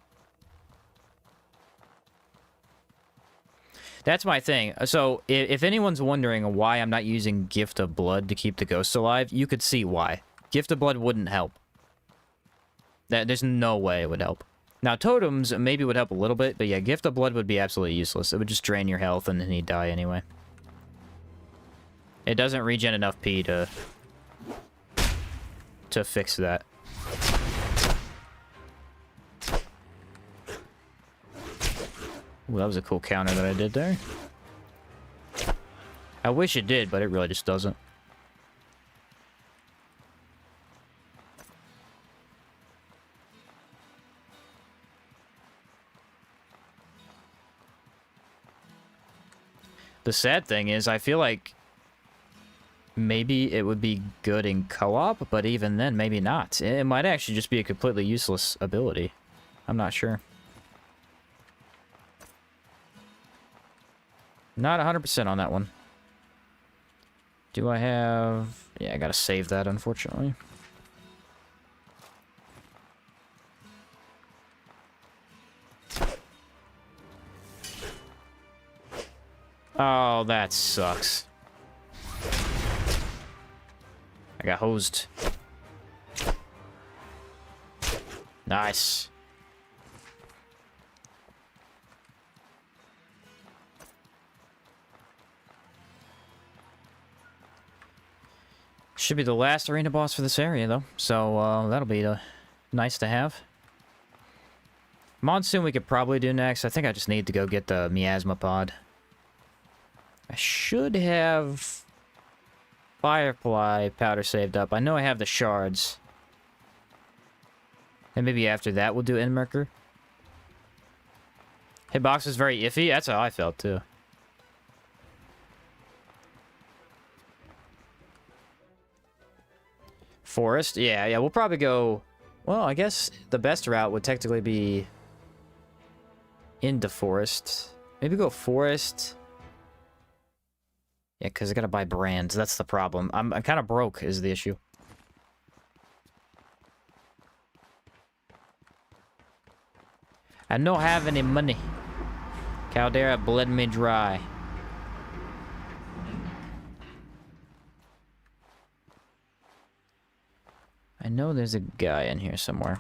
That's my thing. So, if anyone's wondering why I'm not using Gift of Blood to keep the ghosts alive, you could see why. Gift of Blood wouldn't help. There's no way it would help. Now, totems maybe would help a little bit, but yeah, Gift of Blood would be absolutely useless. It would just drain your health, and then he'd die anyway. It doesn't regen enough P to fix that. Ooh, that was a cool counter that I did there. I wish it did, but it really just doesn't. The sad thing is, I feel like maybe it would be good in co-op, but even then, maybe not. It might actually just be a completely useless ability. I'm not sure. Not 100% on that one. Do I have... Yeah, I gotta save that, unfortunately. Oh, that sucks. I got hosed. Nice. Should be the last arena boss for this area, though. So, that'll be nice to have. Monsoon we could probably do next. I think I just need to go get the miasma pod. I should have Firefly powder saved up. I know I have the shards. And maybe after that we'll do Endmerker. Hitbox is very iffy. That's how I felt, too. Forest? Yeah, we'll probably go... Well, I guess the best route would technically be into Forest. Maybe go Forest... Yeah, because I gotta buy brands. That's the problem. I'm kind of broke, is the issue. I don't have any money. Caldera bled me dry. I know there's a guy in here somewhere.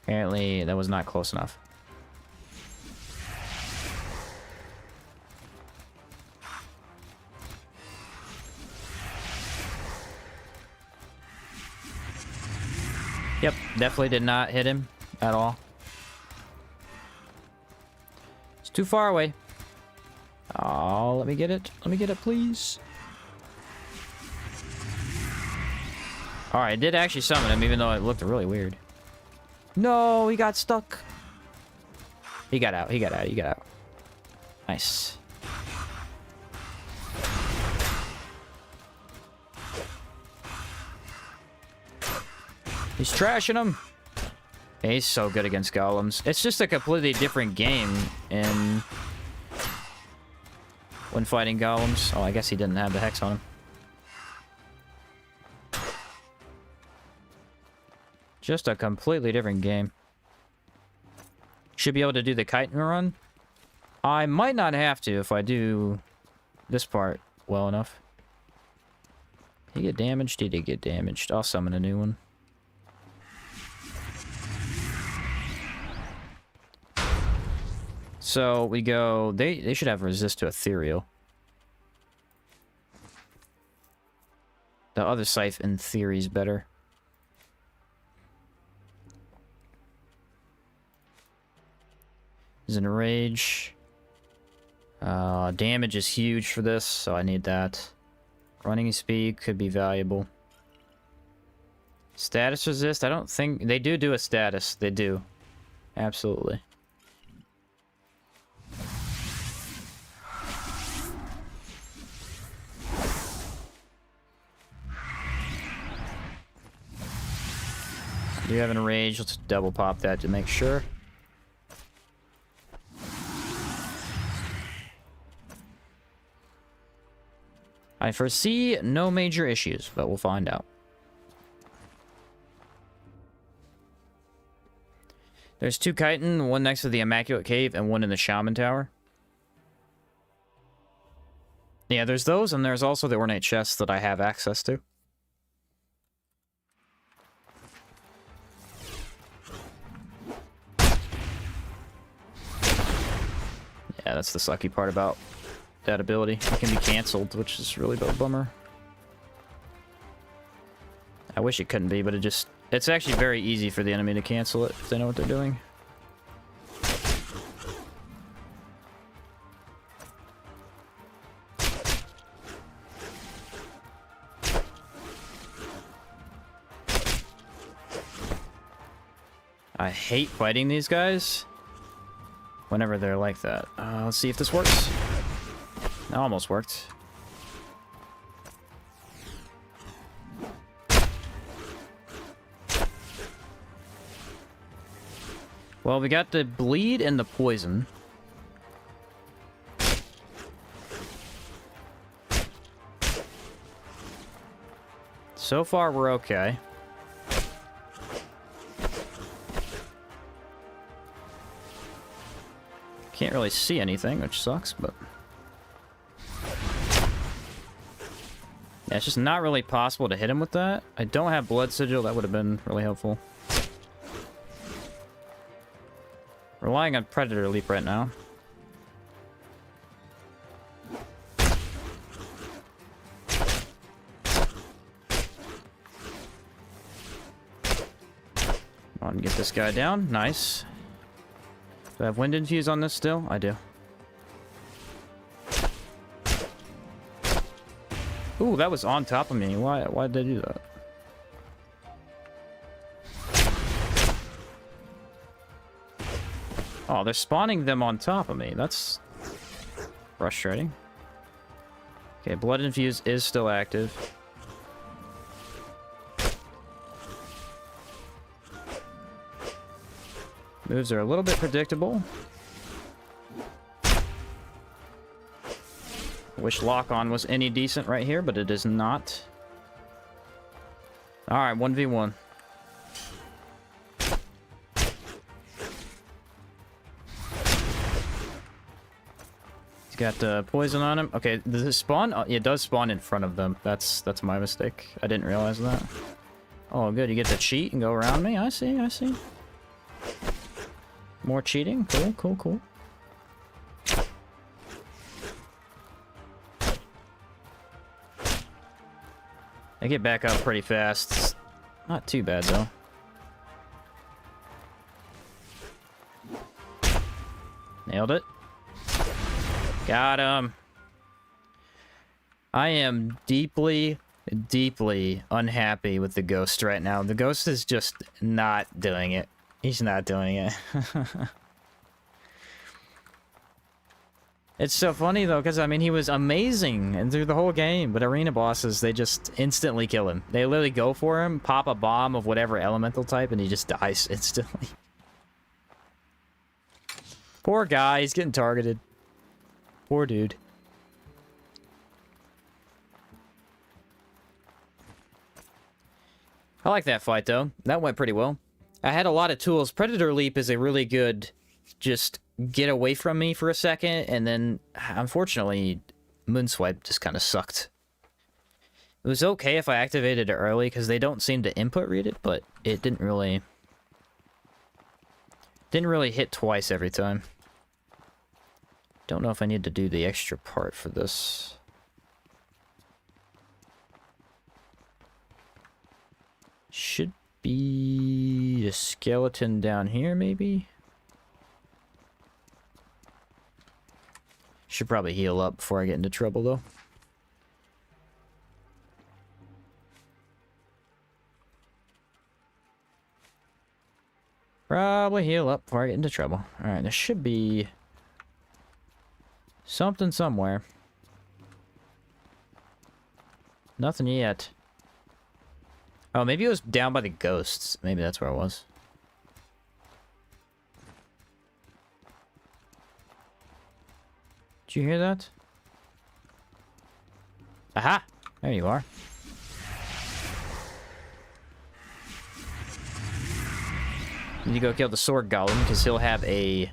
Apparently, that was not close enough. Yep, definitely did not hit him at all. It's too far away. Oh, let me get it. Let me get it, please. Alright, I did actually summon him, even though it looked really weird. No, he got stuck. He got out, he got out, he got out. Nice. He's trashing him. He's so good against golems. It's just a completely different game in... when fighting golems. Oh, I guess he didn't have the hex on him. Just a completely different game. Should be able to do the kite run. I might not have to if I do this part well enough. Did he get damaged? He did get damaged. I'll summon a new one. So we go... They should have resist to ethereal. The other scythe in theory is better. He's in a rage. Damage is huge for this, so I need that. Running speed could be valuable. Status resist? I don't think... They do a status. They do. Absolutely. Do you have a rage? Let's double pop that to make sure. I foresee no major issues, but we'll find out. There's 2 chitin, one next to the Immaculate Cave and one in the Shaman Tower. Yeah, there's those, and there's also the ornate chests that I have access to. Yeah, that's the sucky part about that ability. It can be cancelled, which is really a bummer. I wish it couldn't be, but it's actually very easy for the enemy to cancel it if they know what they're doing. I hate fighting these guys whenever they're like that. Let's see if this works. It almost worked. Well, we got the bleed and the poison. So far, we're okay. Can't really see anything, which sucks, but... yeah, it's just not really possible to hit him with that. I don't have blood sigil, that would have been really helpful. Relying on Predator Leap right now. Come on, get this guy down. Nice. Do I have Wind Infuse on this still? I do. Ooh, that was on top of me. Why did I do that? Oh, they're spawning them on top of me. That's frustrating. Okay, Blood Infuse is still active. Moves are a little bit predictable. Wish lock-on was any decent right here, but it is not. Alright, 1v1. He's got poison on him. Okay, does it spawn? Oh, it does spawn in front of them. That's my mistake. I didn't realize that. Oh, good. You get to cheat and go around me. I see, I see. More cheating. Cool, cool, cool. I get back up pretty fast. It's not too bad, though. Nailed it. Got him. I am deeply, deeply unhappy with the ghost right now. The ghost is just not doing it. He's not doing it. It's so funny, though, because, I mean, he was amazing and through the whole game, but arena bosses, they just instantly kill him. They literally go for him, pop a bomb of whatever elemental type, and he just dies instantly. Poor guy, he's getting targeted. Poor dude. I like that fight, though. That went pretty well. I had a lot of tools. Predator Leap is a really good, just get away from me for a second, and then, unfortunately, Moonswipe just kind of sucked. It was okay if I activated it early, because they don't seem to input read it, but it didn't really hit twice every time. Don't know if I need to do the extra part for this. Should be a skeleton down here, maybe? Should probably heal up before I get into trouble, though. Probably heal up before I get into trouble. Alright, there should be something somewhere. Nothing yet. Oh, maybe it was down by the ghosts. Maybe that's where it was. Did you hear that? Aha! There you are. Need to go kill the sword golem, because he'll have a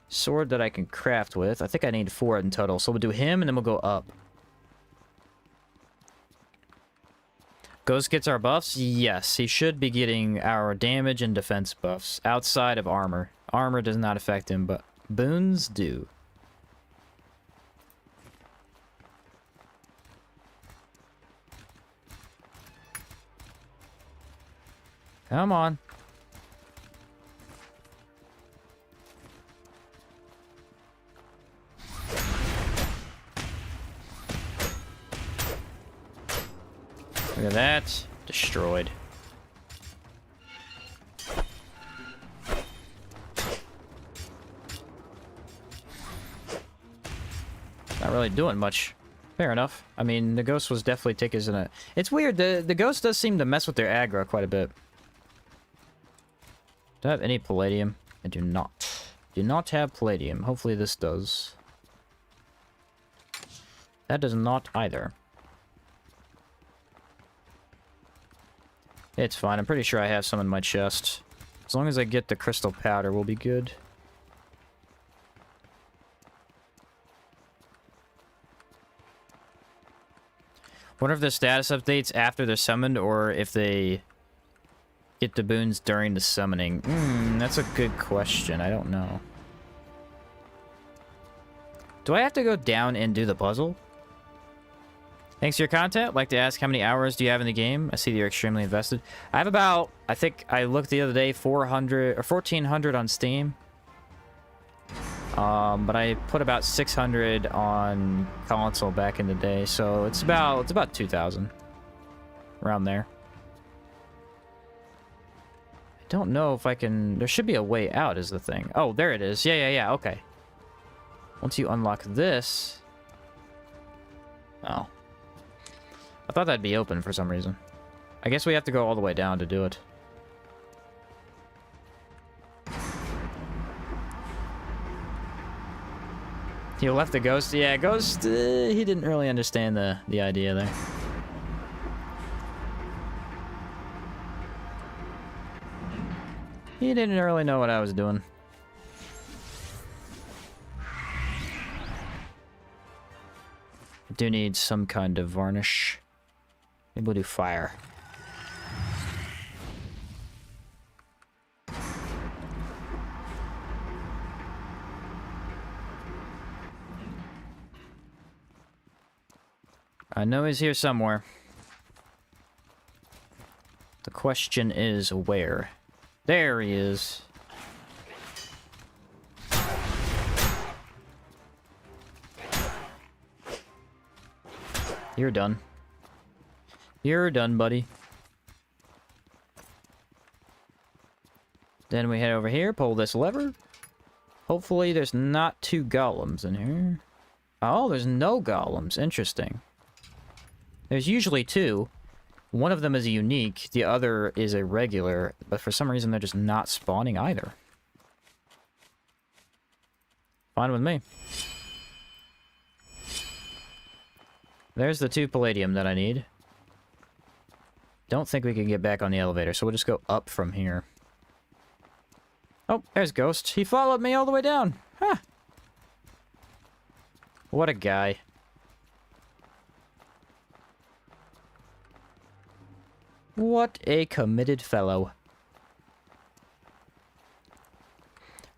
sword that I can craft with. I think I need 4 in total. So we'll do him, and then we'll go up. Ghost gets our buffs? Yes, he should be getting our damage and defense buffs outside of armor. Armor does not affect him, but boons do. Come on. Look at that. Destroyed. Not really doing much. Fair enough. I mean, the ghost was definitely taking in a... It's weird. The ghost does seem to mess with their aggro quite a bit. Do I have any palladium? I do not. Do not have palladium. Hopefully this does. That does not either. It's fine. I'm pretty sure I have some in my chest. As long as I get the crystal powder, we'll be good. Wonder if the status updates after they're summoned, or if they get the boons during the summoning. That's a good question. I don't know. Do I have to go down and do the puzzle? Thanks for your content. I'd like to ask, how many hours do you have in the game? I see that you're extremely invested. I have about, I think I looked the other day, 400 or 1400 on Steam. But I put about 600 on console back in the day, so it's about 2000 around there. I don't know if I can... There should be a way out is the thing. Oh, there it is. Yeah, okay. Once you unlock this... Oh. I thought that'd be open for some reason. I guess we have to go all the way down to do it. You left the ghost? Yeah, ghost, he didn't really understand the idea there. He didn't really know what I was doing. I do need some kind of varnish. Maybe we'll do fire. I know he's here somewhere. The question is where? There he is. You're done. You're done, buddy. Then we head over here, pull this lever. Hopefully there's not 2 golems in here. Oh, there's no golems. Interesting. There's usually 2. One of them is a unique, the other is a regular, but for some reason they're just not spawning either. Fine with me. There's the 2 palladium that I need. Don't think we can get back on the elevator, so we'll just go up from here. Oh, there's Ghost. He followed me all the way down. Huh. What a guy. What a committed fellow.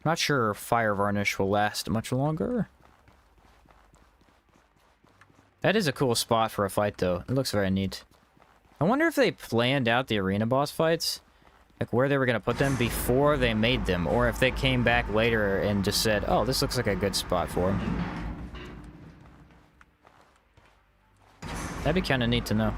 Not sure fire varnish will last much longer. That is a cool spot for a fight, though. It looks very neat. I wonder if they planned out the arena boss fights, like where they were going to put them before they made them, or if they came back later and just said, oh, this looks like a good spot for them. That'd be kind of neat to know.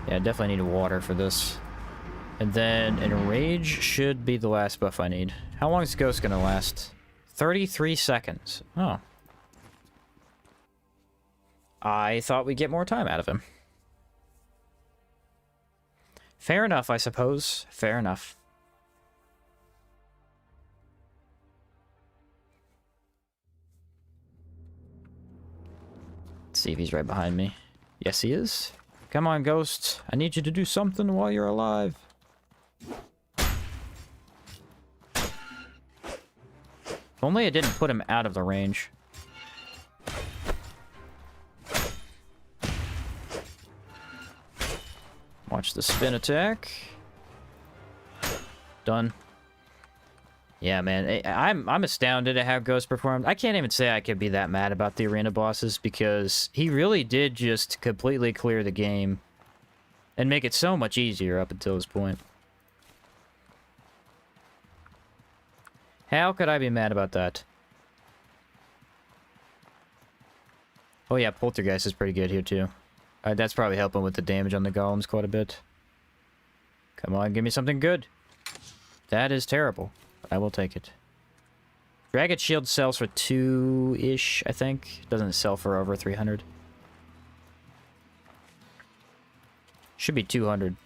Yeah, I definitely need water for this. And then Enrage should be the last buff I need. How long is Ghost gonna last? 33 seconds. Oh. I thought we'd get more time out of him. Fair enough, I suppose. Fair enough. Let's Let's see if he's right behind me. Yes, he is. Come on, Ghost. I need you to do something while you're alive. If only I didn't put him out of the range. Watch the spin attack. Done. Yeah, man. I'm astounded at how Ghost performed. I can't even say I could be that mad about the arena bosses because he really did just completely clear the game and make it so much easier up until this point. How could I be mad about that? Oh yeah, Poltergeist is pretty good here too. That's probably helping with the damage on the golems quite a bit. Come on, give me something good. That is terrible. I will take it. Dragon Shield sells for 2-ish, I think. Doesn't sell for over 300. Should be 200.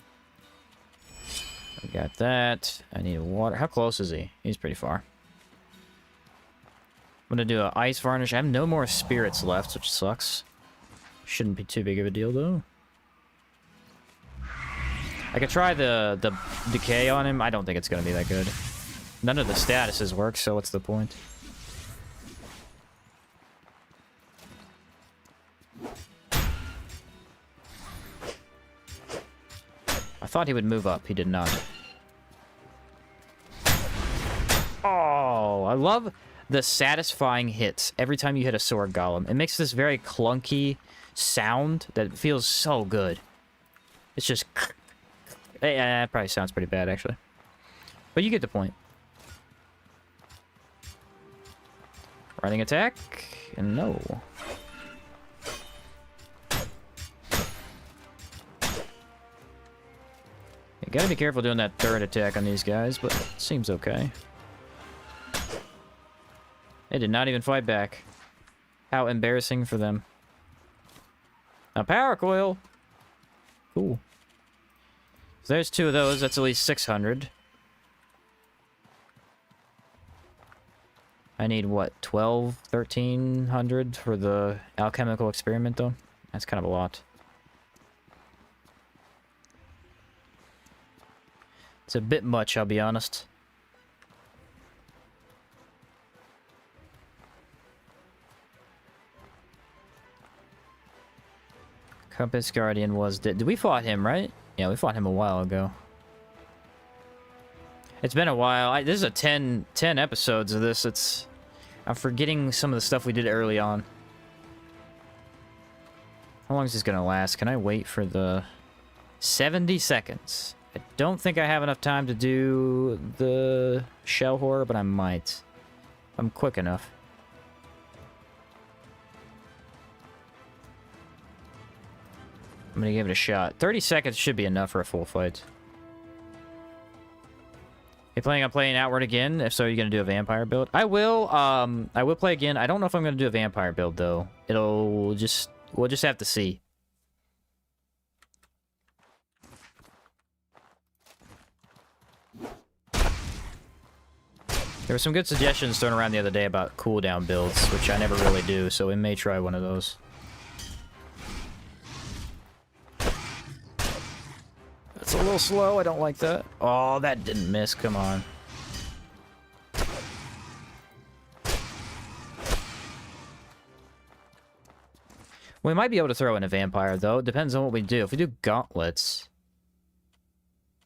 I got that. I need water. How close is he? He's pretty far. I'm gonna do an ice varnish. I have no more spirits left, which sucks. Shouldn't be too big of a deal though. I could try the decay on him. I don't think it's gonna be that good. None of the statuses work, so what's the point? I thought he would move up. He did not. Oh, I love the satisfying hits every time you hit a sword golem. It makes this very clunky sound that feels so good. It's just... Yeah, that probably sounds pretty bad, actually. But you get the point. Running attack? No. You gotta be careful doing that third attack on these guys, but it seems okay. They did not even fight back. How embarrassing for them. A power coil! Cool. So there's 2 of those. That's at least 600. I need, what, 1,1300 for the alchemical experiment, though? That's kind of a lot. It's a bit much, I'll be honest. Compass Guardian was dead. We fought him, right? Yeah, we fought him a while ago. It's been a while. This is a 10 episodes of this. I'm forgetting some of the stuff we did early on. How long is this gonna last? Can I wait for the 70 seconds? I don't think I have enough time to do the shell horror, but I might. I'm quick enough. I'm gonna give it a shot. 30 seconds should be enough for a full fight. You planning on playing Outward again? If so, you're gonna do a vampire build? I will play again. I don't know if I'm gonna do a vampire build though. We'll just have to see. There were some good suggestions thrown around the other day about cooldown builds, which I never really do, so we may try one of those. That's a little slow. I don't like that. Oh, that didn't miss. Come on. We might be able to throw in a vampire, though. It depends on what we do. If we do gauntlets...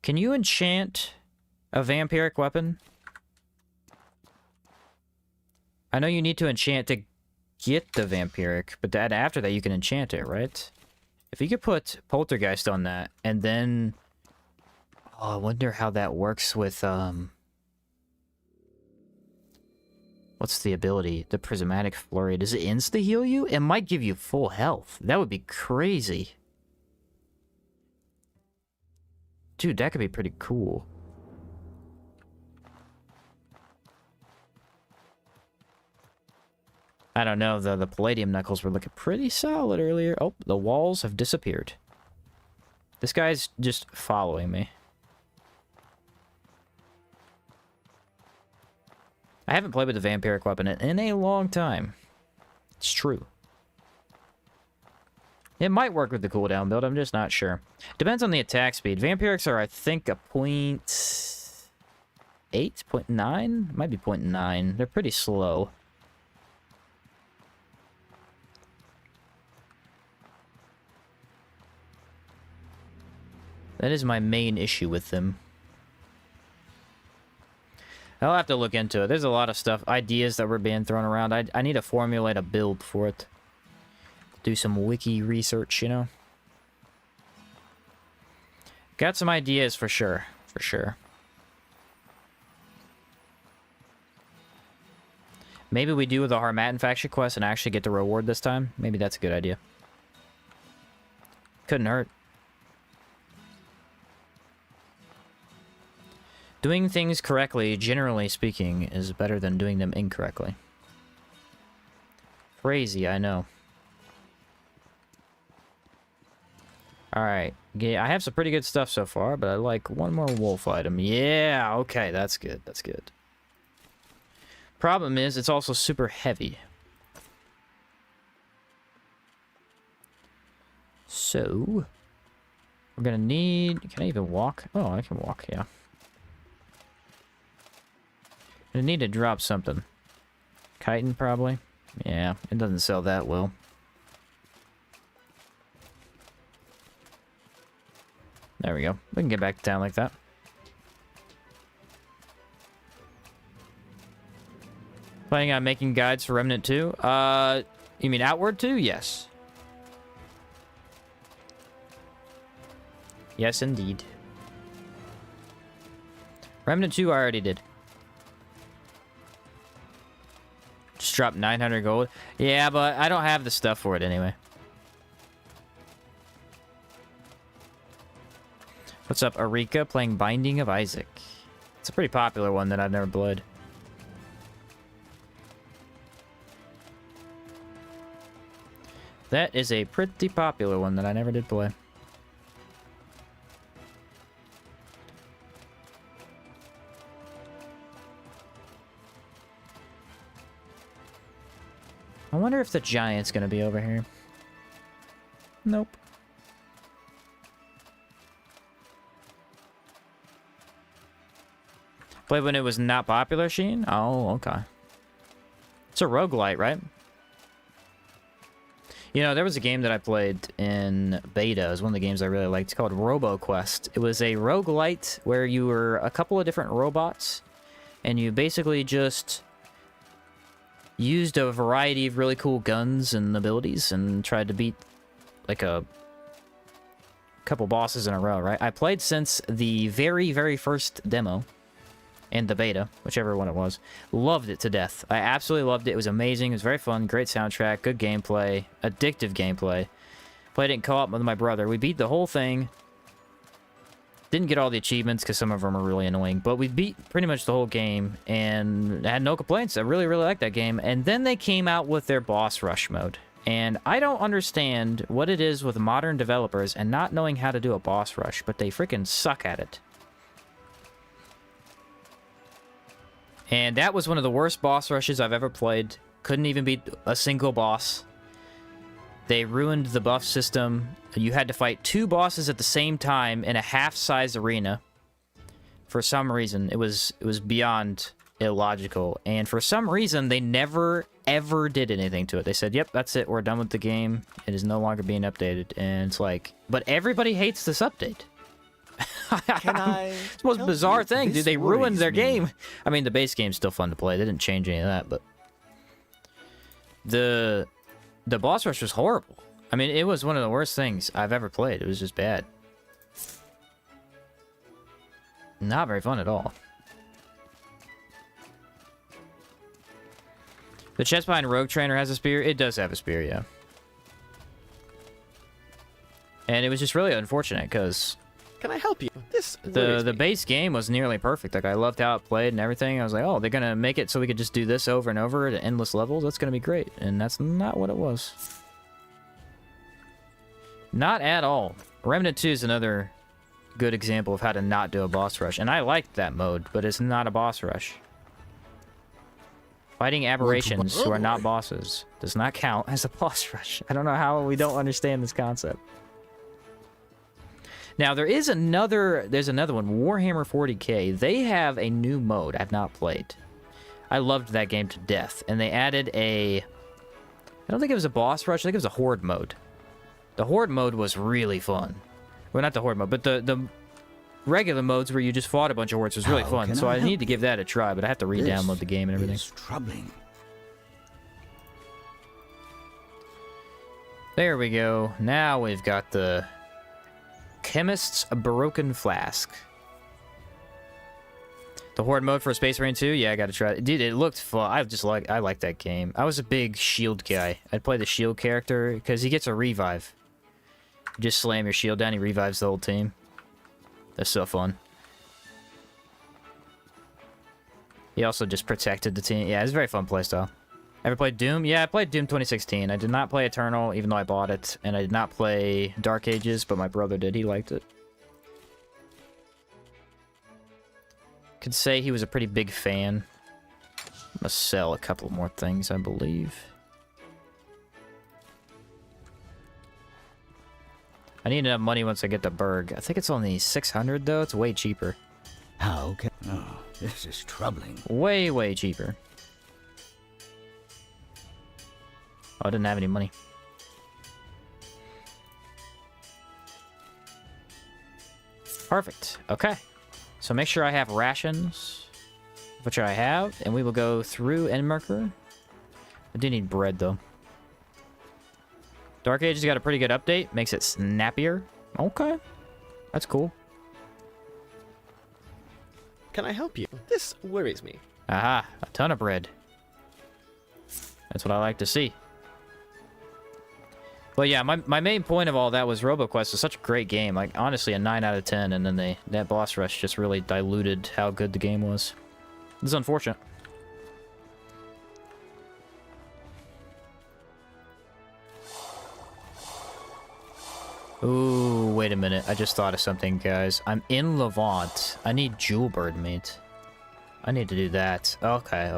Can you enchant a vampiric weapon? I know you need to enchant to get the vampiric, but after that you can enchant it, right? If you could put Poltergeist on that, and then... Oh, I wonder how that works with, What's the ability? The Prismatic Flurry. Does it insta-heal you? It might give you full health. That would be crazy. Dude, that could be pretty cool. I don't know, though. The Palladium Knuckles were looking pretty solid earlier. Oh, the walls have disappeared. This guy's just following me. I haven't played with the vampiric weapon in a long time. It's true. It might work with the cooldown build, I'm just not sure. Depends on the attack speed. Vampirics are, I think, a .8, 0.9? Might be 0.9. They're pretty slow. That is my main issue with them. I'll have to look into it. There's a lot of stuff, ideas that were being thrown around. I need to formulate a build for it. Do some wiki research, you know? Got some ideas for sure. For sure. Maybe we do the Harmattan faction quest and actually get the reward this time. Maybe that's a good idea. Couldn't hurt. Doing things correctly, generally speaking, is better than doing them incorrectly. Crazy, I know. Alright. Yeah, I have some pretty good stuff so far, but I like one more wolf item. Yeah, okay, that's good. That's good. Problem is, it's also super heavy. So, we're gonna need... Can I even walk? Oh, I can walk, yeah. I need to drop something. Chitin, probably? Yeah, it doesn't sell that well. There we go. We can get back to town like that. Planning on making guides for Remnant 2? You mean Outward 2? Yes. Yes, indeed. Remnant 2 I already did. Just dropped 900 gold. Yeah, but I don't have the stuff for it anyway. What's up, Arika? Playing Binding of Isaac. It's a pretty popular one that I've never played. That is a pretty popular one that I never did play. I wonder if the giant's gonna be over here. Nope. Played when it was not popular, Sheen? Oh, okay. It's a roguelite, right? You know, there was a game that I played in beta. It was one of the games I really liked. It's called RoboQuest. It was a roguelite where you were a couple of different robots, and you basically just used a variety of really cool guns and abilities and tried to beat like a couple bosses in a row, right? I played since the very, very first demo and the beta, whichever one it was. Loved it to death. I absolutely loved it. It was amazing. It was very fun. Great soundtrack. Good gameplay. Addictive gameplay. Played it in co-op with my brother. We beat the whole thing. Didn't get all the achievements because some of them are really annoying, but we beat pretty much the whole game and had no complaints. I really, really liked that game. And then they came out with their boss rush mode. And I don't understand what it is with modern developers and not knowing how to do a boss rush, but they freaking suck at it. And that was one of the worst boss rushes I've ever played. Couldn't even beat a single boss. They ruined the buff system. You had to fight 2 bosses at the same time in a half-size arena. For some reason, it was beyond illogical. And for some reason, they never, ever did anything to it. They said, yep, that's it. We're done with the game. It is no longer being updated. And it's like, but everybody hates this update. Can I It's the most help bizarre you? thing, This dude. They ruined worries their me. game. I mean, the base game's still fun to play. They didn't change any of that, but the boss rush was horrible. I mean, it was one of the worst things I've ever played. It was just bad. Not very fun at all. The chest behind Rogue Trainer has a spear. It does have a spear, yeah. And it was just really unfortunate because Can I help you? This worries the me. base game was nearly perfect. Like, I loved how it played and everything. I was like, oh, they're gonna make it so we could just do this over and over at endless levels. That's gonna be great. And that's not what it was. Not at all. Remnant 2 is another good example of how to not do a boss rush. And I liked that mode, but it's not a boss rush. Fighting aberrations who are not bosses does not count as a boss rush. I don't know how we don't understand this concept. Now, there's another one, Warhammer 40k. They have a new mode I've not played. I loved that game to death. And they added I don't think it was a boss rush, I think it was a horde mode. The horde mode was really fun. Well, not the horde mode, but the regular modes where you just fought a bunch of hordes was really fun. So I need to give that a try, but I have to re-download the game and everything. It's troubling. There we go. Now we've got the Chemist's Broken Flask. The Horde mode for Space Marine 2? Yeah, I gotta try it. Dude, it looked fun. I like that game. I was a big shield guy. I'd play the shield character because he gets a revive. You just slam your shield down, he revives the whole team. That's so fun. He also just protected the team. Yeah, it's a very fun playstyle. Ever played Doom? Yeah, I played Doom 2016. I did not play Eternal, even though I bought it. And I did not play Dark Ages, but my brother did. He liked it. Could say he was a pretty big fan. I'm gonna sell a couple more things, I believe. I need enough money once I get to Berg. I think it's only 600 though. It's way cheaper. How can... Oh, this is troubling. Way, way cheaper. Oh, I didn't have any money. Perfect. Okay. So make sure I have rations, which I have, and we will go through Endmerker. I do need bread, though. Dark Age's got a pretty good update. Makes it snappier. Okay. That's cool. Can I help you? This worries me. Aha. A ton of bread. That's what I like to see. But yeah, my main point of all that was RoboQuest is such a great game. Like, honestly, a 9 out of 10, and then that boss rush just really diluted how good the game was. It's unfortunate. Ooh, wait a minute. I just thought of something, guys. I'm in Levant. I need Jewel Bird meat. I need to do that. Okay.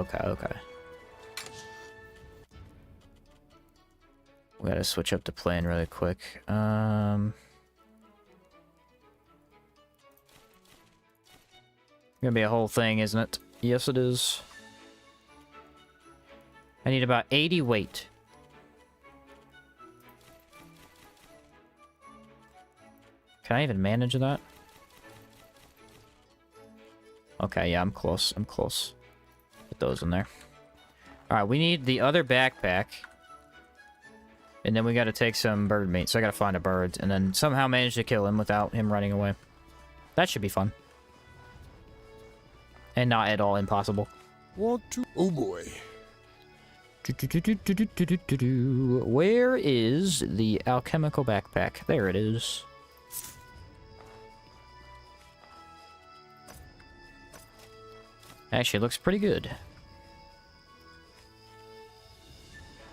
We gotta switch up the plan really quick. Gonna be a whole thing, isn't it? Yes, it is. I need about 80 weight. Can I even manage that? Okay, yeah, I'm close. Put those in there. Alright, we need the other backpack. And then we gotta take some bird meat, so I gotta find a bird, and then somehow manage to kill him without him running away. That should be fun. And not at all impossible. Want to... Oh boy. Where is the alchemical backpack? There it is. Actually, it looks pretty good.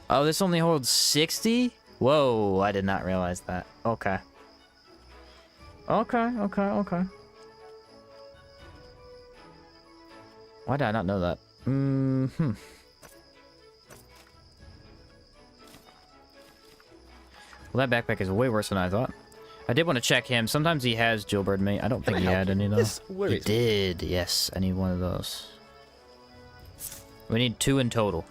Oh, this only holds 60? Whoa, I did not realize that. Okay. Okay. Why did I not know that? Well, that backpack is way worse than I thought. I did want to check him. Sometimes he has Jailbird mate. I don't think he had any, though. He did. Yes, I need one of those. We need 2 in total.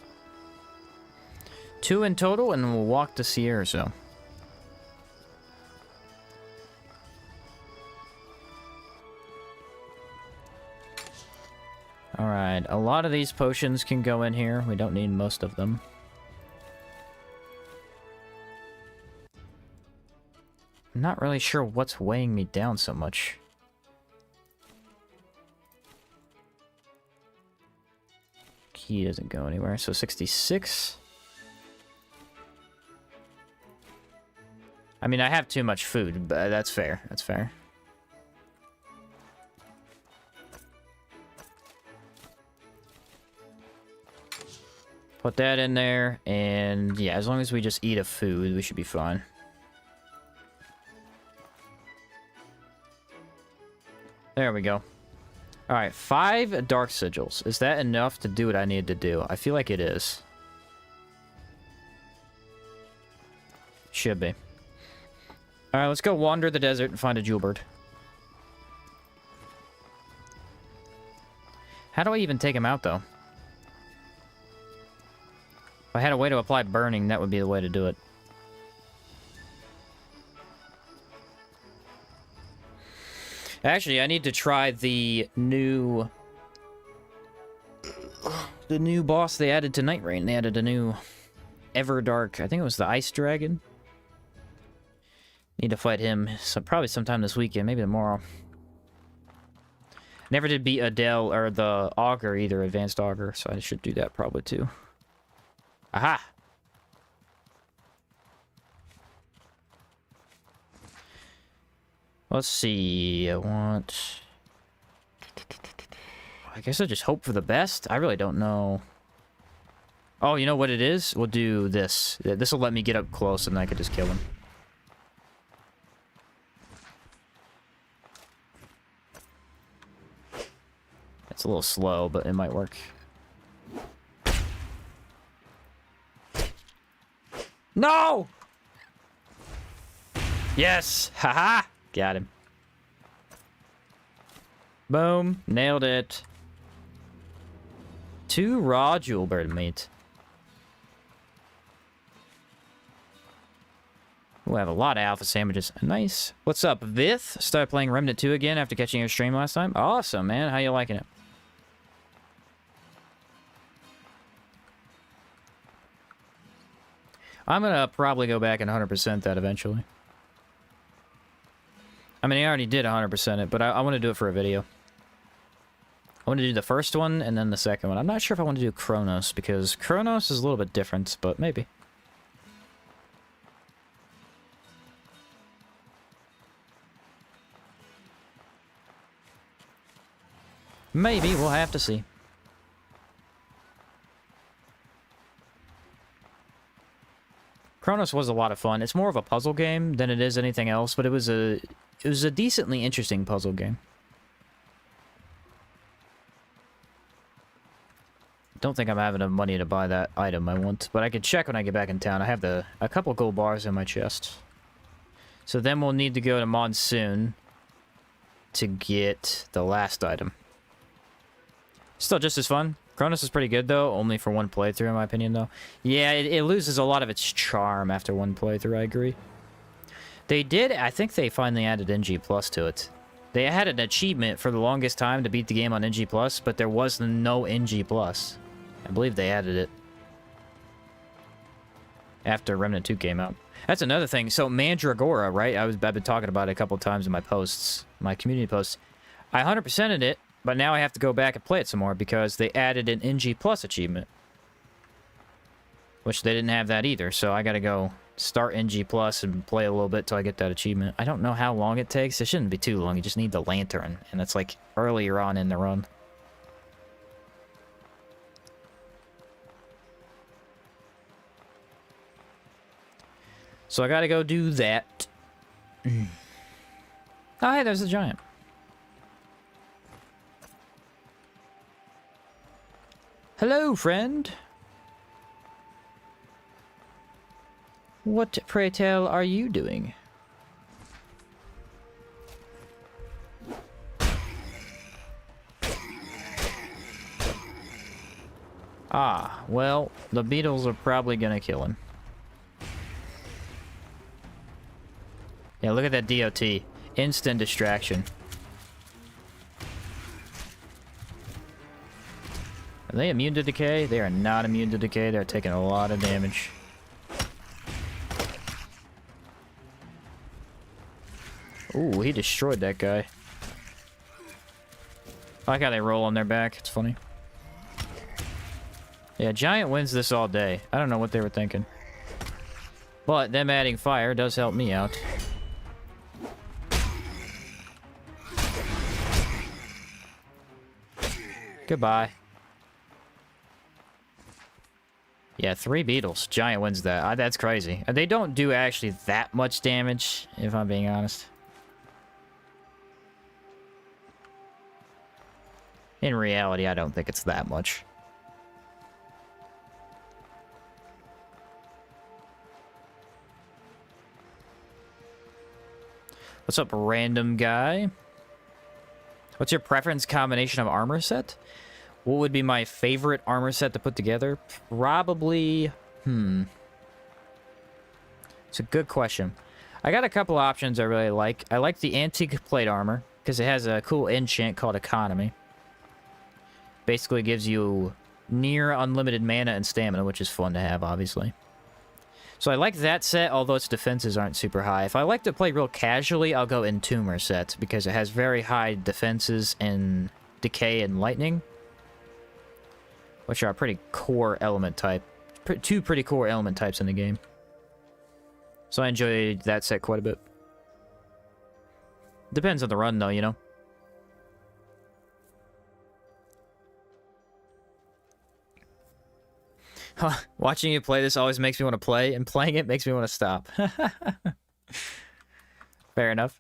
2 in total, and we'll walk to Sierra Zone. Alright, a lot of these potions can go in here. We don't need most of them. I'm not really sure what's weighing me down so much. Key doesn't go anywhere, so 66. I mean, I have too much food, but that's fair. That's fair. Put that in there, and yeah, as long as we just eat a food, we should be fine. There we go. Alright, 5 dark sigils. Is that enough to do what I need to do? I feel like it is. Should be. Alright, let's go wander the desert and find a jewel bird. How do I even take him out, though? If I had a way to apply burning, that would be the way to do it. Actually, I need to try the new boss they added to Night Rain. They added a new Everdark. I think it was the Ice Dragon. Need to fight him probably sometime this weekend, maybe tomorrow. Never did beat Adele or the Augur either, Advanced Augur, so I should do that probably too. Aha! Let's see, I guess I just hope for the best. I really don't know. Oh, you know what it is? We'll do this. This will let me get up close and I could just kill him. It's a little slow, but it might work. No! Yes! Haha! Got him. Boom. Nailed it. 2 raw jewel bird meat. We'll have a lot of alpha sandwiches. Nice. What's up, Vith? Started playing Remnant 2 again after catching your stream last time. Awesome, man. How you liking it? I'm gonna probably go back and 100% that eventually. I mean, I already did 100% it, but I want to do it for a video. I want to do the first one and then the second one. I'm not sure if I want to do Kronos, because Kronos is a little bit different, but maybe. Maybe, we'll have to see. Kronos was a lot of fun. It's more of a puzzle game than it is anything else, but it was a decently interesting puzzle game. Don't think I'm having enough money to buy that item I want, but I can check when I get back in town. I have a couple gold bars in my chest. So then we'll need to go to Monsoon to get the last item. Still just as fun. Kronos is pretty good, though. Only for one playthrough, in my opinion, though. Yeah, it loses a lot of its charm after one playthrough, I agree. They did... I think they finally added NG Plus to it. They had an achievement for the longest time to beat the game on NG Plus, but there was no NG Plus. I believe they added it after Remnant 2 came out. That's another thing. So, Mandragora, right? I've been talking about it a couple times in my posts, my community posts. I 100%ed it. But now I have to go back and play it some more because they added an NG Plus achievement. Which they didn't have that either, so I gotta go start NG Plus and play a little bit till I get that achievement. I don't know how long it takes. It shouldn't be too long. You just need the lantern, and it's like earlier on in the run. So I gotta go do that. Oh, hey, there's the giant. Hello, friend. What, pray tell, are you doing? Ah, well, the beetles are probably gonna kill him. Yeah, look at that DOT. Instant distraction. Are they immune to decay? They are not immune to decay. They're taking a lot of damage. Ooh, he destroyed that guy. I like how they roll on their back. It's funny. Yeah, Giant wins this all day. I don't know what they were thinking. But them adding fire does help me out. Goodbye. Yeah, 3 beetles. Giant wins that. That's crazy. They don't do actually that much damage, if I'm being honest. In reality, I don't think it's that much. What's up, random guy? What's your preference combination of armor set? What would be my favorite armor set to put together? Probably... It's a good question. I got a couple options I really like. I like the antique plate armor, because it has a cool enchant called Economy. Basically gives you near unlimited mana and stamina, which is fun to have, obviously. So I like that set, although its defenses aren't super high. If I like to play real casually, I'll go Entomber set, because it has very high defenses in Decay and Lightning, which are a pretty core element type. Two pretty core element types in the game. So I enjoyed that set quite a bit. Depends on the run, though, you know? Watching you play this always makes me want to play, and playing it makes me want to stop. Fair enough.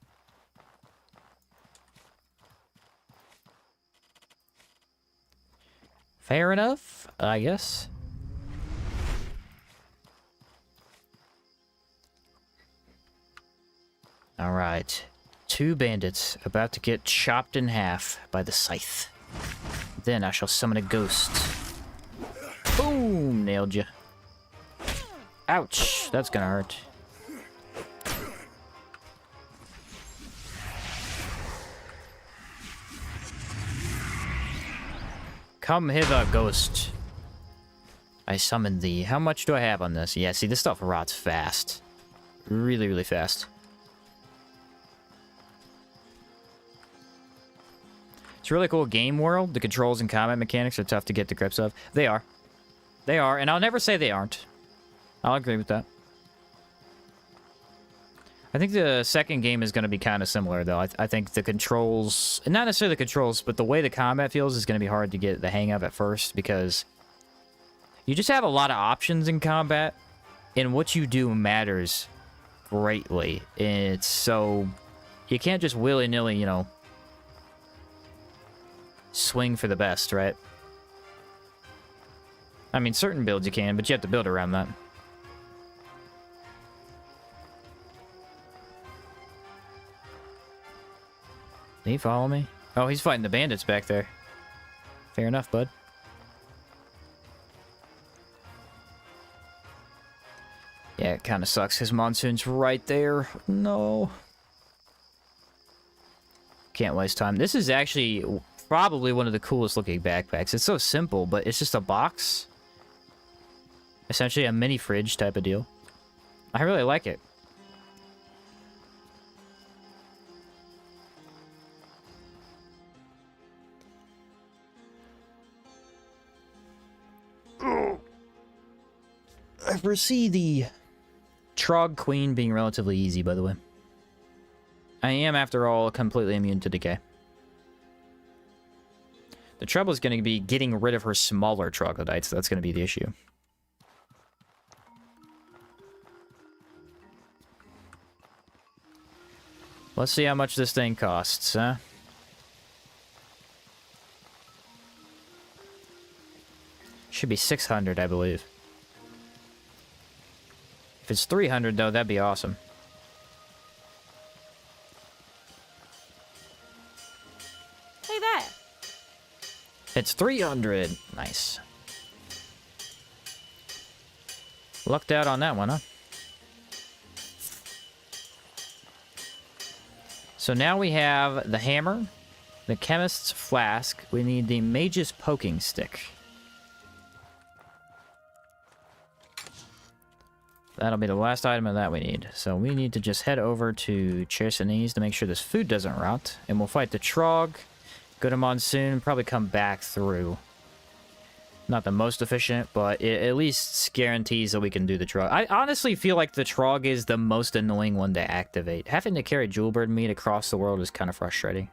Fair enough, I guess. Alright. 2 bandits about to get chopped in half by the scythe. Then I shall summon a ghost. Boom! Nailed you. Ouch! That's gonna hurt. Come hither, ghost. I summon thee. How much do I have on this? Yeah, see, this stuff rots fast. Really, really fast. It's a really cool game world. The controls and combat mechanics are tough to get to grips of. They are. They are, and I'll never say they aren't. I'll agree with that. I think the second game is going to be kind of similar, though. I think the controls... Not necessarily the controls, but the way the combat feels is going to be hard to get the hang of at first, because you just have a lot of options in combat, and what you do matters greatly. It's so... You can't just willy-nilly, you know, swing for the best, right? I mean, certain builds you can, but you have to build around that. Did he follow me? Oh, he's fighting the bandits back there. Fair enough, bud. Yeah, it kind of sucks because Monsoon's right there. No. Can't waste time. This is actually probably one of the coolest looking backpacks. It's so simple, but it's just a box. Essentially a mini fridge type of deal. I really like it. I foresee the Trog Queen being relatively easy, by the way. I am, after all, completely immune to decay. The trouble is going to be getting rid of her smaller troglodytes. That's going to be the issue. Let's see how much this thing costs, huh? Should be 600, I believe. If it's 300, though, that'd be awesome. Hey there. It's 300. Nice. Lucked out on that one, huh? So now we have the hammer, the chemist's flask. We need the mage's poking stick. That'll be the last item of that we need. So we need to just head over to Chersonese to make sure this food doesn't rot. And we'll fight the Trog, go to Monsoon, probably come back through. Not the most efficient, but it at least guarantees that we can do the Trog. I honestly feel like the Trog is the most annoying one to activate. Having to carry Jewelbird meat across the world is kind of frustrating.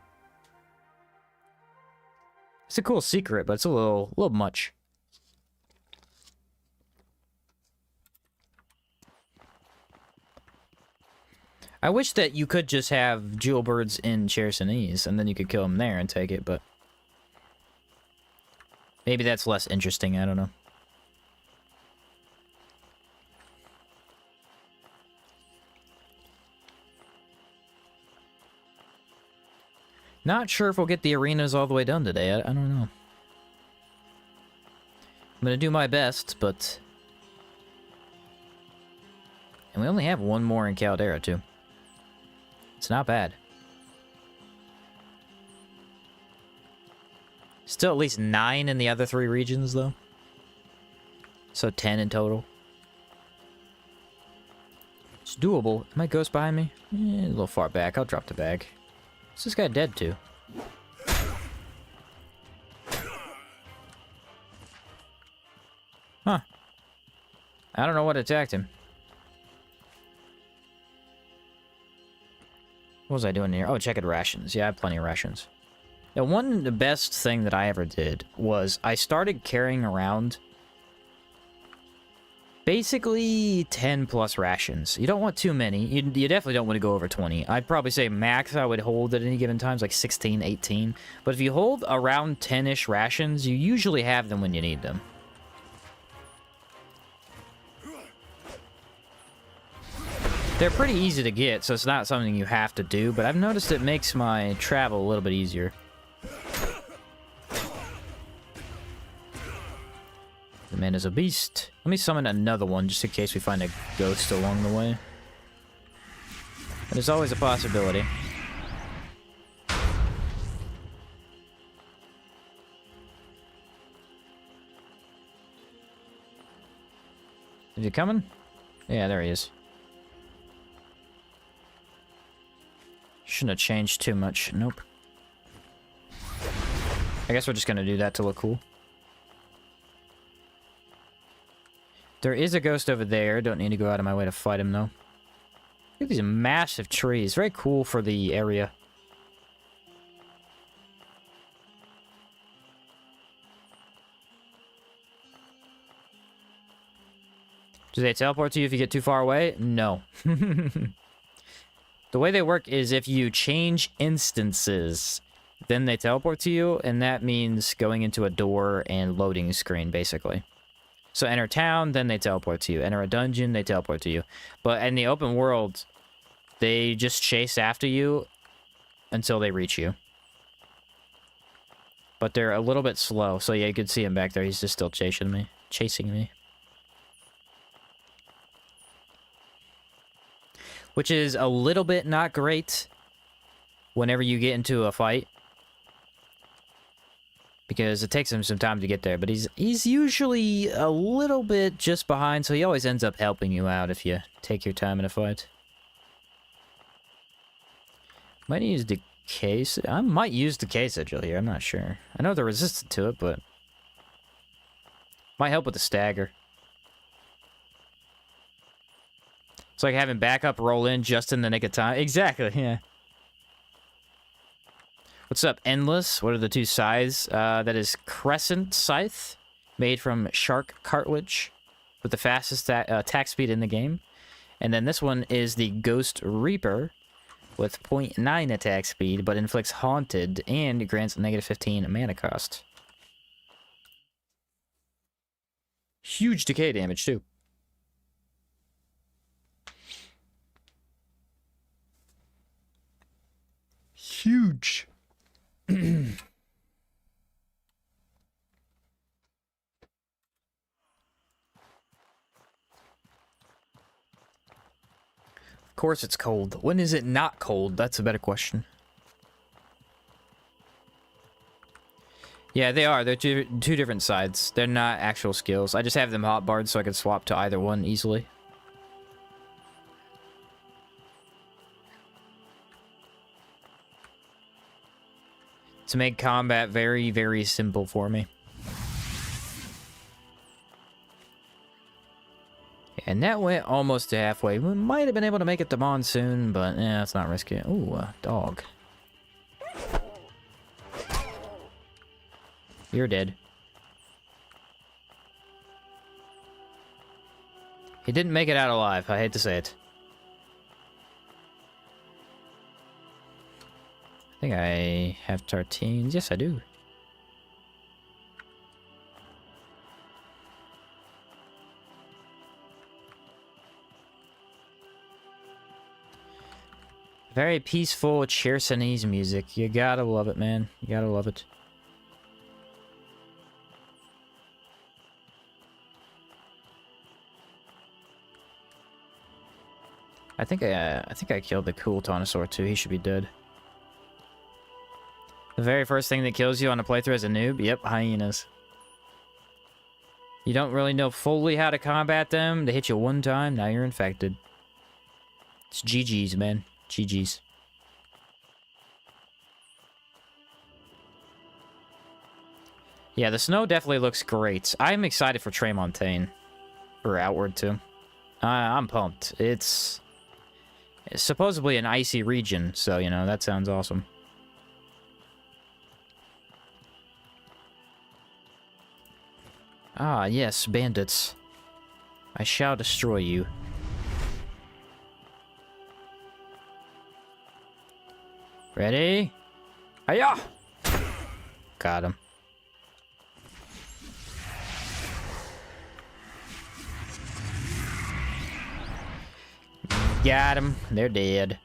It's a cool secret, but it's a little much. I wish that you could just have Jewelbirds in Chersonese, and then you could kill them there and take it, but Maybe that's less interesting, I don't know. Not sure if we'll get the arenas all the way done today. I don't know. I'm gonna do my best, but... And we only have one more in Caldera, too. It's not bad. Still at least 9 in the other 3 regions, though. So 10 in total. It's doable. Am I ghost behind me? A little far back. I'll drop the bag. What's this guy dead to? Huh. I don't know what attacked him. What was I doing here? Oh, checking rations. Yeah, I have plenty of rations. Now, the best thing that I ever did was I started carrying around basically 10 plus rations. You don't want too many. You definitely don't want to go over 20. I'd probably say max I would hold at any given time is like 16, 18. But if you hold around 10-ish rations, you usually have them when you need them. They're pretty easy to get, so it's not something you have to do, but I've noticed it makes my travel a little bit easier. The man is a beast. Let me summon another one just in case we find a ghost along the way. There's always a possibility. Is he coming? Yeah, there he is. Shouldn't have changed too much. Nope. I guess we're just gonna do that to look cool. There is a ghost over there. Don't need to go out of my way to fight him, though. Look at these massive trees. Very cool for the area. Do they teleport to you if you get too far away? No. The way they work is if you change instances, then they teleport to you, and that means going into a door and loading screen, basically. So enter town, then they teleport to you. Enter a dungeon, they teleport to you. But in the open world, they just chase after you until they reach you. But they're a little bit slow, so yeah, you can see him back there. He's just still chasing me. Which is a little bit not great whenever you get into a fight. Because it takes him some time to get there, but he's usually a little bit just behind, so he always ends up helping you out if you take your time in a fight. Might use decay. I might use decay sigil here, I'm not sure. I know they're resistant to it, but might help with the stagger. It's like having backup roll in just in the nick of time. Exactly, yeah. What's up, Endless? What are the 2 scythes? That is Crescent Scythe, made from shark cartilage, with the fastest attack speed in the game. And then this one is the Ghost Reaper, with 0.9 attack speed, but inflicts Haunted and grants negative 15 mana cost. Huge decay damage, too. Huge. Of course it's cold. When is it not cold? That's a better question. Yeah, they are. They're two different sides. They're not actual skills. I just have them hotbarred so I can swap to either one easily. To make combat very, very simple for me. And that went almost to halfway. We might have been able to make it to monsoon, but yeah, it's not risky. Ooh, a dog. You're dead. He didn't make it out alive. I hate to say it. I think I have tartines. Yes, I do. Very peaceful Chersonese music. You gotta love it, man. You gotta love it. I think I killed the cool Tonosaur too. He should be dead. The very first thing that kills you on a playthrough as a noob? Yep, hyenas. You don't really know fully how to combat them. They hit you one time, now you're infected. It's GG's, man. GG's. Yeah, the snow definitely looks great. I'm excited for Tremontaine. Or Outward, too. I'm pumped. It's supposedly an icy region, so, you know, that sounds awesome. Ah, yes, bandits. I shall destroy you. Ready? Hiya! Got him. Got him. They're dead.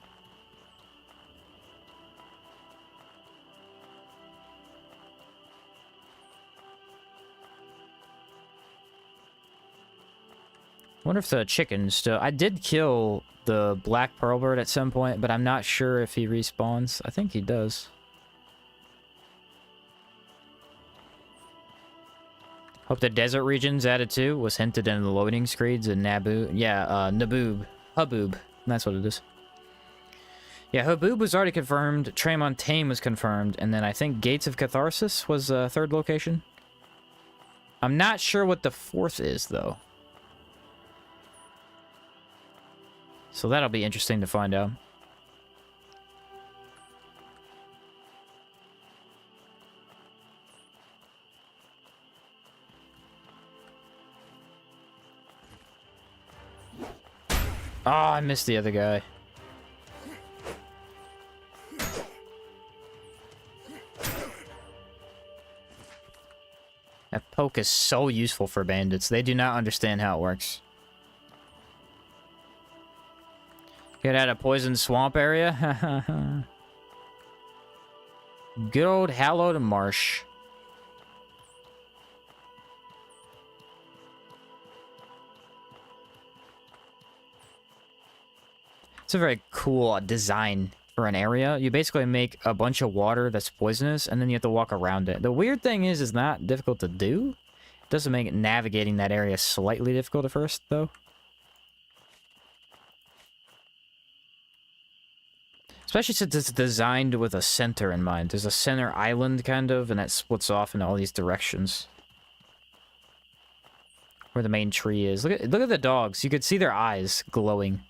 Wonder if the chicken still... I did kill the black pearl bird at some point, but I'm not sure if he respawns. I think he does. Hope the desert region's added too. Was hinted in the loading screens in Naboo. Yeah, Naboob. Haboob. That's what it is. Yeah, Haboob was already confirmed. Tremontaine was confirmed. And then I think Gates of Catharsis was a third location. I'm not sure what the fourth is, though. So that'll be interesting to find out. Oh, I missed the other guy. That poke is so useful for bandits. They do not understand how it works. Get out of poison swamp area. Good old hallowed marsh. It's a very cool design for an area. You basically make a bunch of water that's poisonous, and then you have to walk around it. The weird thing is, it's not difficult to do. It doesn't make navigating that area slightly difficult at first, though. Especially since it's designed with a center in mind. There's a center island, kind of, and that splits off in all these directions. Where the main tree is. Look at the dogs. You could see their eyes glowing.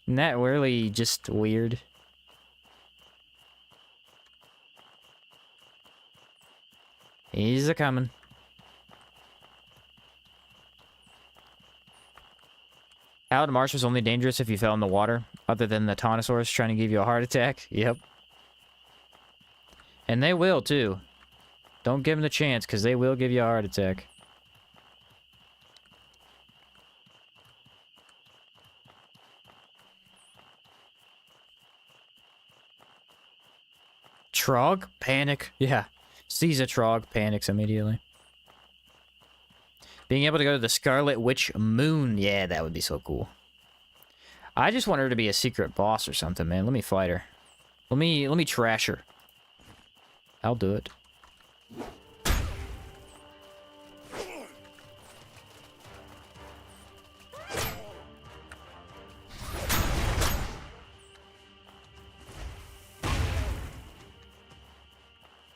Isn't that really just weird? He's a-coming. Hallowed Marsh was only dangerous if you fell in the water, other than the Tonosaurs trying to give you a heart attack. Yep. And they will, too. Don't give them the chance, because they will give you a heart attack. Trog? Panic. Yeah. Sees a Trog, panics immediately. Being able to go to the Scarlet Witch Moon. Yeah, that would be so cool. I just want her to be a secret boss or something, man. Let me fight her. Let me trash her. I'll do it.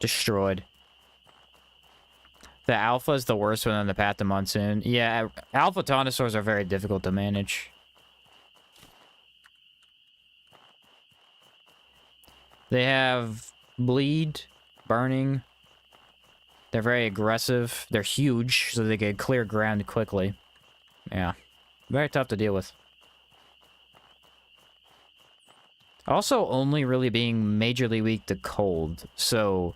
Destroyed. The alpha is the worst one on the Path to Monsoon. Yeah, alpha Tonosaurs are very difficult to manage. They have bleed, burning. They're very aggressive. They're huge, so they can clear ground quickly. Yeah, very tough to deal with. Also, only really being majorly weak to cold, so...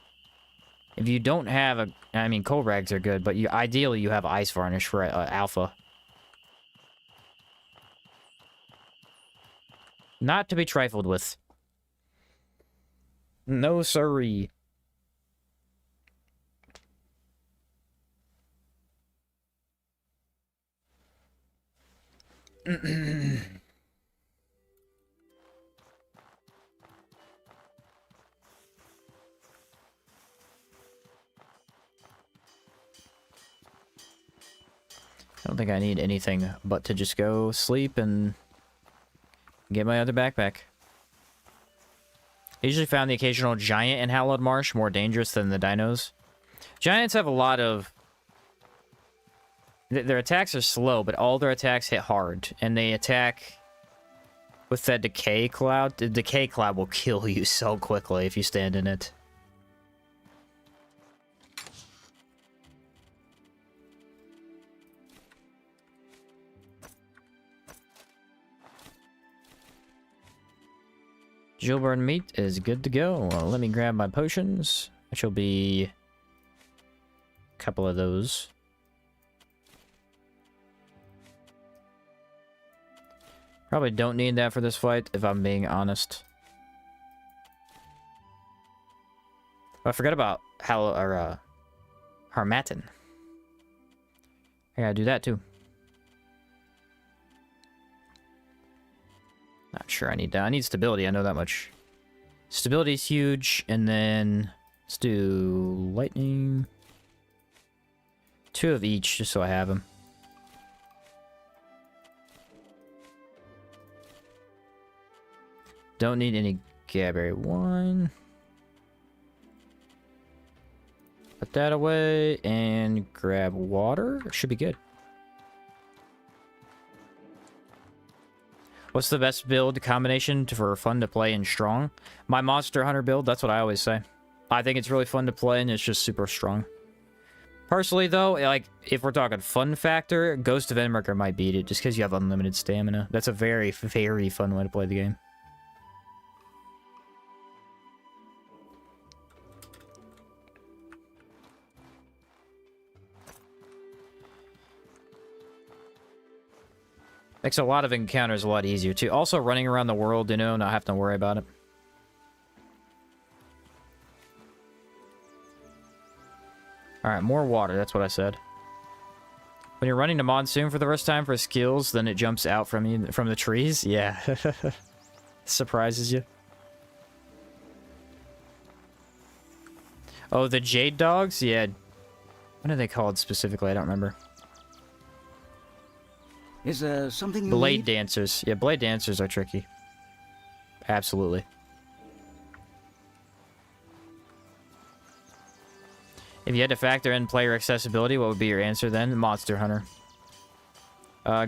If you don't have a... I mean, cold rags are good, but ideally you have ice varnish for alpha. Not to be trifled with. No siree. I don't think I need anything but to just go sleep and get my other backpack. I usually found the occasional giant in Hallowed Marsh more dangerous than the dinos. Giants have a lot of... Their attacks are slow, but all their attacks hit hard. And they attack with that decay cloud. The decay cloud will kill you so quickly if you stand in it. Jewelburn meat is good to go. Well, let me grab my potions, which will be a couple of those. Probably don't need that for this fight, if I'm being honest. Oh, I forgot about Harmattan. I gotta do that too. Not sure I need that. I need stability, I know that much. Stability is huge, and then let's do lightning. 2 of each, just so I have them. Don't need any Gaberry wine. Put that away and grab water. Should be good. What's the best build combination for fun to play and strong? My Monster Hunter build, that's what I always say. I think it's really fun to play and it's just super strong. Personally though, like, if we're talking fun factor, Ghost of Endmerker might beat it just because you have unlimited stamina. That's a very, very fun way to play the game. Makes a lot of encounters a lot easier, too. Also, running around the world, you know, not having to worry about it. Alright, more water, that's what I said. When you're running to Monsoon for the first time for skills, then it jumps out from you, from the trees? Yeah. Surprises you. Oh, the Jade Dogs? Yeah. What are they called specifically? I don't remember. Is there something you Blade need? Dancers. Yeah, Blade Dancers are tricky. Absolutely. If you had to factor in player accessibility, what would be your answer then? Monster Hunter.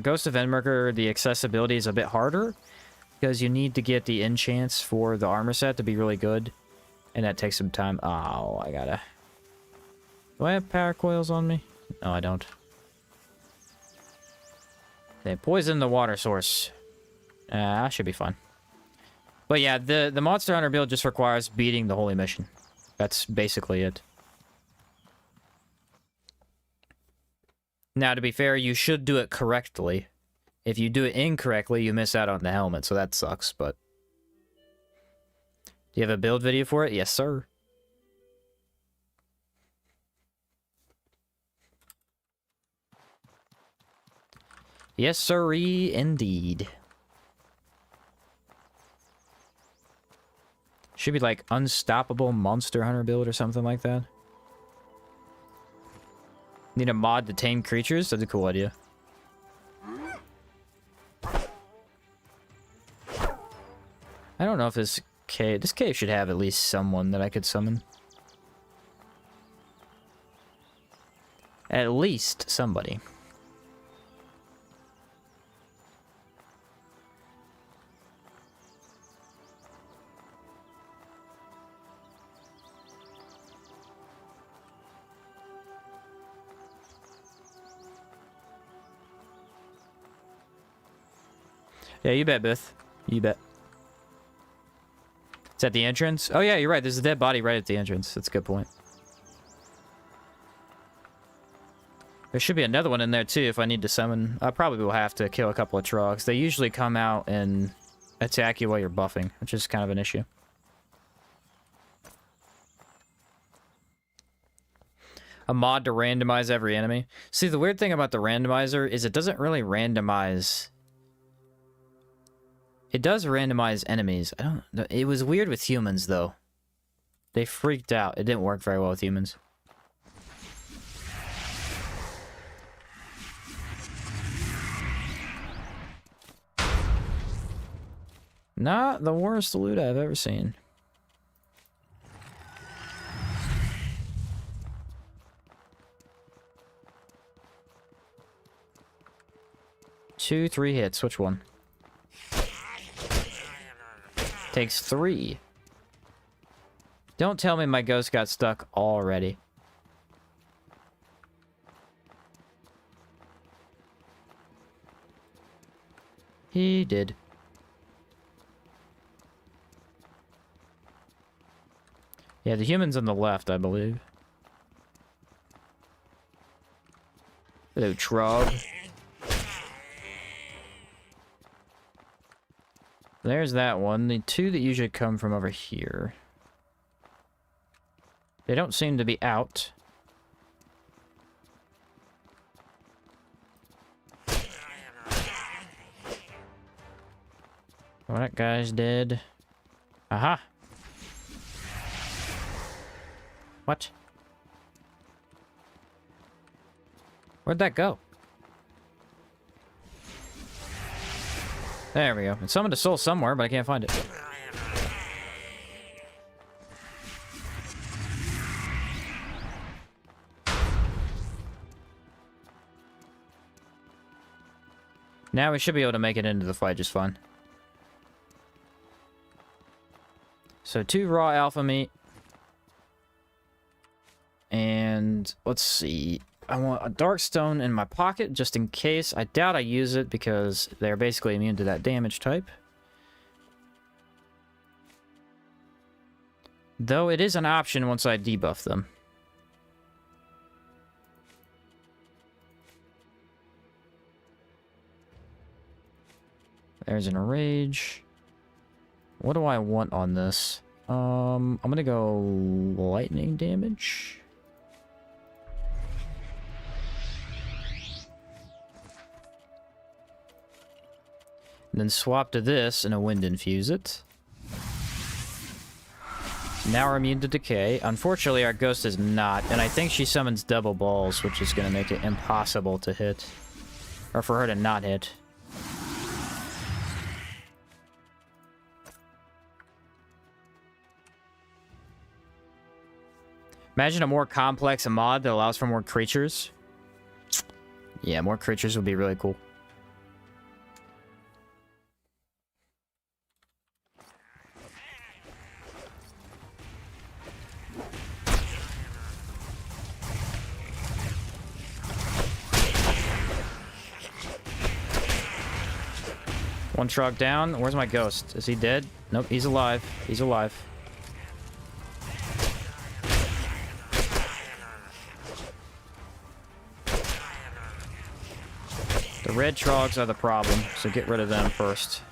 Ghost of Endmerker, the accessibility is a bit harder because you need to get the enchants for the armor set to be really good, and that takes some time. Oh, I gotta... Do I have power coils on me? No, I don't. They poison the water source. That should be fun. But yeah, the Monster Hunter build just requires beating the Holy Mission. That's basically it. Now, to be fair, you should do it correctly. If you do it incorrectly, you miss out on the helmet, so that sucks, but... Do you have a build video for it? Yes, sir. Yes, sirree, indeed. Should be like Unstoppable Monster Hunter build or something like that. Need a mod to tame creatures? That's a cool idea. I don't know if this cave... This cave should have at least someone that I could summon. At least somebody. Yeah, you bet, Beth. You bet. Is that the entrance? Oh, yeah, you're right. There's a dead body right at the entrance. That's a good point. There should be another one in there, too, if I need to summon. I probably will have to kill a couple of Trogs. They usually come out in attack you while you're buffing, which is kind of an issue. A mod to randomize every enemy. See, the weird thing about the randomizer is it doesn't really randomize... It does randomize enemies. I don't know. It was weird with humans, though. They freaked out. It didn't work very well with humans. Not the worst loot I've ever seen. Two, 3 hits. Which one? Takes 3. Don't tell me my ghost got stuck already. He did. Yeah, the human's on the left, I believe. Hello, Trog. There's that one. The 2 that usually come from over here. They don't seem to be out. Well, that guy's dead. Aha! What? Where'd that go? There we go. It summoned a soul somewhere, but I can't find it. Now we should be able to make it into the fight just fine. So 2 raw alpha meat. And let's see. I want a dark stone in my pocket just in case. I doubt I use it because they're basically immune to that damage type. Though it is an option once I debuff them. There's an rage. What do I want on this? I'm gonna go lightning damage. And then swap to this and a wind infuse it. Now we're immune to decay. Unfortunately, our ghost is not, and I think she summons double balls, which is going to make it impossible to hit. Or for her to not hit. Imagine a more complex mod that allows for more creatures. Yeah, more creatures would be really cool. One Trog down. Where's my ghost? Is he dead? Nope, he's alive. He's alive. The red Trogs are the problem, so get rid of them first.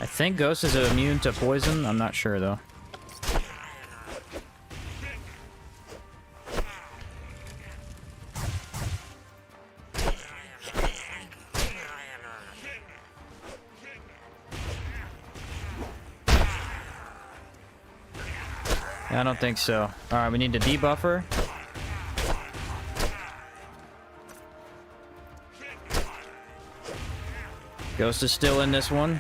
I think Ghost is immune to poison. I'm not sure, though. I don't think so. Alright, we need to debuff her. Ghost is still in this one.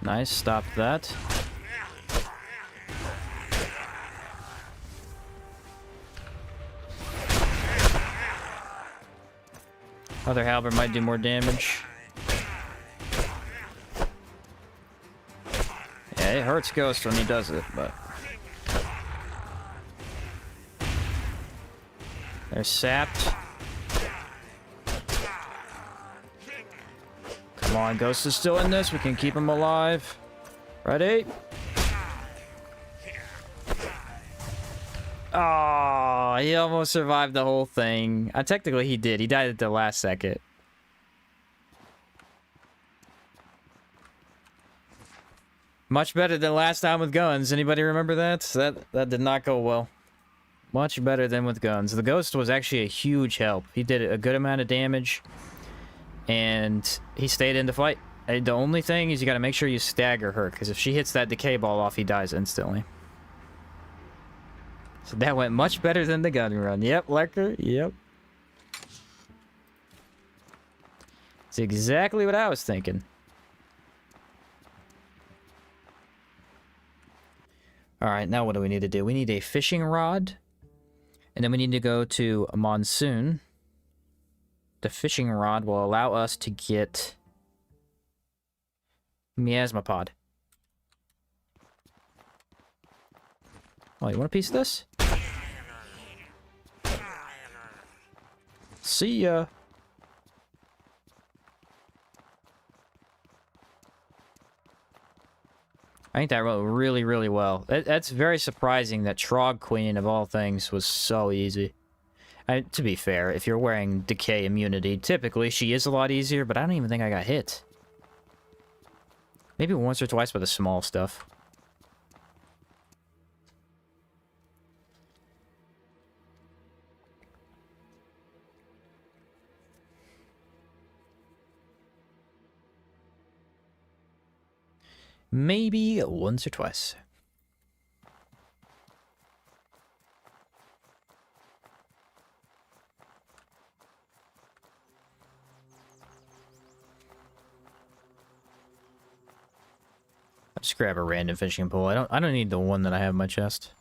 Nice, stop that. Other halberd might do more damage. Yeah, it hurts Ghost when he does it, but... They're sapped. Come on, Ghost is still in this. We can keep him alive. Ready? Oh, he almost survived the whole thing. Technically, he did. He died at the last second. Much better than last time with guns. Anybody remember that? That did not go well. Much better than with guns. The ghost was actually a huge help. He did a good amount of damage, and he stayed in the fight. And the only thing is you got to make sure you stagger her, because if she hits that decay ball off, he dies instantly. So that went much better than the gun run. Yep, Lurker. Yep. It's exactly what I was thinking. Alright, now what do we need to do? We need a fishing rod. And then we need to go to a monsoon. The fishing rod will allow us to get miasma pod. Oh, you want a piece of this? See ya. I think that went really, really well. That's very surprising that Trog Queen, of all things, was so easy. To be fair, if you're wearing decay immunity, typically she is a lot easier, but I don't even think I got hit. Maybe once or twice with the small stuff. Maybe once or twice. I'll just grab a random fishing pole. I don't need the one that I have in my chest.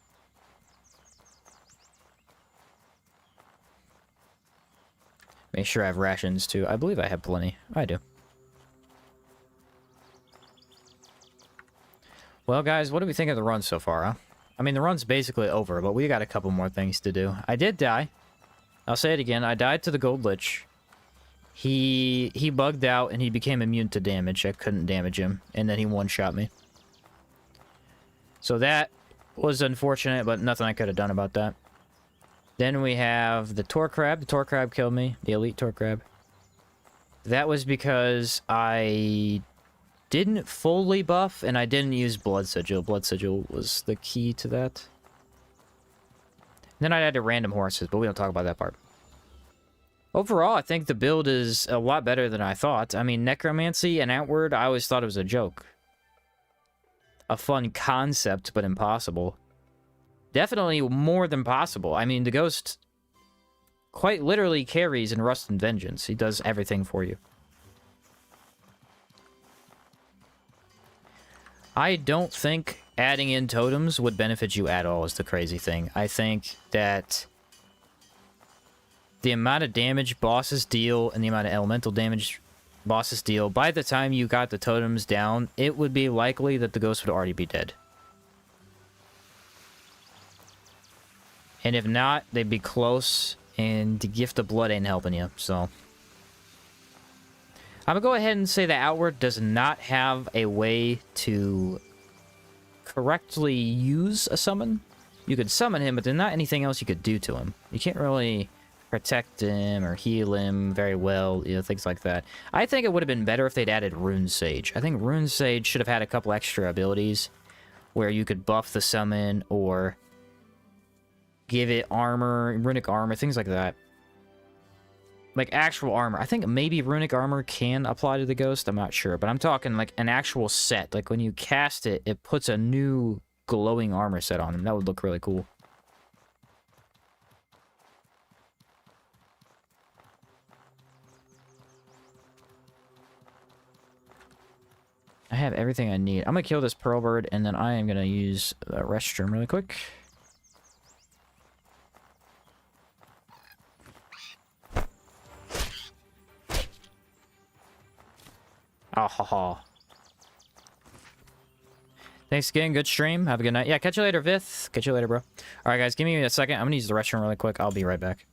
Make sure I have rations too. I believe I have plenty. I do. Well, guys, what do we think of the run so far, huh? I mean, the run's basically over, but we got a couple more things to do. I did die. I'll say it again. I died to the Gold Lich. He bugged out, and he became immune to damage. I couldn't damage him, and then he one-shot me. So that was unfortunate, but nothing I could have done about that. Then we have the Tor Crab. The Tor Crab killed me. The Elite Tor Crab. That was because I didn't fully buff, and I didn't use Blood Sigil. Blood Sigil was the key to that. Then I added random horses, but we don't talk about that part. Overall, I think the build is a lot better than I thought. I mean, Necromancy and Outward, I always thought it was a joke. A fun concept, but impossible. Definitely more than possible. I mean, the Ghost quite literally carries in Rust and Vengeance. He does everything for you. I don't think adding in totems would benefit you at all is the crazy thing. I think that the amount of damage bosses deal and the amount of elemental damage bosses deal, by the time you got the totems down, it would be likely that the ghost would already be dead. And if not, they'd be close, and the Gift of Blood ain't helping you, so I'm gonna go ahead and say that Outward does not have a way to correctly use a summon. You could summon him, but there's not anything else you could do to him. You can't really protect him or heal him very well, you know, things like that. I think it would have been better if they'd added Rune Sage. I think Rune Sage should have had a couple extra abilities where you could buff the summon or give it armor, runic armor, things like that. Like actual armor. I think maybe runic armor can apply to the ghost. I'm not sure. But I'm talking like an actual set. Like when you cast it, it puts a new glowing armor set on him. That would look really cool. I have everything I need. I'm going to kill this pearl bird, and then I am going to use the restroom really quick. Ah ha ha. Thanks again. Good stream. Have a good night. Yeah, catch you later, Vith. Catch you later, bro. Alright, guys. Give me a second. I'm gonna use the restroom really quick. I'll be right back.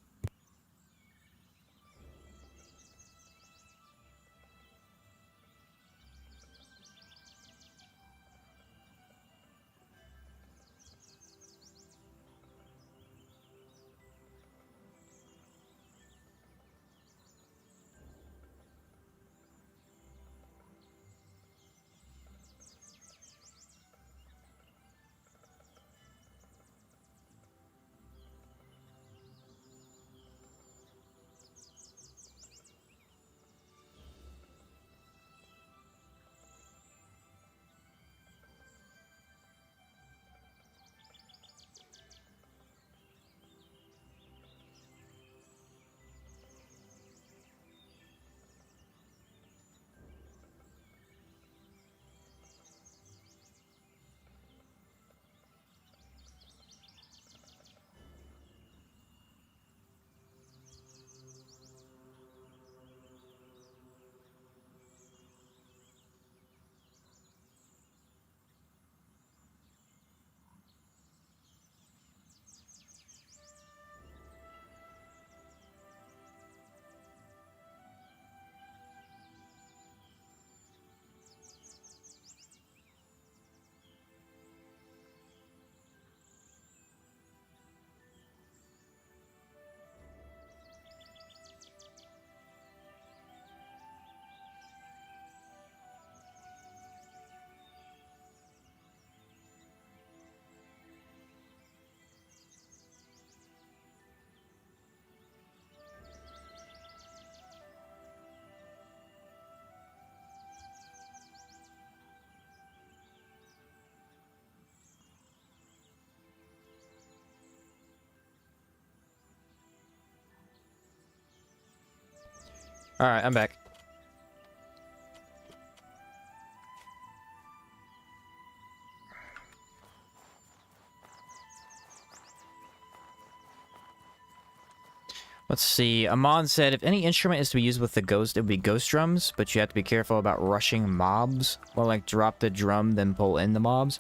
Alright, I'm back. Let's see. Amon said, if any instrument is to be used with the ghost, it would be ghost drums, but you have to be careful about rushing mobs. Or, like, drop the drum, then pull in the mobs.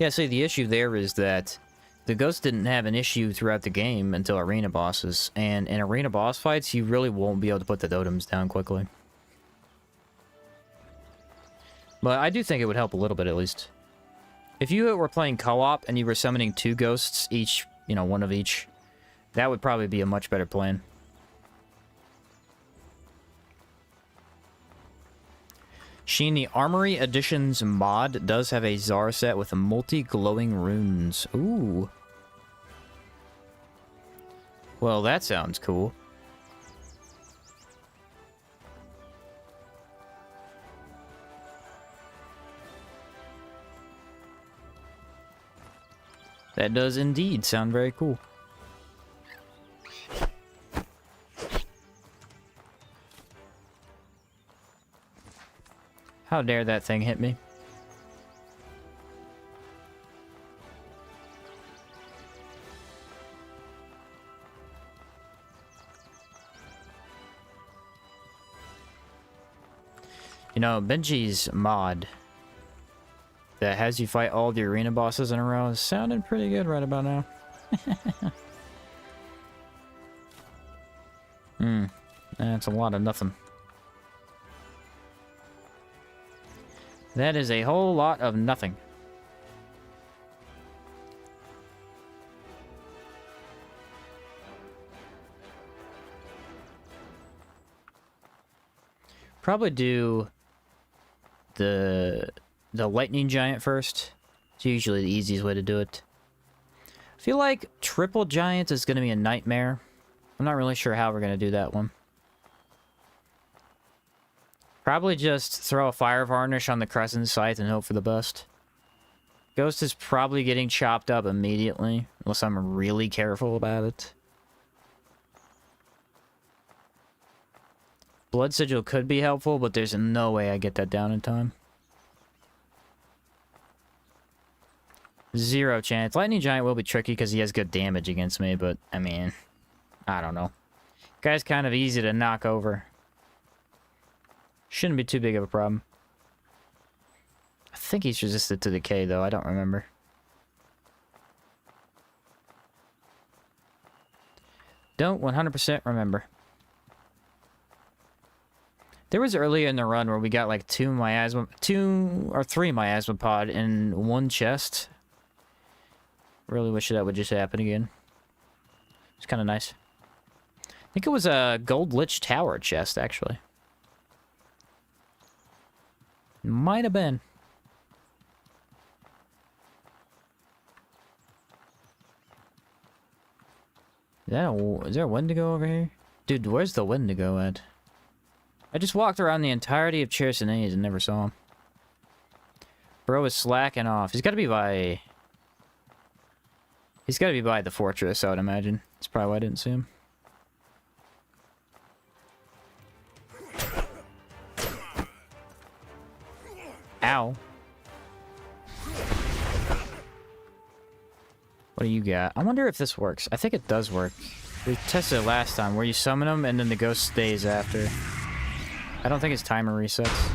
Yeah, see, the issue there is that the ghost didn't have an issue throughout the game until arena bosses. And in arena boss fights, you really won't be able to put the totems down quickly. But I do think it would help a little bit, at least. If you were playing co-op and you were summoning 2 ghosts, each, you know, one of each, that would probably be a much better plan. Sheen, the Armory Editions mod does have a Zar set with multi-glowing runes. Ooh. Well, that sounds cool. That does indeed sound very cool. How dare that thing hit me? You know, Benji's mod that has you fight all the arena bosses in a row is sounding pretty good right about now. That's a lot of nothing. That is a whole lot of nothing. Probably do the lightning giant first. It's usually the easiest way to do it. I feel like triple giant is going to be a nightmare. I'm not really sure how we're going to do that one. Probably just throw a fire varnish on the crescent scythe and hope for the best. Ghost is probably getting chopped up immediately, unless I'm really careful about it. Blood sigil could be helpful, but there's no way I get that down in time. 0 chance. Lightning Giant will be tricky because he has good damage against me, but, I mean, I don't know. Guy's kind of easy to knock over. Shouldn't be too big of a problem. I think he's resistant to decay, though. I don't remember. Don't 100% remember. There was earlier in the run where we got like 2 or 3 miasma pod in one chest. Really wish that would just happen again. It's kind of nice. I think it was a Gold Lich Tower chest, actually. Might have been. Is there a Wendigo over here? Dude, where's the Wendigo at? I just walked around the entirety of Chersonese and never saw him. Bro is slacking off. He's got to be by... He's got to be by the fortress, I would imagine. That's probably why I didn't see him. Ow. What do you got? I wonder if this works. I think it does work. We tested it last time, where you summon them and then the ghost stays after. I don't think his timer resets.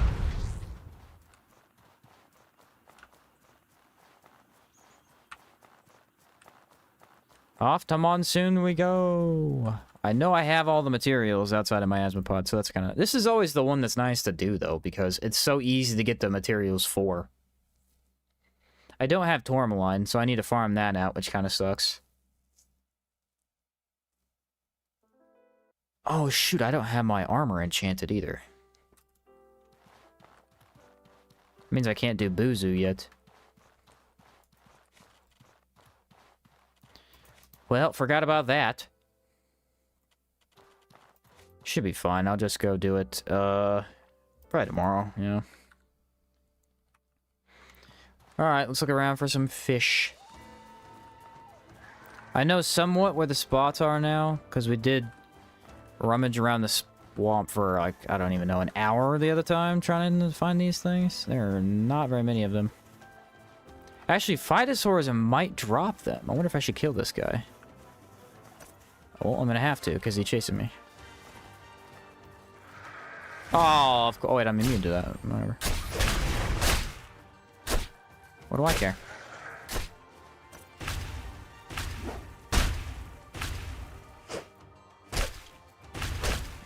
Off to Monsoon we go. I know I have all the materials outside of my Asmopod, so that's kind of... This is always the one that's nice to do, though, because it's so easy to get the materials for. I don't have Tourmaline, so I need to farm that out, which kind of sucks. Oh, shoot, I don't have my armor enchanted either. Means I can't do Buzu yet. Well, forgot about that. Should be fine. I'll just go do it, probably tomorrow, yeah. Alright, let's look around for some fish. I know somewhat where the spots are now, because we did rummage around swamp for, like, I don't even know, an hour the other time trying to find these things. There are not very many of them. Actually, Phytosaurs might drop them. I wonder if I should kill this guy. Well, I'm gonna have to, because he's chasing me. Oh, of course. Oh, wait, I'm immune to that. Whatever. What do I care?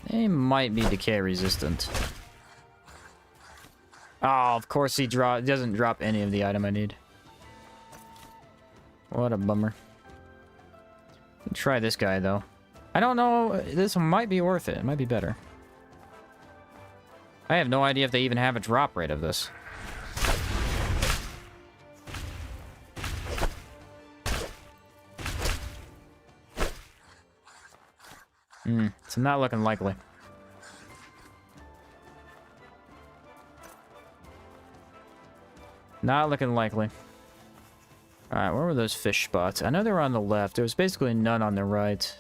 They might be decay resistant. Oh, of course he doesn't drop any of the item I need. What a bummer. Try this guy, though. I don't know. This might be worth it. It might be better. I have no idea if they even have a drop rate of this. It's not looking likely. Not looking likely. Alright, where were those fish spots? I know they were on the left. There was basically none on the right.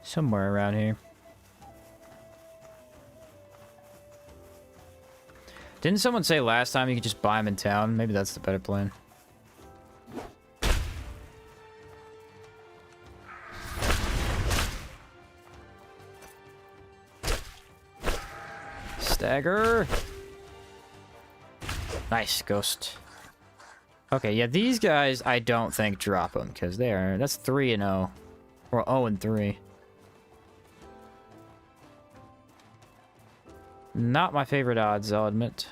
Somewhere around here. Didn't someone say last time you could just buy them in town? Maybe that's the better plan. Stagger. Nice, ghost. Okay, yeah, these guys I don't think drop them because that's 3-0 or 0-3. Not my favorite odds, I'll admit.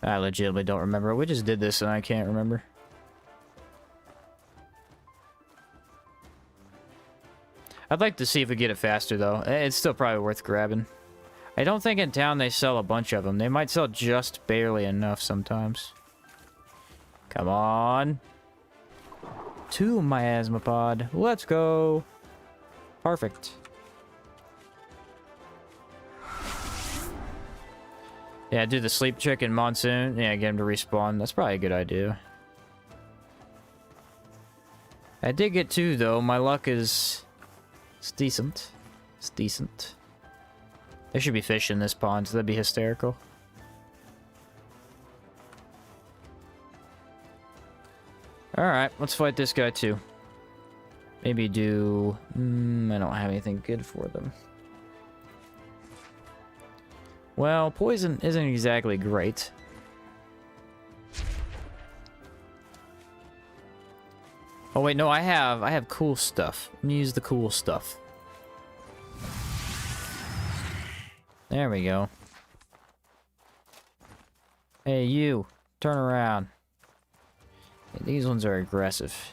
I legitimately don't remember. We just did this and I can't remember. I'd like to see if we get it faster, though. It's still probably worth grabbing. I don't think in town they sell a bunch of them. They might sell just barely enough sometimes. Come on. 2 miasma pod. Let's go. Perfect. Yeah, do the sleep trick in monsoon. Yeah, get him to respawn. That's probably a good idea. I did get 2, though. My luck is... It's decent. It's decent. There should be fish in this pond, so that'd be hysterical. Alright, let's fight this guy too. Maybe do... I don't have anything good for them. Well, poison isn't exactly great. Oh wait, no, I have cool stuff. Let me use the cool stuff. There we go. Hey, you. Turn around. Yeah, these ones are aggressive.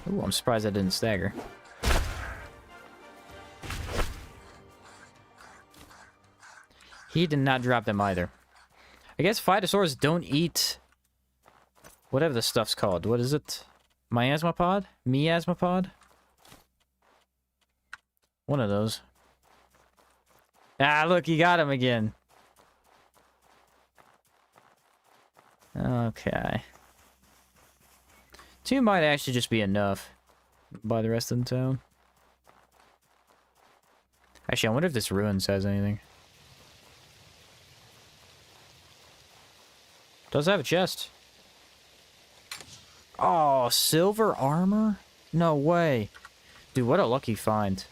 Ooh, I'm surprised I didn't stagger. He did not drop them either. I guess Phytosaurs don't eat... whatever the stuff's called. What is it? Miasma pod? Miasma pod? One of those. Ah, look, you got him again. Okay. 2 might actually just be enough. Buy the rest of the town. Actually, I wonder if this ruins has anything. Does have a chest. Oh, silver armor? No way. Dude, what a lucky find.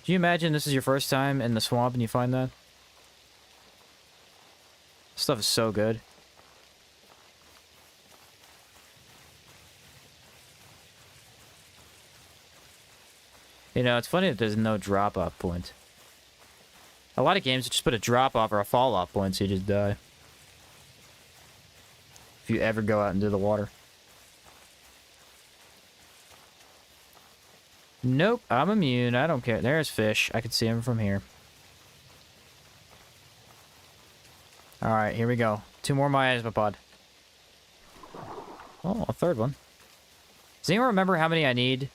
Do you imagine this is your first time in the swamp and you find that? This stuff is so good. You know, it's funny that there's no drop-off point. A lot of games just put a drop-off or a fall-off point so you just die. If you ever go out into the water. Nope, I'm immune. I don't care. There's fish. I can see him from here. Alright, here we go. 2 more miasma pod. Oh, a 3rd one. Does anyone remember how many I need?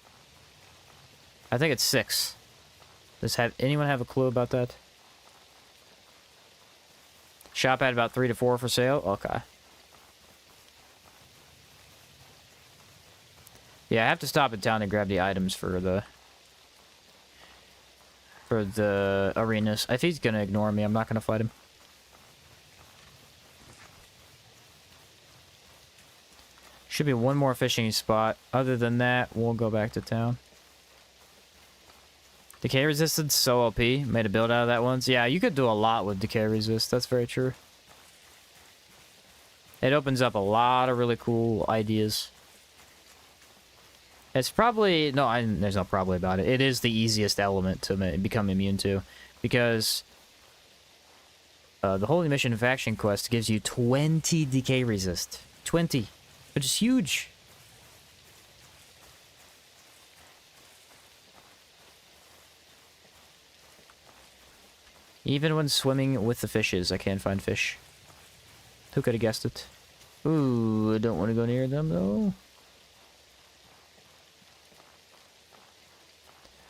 I think it's 6. Does anyone have a clue about that? Shop had about 3 to 4 for sale? Okay. Yeah, I have to stop in town and grab the items for the arenas. I think he's gonna ignore me. I'm not gonna fight him. Should be one more fishing spot. Other than that, we'll go back to town. Decay resistance, so OP. Made a build out of that once. Yeah, you could do a lot with decay resist. That's very true. It opens up a lot of really cool ideas. It's probably... No, there's no probably about it. It is the easiest element to become immune to. Because the Holy Mission Faction Quest gives you 20 decay resist. 20. Which is huge. Even when swimming with the fishes, I can't find fish. Who could have guessed it? Ooh, I don't want to go near them, though.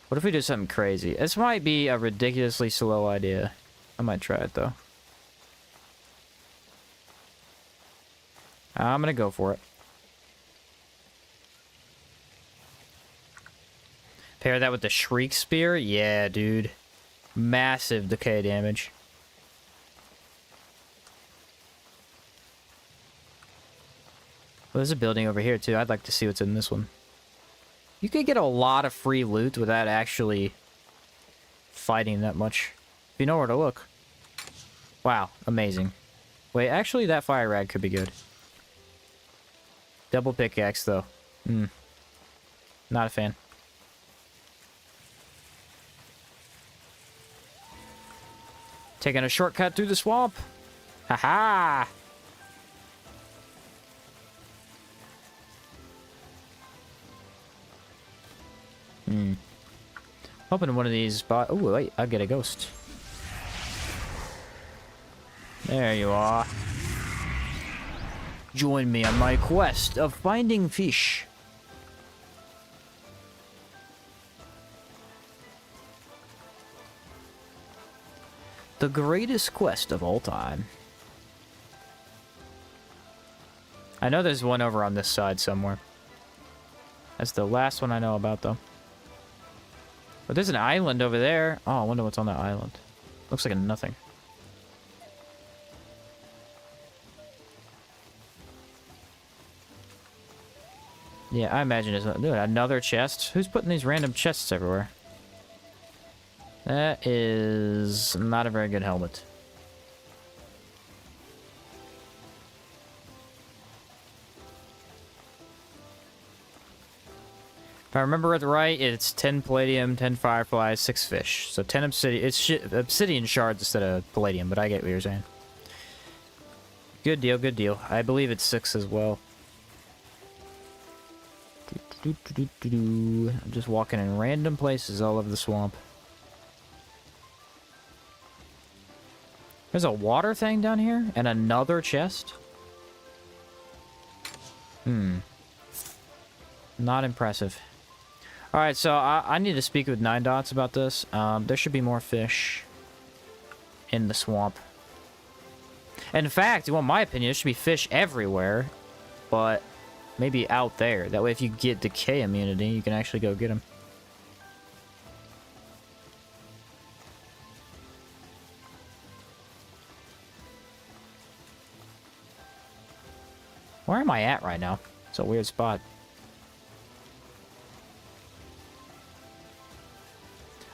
What if we do something crazy? This might be a ridiculously slow idea. I might try it, though. I'm gonna go for it. Pair that with the Shriek Spear? Yeah, dude. Massive decay damage. Well, there's a building over here, too. I'd like to see what's in this one. You could get a lot of free loot without actually fighting that much. If you know where to look. Wow, amazing. Wait, actually, that fire rag could be good. Double pickaxe, though. Not a fan. Taking a shortcut through the swamp. Haha! Hoping one of these spots. Oh, wait, I'll get a ghost. There you are. Join me on my quest of finding fish. The greatest quest of all time. I know there's one over on this side somewhere. That's the last one I know about, though. But there's an island over there. Oh, I wonder what's on that island. Looks like a nothing. Yeah, I imagine it's another chest. Who's putting these random chests everywhere? That is not a very good helmet. If I remember it right, it's 10 palladium, 10 fireflies, 6 fish. So 10 obsidian. It's obsidian shards instead of palladium, but I get what you're saying. Good deal, good deal. I believe it's 6 as well. I'm just walking in random places all over the swamp. There's a water thing down here and another chest. Not impressive. Alright, so I need to speak with 9 Dots about this. There should be more fish in the swamp. In fact, you want my opinion, there should be fish everywhere, but maybe out there. That way if you get decay immunity, you can actually go get them. Where am I at right now? It's a weird spot.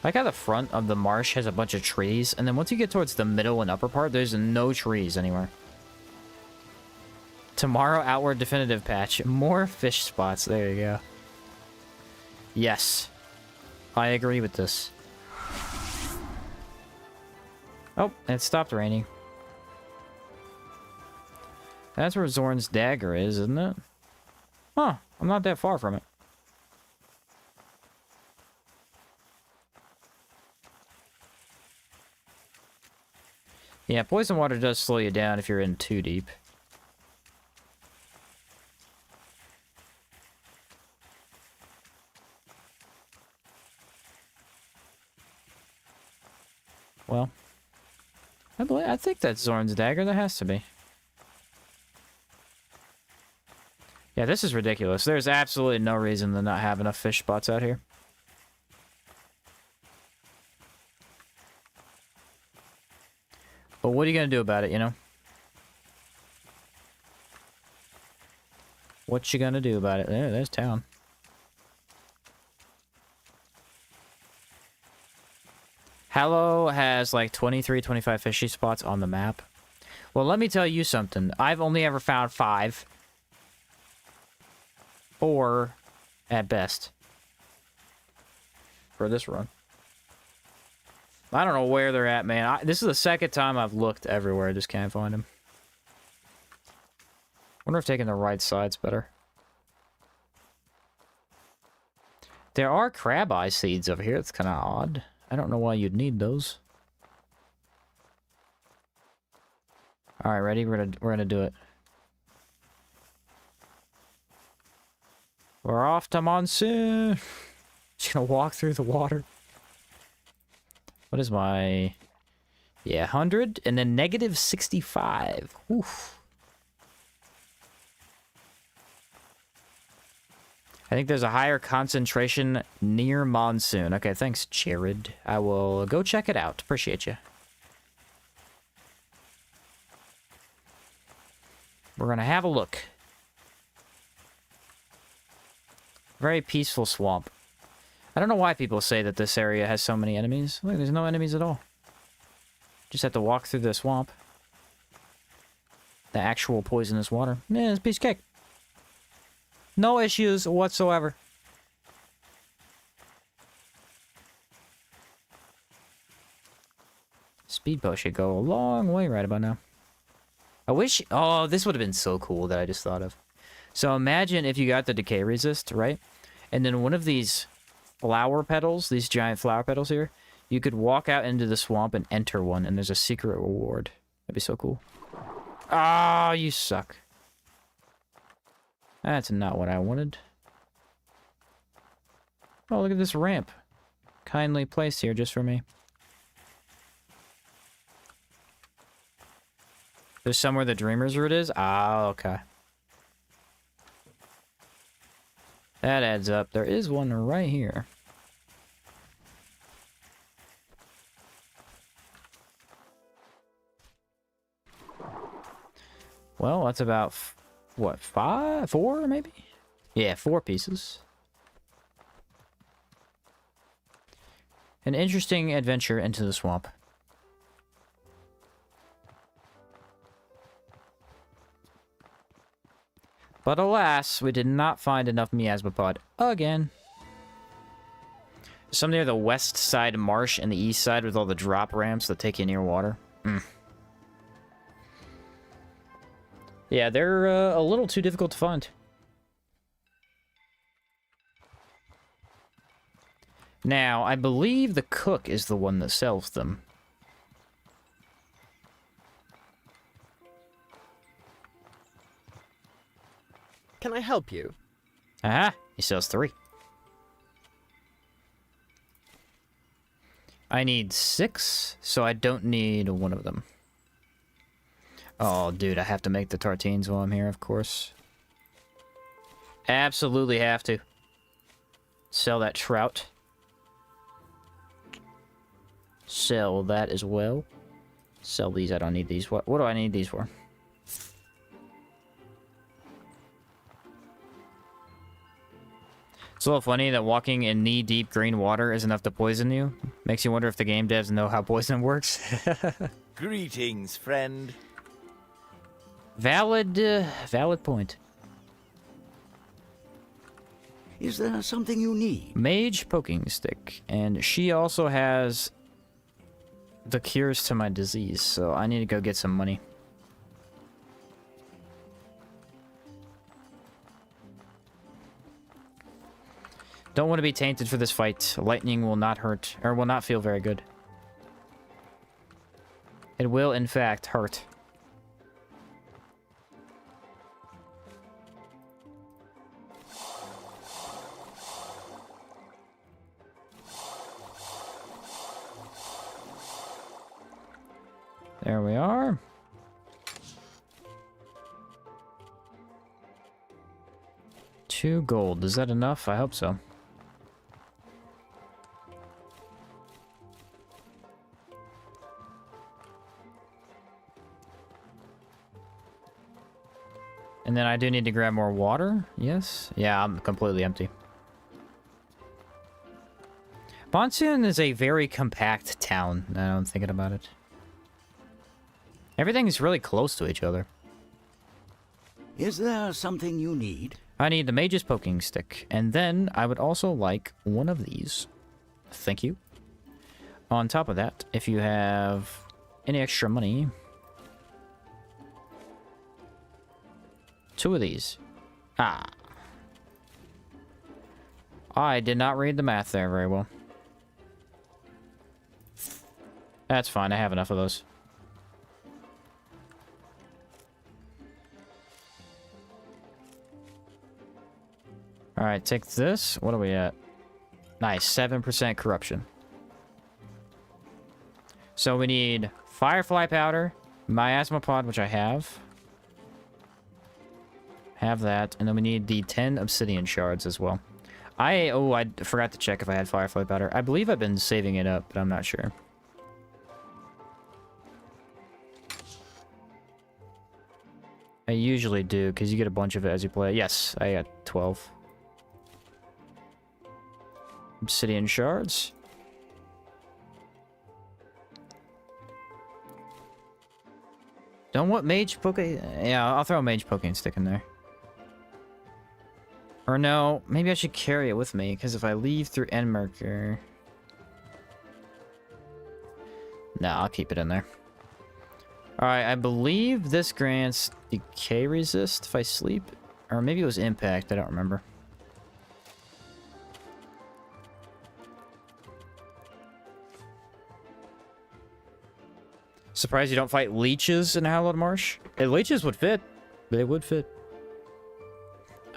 I like how the front of the marsh has a bunch of trees, and then once you get towards the middle and upper part, there's no trees anywhere. Tomorrow, outward definitive patch. More fish spots. There you go. Yes. I agree with this. Oh, it stopped raining. That's where Zorn's dagger is, isn't it? Huh. I'm not that far from it. Yeah, poison water does slow you down if you're in too deep. I think that's Zorn's dagger. There has to be. Yeah, this is ridiculous. There's absolutely no reason to not have enough fish spots out here. But what are you going to do about it, you know? What you going to do about it? There's town. Hallow has like 23, 25 fishy spots on the map. Well, let me tell you something. I've only ever found 5. 4 at best. For this run. I don't know where they're at, man. This is the second time I've looked everywhere. I just can't find them. Wonder if taking the right side's better. There are crab eye seeds over here. It's kind of odd. I don't know why you'd need those. All right, ready? We're gonna do it. We're off to Monsoon. Just gonna walk through the water. What is my... Yeah, 100 and then negative 65. Oof. I think there's a higher concentration near Monsoon. Okay, thanks, Jared. I will go check it out. Appreciate you. We're gonna have a look. Very peaceful swamp. I don't know why people say that this area has so many enemies. Look, there's no enemies at all. Just have to walk through the swamp. The actual poisonous water. Yeah, it's a piece of cake. No issues whatsoever. Speedboat should go a long way right about now. I wish... Oh, this would have been so cool that I just thought of. So imagine if you got the decay resist, right? And then one of these flower petals, these giant flower petals here, you could walk out into the swamp and enter one, and there's a secret reward. That'd be so cool. Ah, you suck. That's not what I wanted. Oh, look at this ramp. Kindly placed here just for me. There's somewhere the Dreamer's Root is? Ah, okay. That adds up. There is one right here. Well, that's about, what, 4 maybe? Yeah, 4 pieces. An interesting adventure into the swamp. But alas, we did not find enough miasma pod again. Some near the west side marsh and the east side with all the drop ramps that take you near water. Yeah, they're a little too difficult to find. Now, I believe the cook is the one that sells them. Can I help you? Aha! He sells 3. I need 6, so I don't need one of them. Oh, dude, I have to make the tartines while I'm here, of course. Absolutely have to. Sell that trout. Sell that as well. Sell these, I don't need these. What do I need these for? It's a little funny that walking in knee-deep green water is enough to poison you. Makes you wonder if the game devs know how poison works. Greetings, friend. Valid point. Is there something you need? Mage poking stick. And she also has the cures to my disease, so I need to go get some money. Don't want to be tainted for this fight. Lightning will not hurt, or will not feel very good. It will, in fact, hurt. There 2 gold. Is that enough? I hope so. And then I do need to grab more water. Yes. Yeah, I'm completely empty. Monsoon is a very compact town, now I'm thinking about it. Everything's really close to each other. Is there something you need? I need the mage's poking stick. And then I would also like one of these. Thank you. On top of that, if you have any extra money... 2 of these. Ah. I did not read the math there very well. That's fine, I have enough of those. Alright, take this. What are we at? Nice, 7% corruption. So we need firefly powder, miasma pod, which I have. Have that, and then we need the 10 obsidian shards as well. I forgot to check if I had firefly powder. I believe I've been saving it up, but I'm not sure. I usually do, because you get a bunch of it as you play. Yes, I got 12. Obsidian shards. Don't want mage poke... Yeah, I'll throw a mage poking stick in there. Or no, maybe I should carry it with me, because if I leave through Endmarker... No, I'll keep it in there. Alright, I believe this grants decay resist if I sleep. Or maybe it was impact, I don't remember. Surprised you don't fight leeches in Hallowed Marsh? Leeches would fit. They would fit.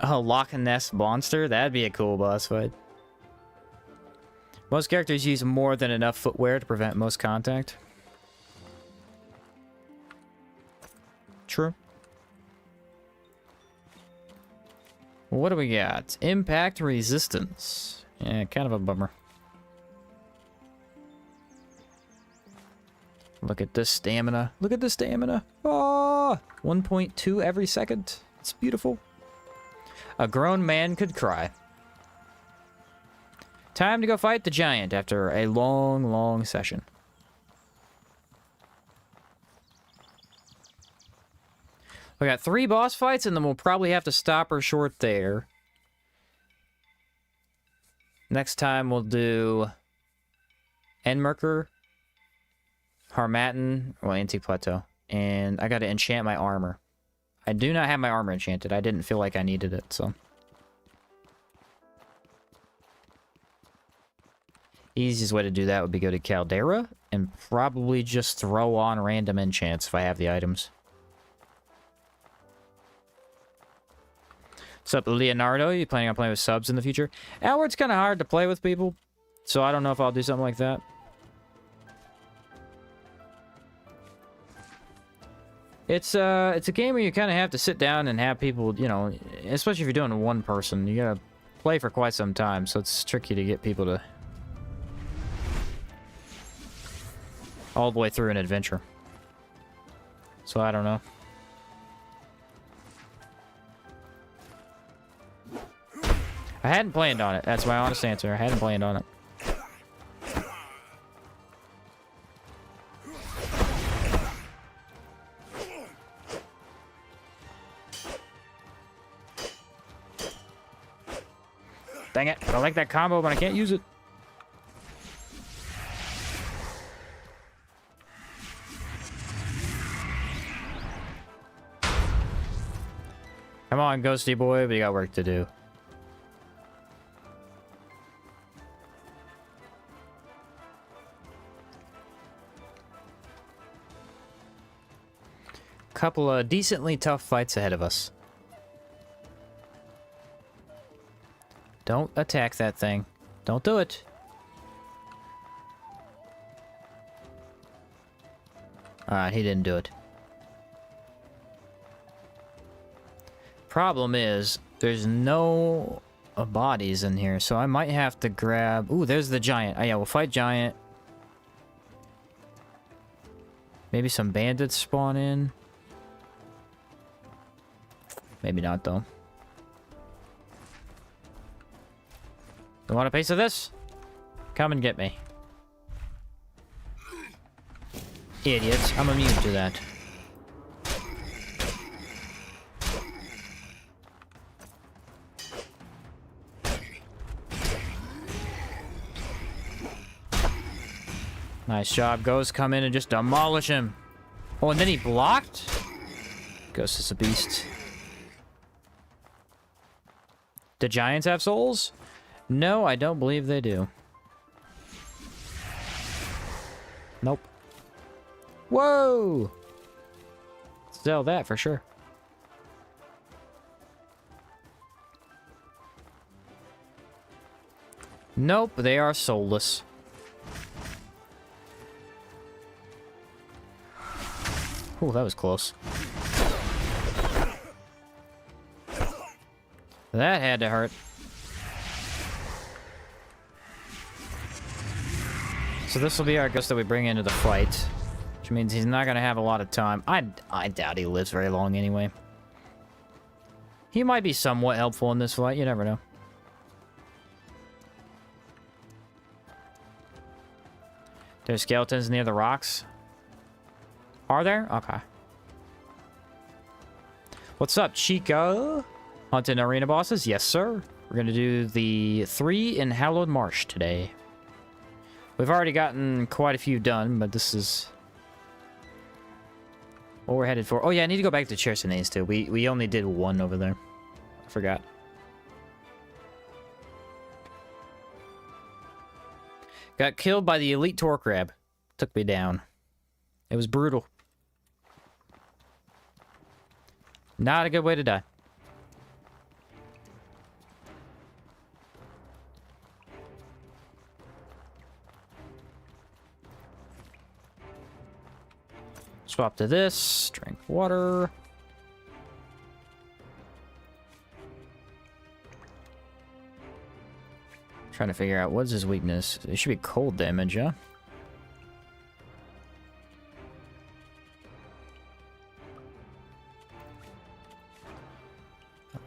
Oh, Loch Ness Monster? That'd be a cool boss fight. Most characters use more than enough footwear to prevent most contact. True. What do we got? Impact resistance. Yeah, kind of a bummer. Look at this stamina. Look at this stamina. Oh, 1.2 every second. It's beautiful. A grown man could cry. Time to go fight the giant after a long, long session. We got 3 boss fights, and then we'll probably have to stop her short there. Next time we'll do Endmarker, Harmattan, well, Antique Plateau. And I gotta enchant my armor. I do not have my armor enchanted. I didn't feel like I needed it, so. Easiest way to do that would be go to Caldera and probably just throw on random enchants if I have the items. What's up, Leonardo? You planning on playing with subs in the future? Outward's kind of hard to play with people, so I don't know if I'll do something like that. It's a game where you kind of have to sit down and have people, you know, especially if you're doing one person, you gotta play for quite some time, so it's tricky to get people to all the way through an adventure. So I don't know. I hadn't planned on it. That's my honest answer. I hadn't planned on it. Dang it. I like that combo, but I can't use it. Come on, Ghosty boy, we got work to do. Couple of decently tough fights ahead of us. Don't attack that thing. Don't do it. Alright, he didn't do it. Problem is, There's no bodies in here, so I might have to grab... Ooh, there's the giant. Oh, yeah, we'll fight giant. Maybe some bandits spawn in. Maybe not, though. You want a piece of this? Come and get me. Idiots. I'm immune to that. Nice job, Ghost. Come in and just demolish him. Oh, and then he blocked? Ghost is a beast. Do giants have souls? No, I don't believe they do. Nope. Whoa! Sell that for sure. Nope, they are soulless. Ooh, that was close. That had to hurt. So this will be our ghost that we bring into the fight. Which means he's not going to have a lot of time. I doubt he lives very long anyway. He might be somewhat helpful in this fight. You never know. There's skeletons near the rocks. Are there? Okay. What's up, Chica? Hunting arena bosses? Yes, sir. We're going to do the 3 in Hallowed Marsh today. We've already gotten quite a few done, but this is what we're headed for. Oh, yeah, I need to go back to Chersonese, too. We only did 1 over there. I forgot. Got killed by the elite Tor Crab. Took me down. It was brutal. Not a good way to die. Swap to this. Drink water. Trying to figure out what's his weakness. It should be cold damage, huh?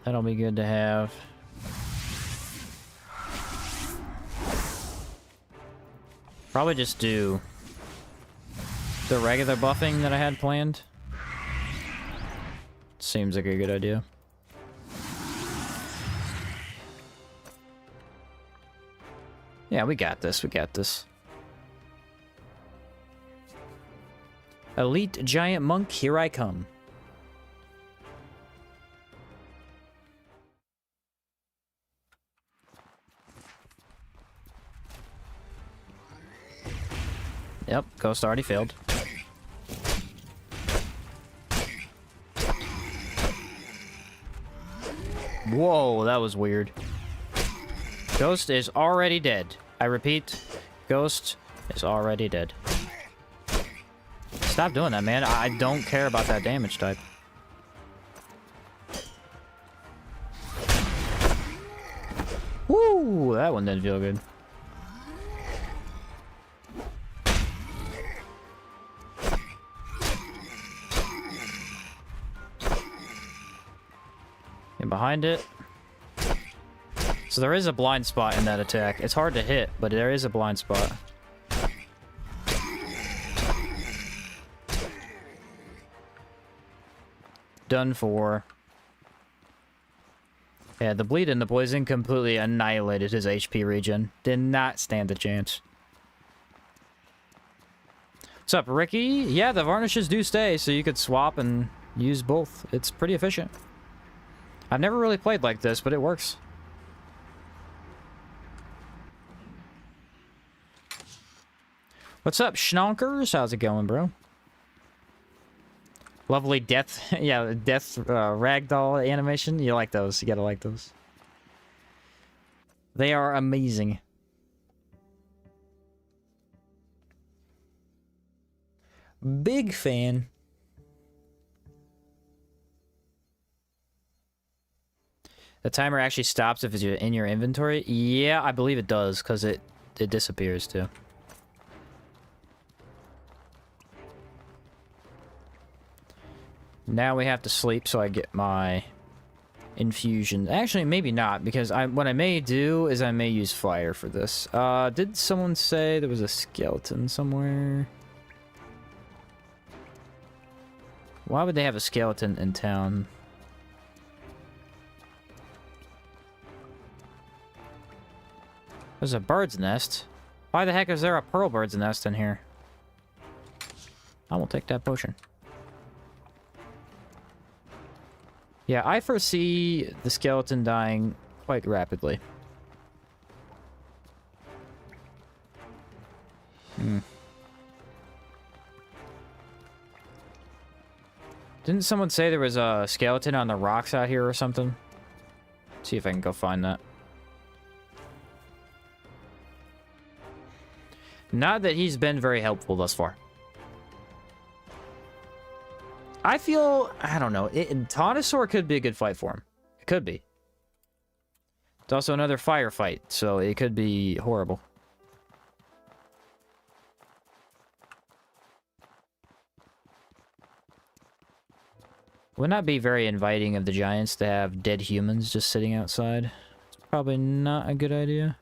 That'll be good to have. Probably just do the regular buffing that I had planned. Seems like a good idea. Yeah, we got this. We got this. Elite Giant Monk, here I come. Yep, Ghost already failed. Whoa, that was weird. Ghost is already dead. I repeat, Ghost is already dead. Stop doing that, man. I don't care about that damage type. Woo, that one didn't feel good. Get behind it. So there is a blind spot in that attack. It's hard to hit, but there is a blind spot. Done for. Yeah, the bleed and the poison completely annihilated his HP regen. Did not stand a chance. What's up, Ricky? Yeah, the varnishes do stay, so you could swap and use both. It's pretty efficient. I've never really played like this, but it works. What's up, Schnonkers? How's it going, bro? Lovely death, yeah, death ragdoll animation. You like those? You gotta like those. They are amazing. Big fan. The timer actually stops if it's in your inventory? Yeah, I believe it does, because it disappears too. Now we have to sleep so I get my infusion. Actually, maybe not, because what I may do is I may use fire for this. Did someone say there was a skeleton somewhere? Why would they have a skeleton in town? There's a bird's nest. Why the heck is there a pearl bird's nest in here? I will take that potion. Yeah, I foresee the skeleton dying quite rapidly. Didn't someone say there was a skeleton on the rocks out here or something? See if I can go find that. Not that he's been very helpful thus far. I feel, I don't know, Taunosaur could be a good fight for him. It could be. It's also another firefight, so it could be horrible. Would not be very inviting of the giants to have dead humans just sitting outside. It's probably not a good idea.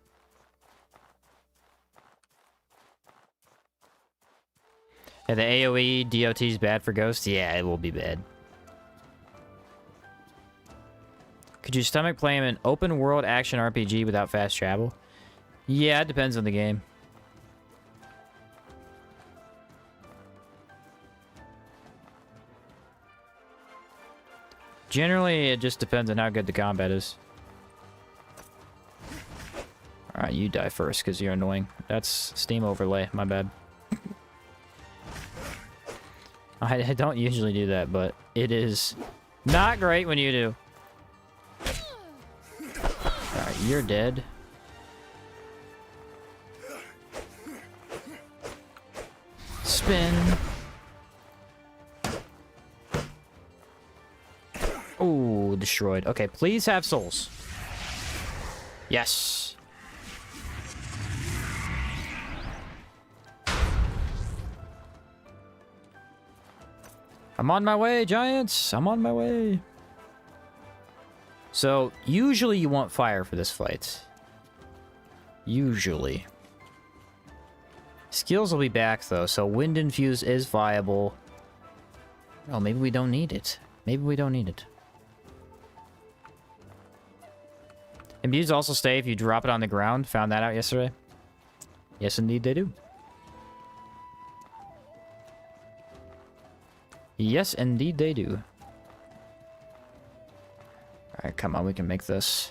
Yeah, the AoE DOT is bad for ghosts? Yeah, it will be bad. Could you stomach playing an open world action RPG without fast travel? Yeah, it depends on the game. Generally, it just depends on how good the combat is. Alright, you die first because you're annoying. That's Steam overlay, my bad. I don't usually do that, but it is not great when you do. Alright, you're dead. Spin. Ooh, destroyed. Okay, please have souls. Yes. I'm on my way, giants! I'm on my way. So, usually you want fire for this fight. Usually. Skills will be back, though, so wind infuse is viable. Oh, maybe we don't need it. Maybe we don't need it. Imbues also stay if you drop it on the ground. Found that out yesterday. Yes, indeed they do. Yes, indeed they do. Alright, come on, we can make this.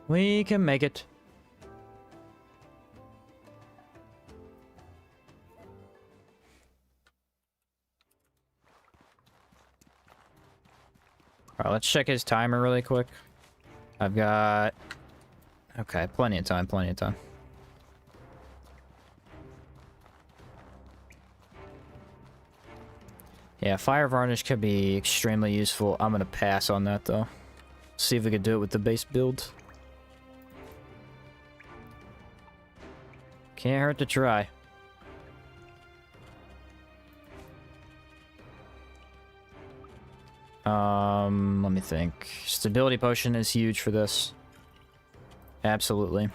We can make it. Alright, let's check his timer really quick. I've got... Okay, plenty of time, plenty of time. Yeah, Fire Varnish could be extremely useful. I'm gonna pass on that, though. See if we can do it with the base build. Can't hurt to try. Let me think. Stability potion is huge for this. Absolutely.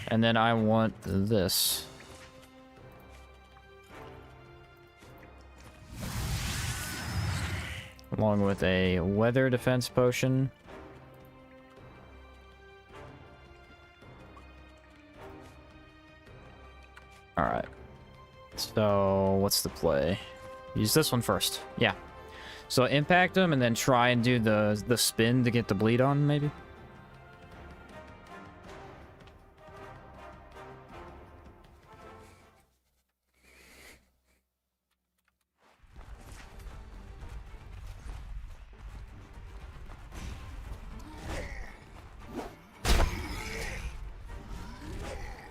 And then I want this. Along with a weather defense potion. Alright. So, what's the play? Use this one first. Yeah. So impact him and then try and do the spin to get the bleed on, maybe?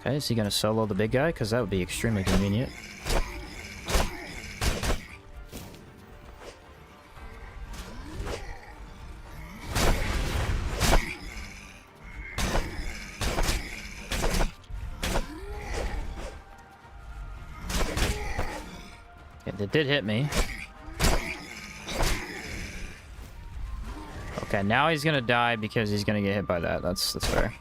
Okay, is he gonna solo the big guy? Because that would be extremely convenient. It did hit me. Okay, now he's gonna die because he's gonna get hit by that. That's fair.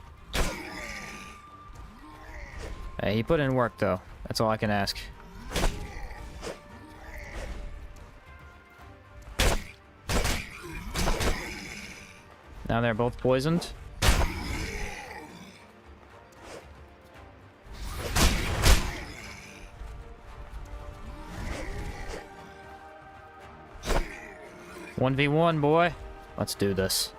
Hey, he put in work though. That's all I can ask. Now they're both poisoned. One v one, boy. Let's do this.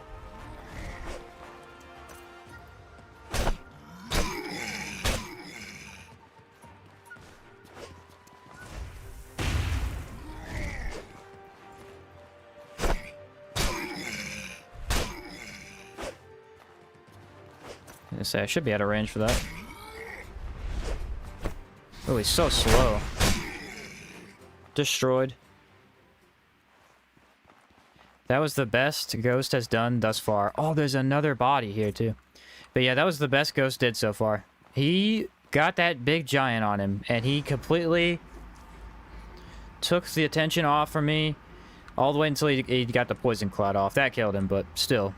I say I should be out of range for that. Oh, he's so slow. Destroyed. That was the best Ghost has done thus far. Oh, there's another body here too. But yeah, that was the best Ghost did so far. He got that big giant on him, and he completely took the attention off from me all the way until he got the poison cloud off. That killed him, but still.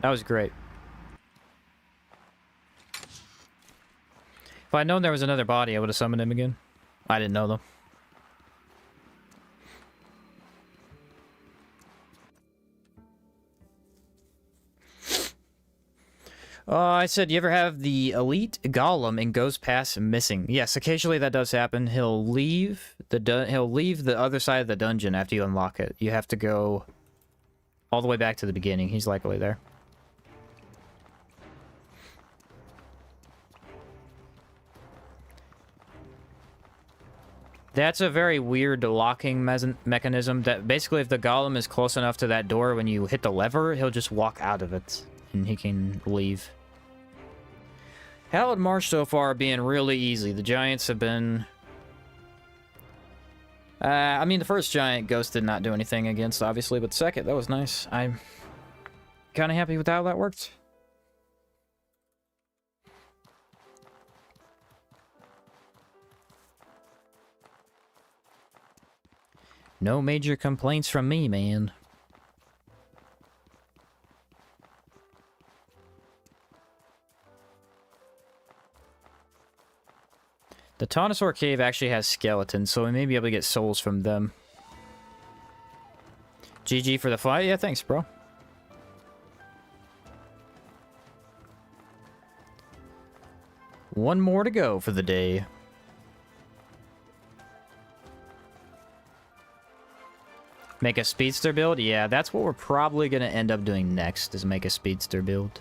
That was great. If I'd known there was another body, I would have summoned him again. I didn't know though. I said, you ever have the elite golem in Ghost Pass missing? Yes, occasionally that does happen. He'll leave the other side of the dungeon after you unlock it. You have to go all the way back to the beginning. He's likely there. That's a very weird locking mechanism that basically if the golem is close enough to that door when you hit the lever, he'll just walk out of it and he can leave. Hallowed Marsh so far being really easy. The giants have been... I mean, the first giant Ghost did not do anything against, obviously, but second, that was nice. I'm kind of happy with how that worked. No major complaints from me, man. The Taunosaur Cave actually has skeletons, so we may be able to get souls from them. GG for the fight? Yeah, thanks, bro. One more to go for the day. Make a speedster build? Yeah, that's what we're probably going to end up doing next, is make a speedster build.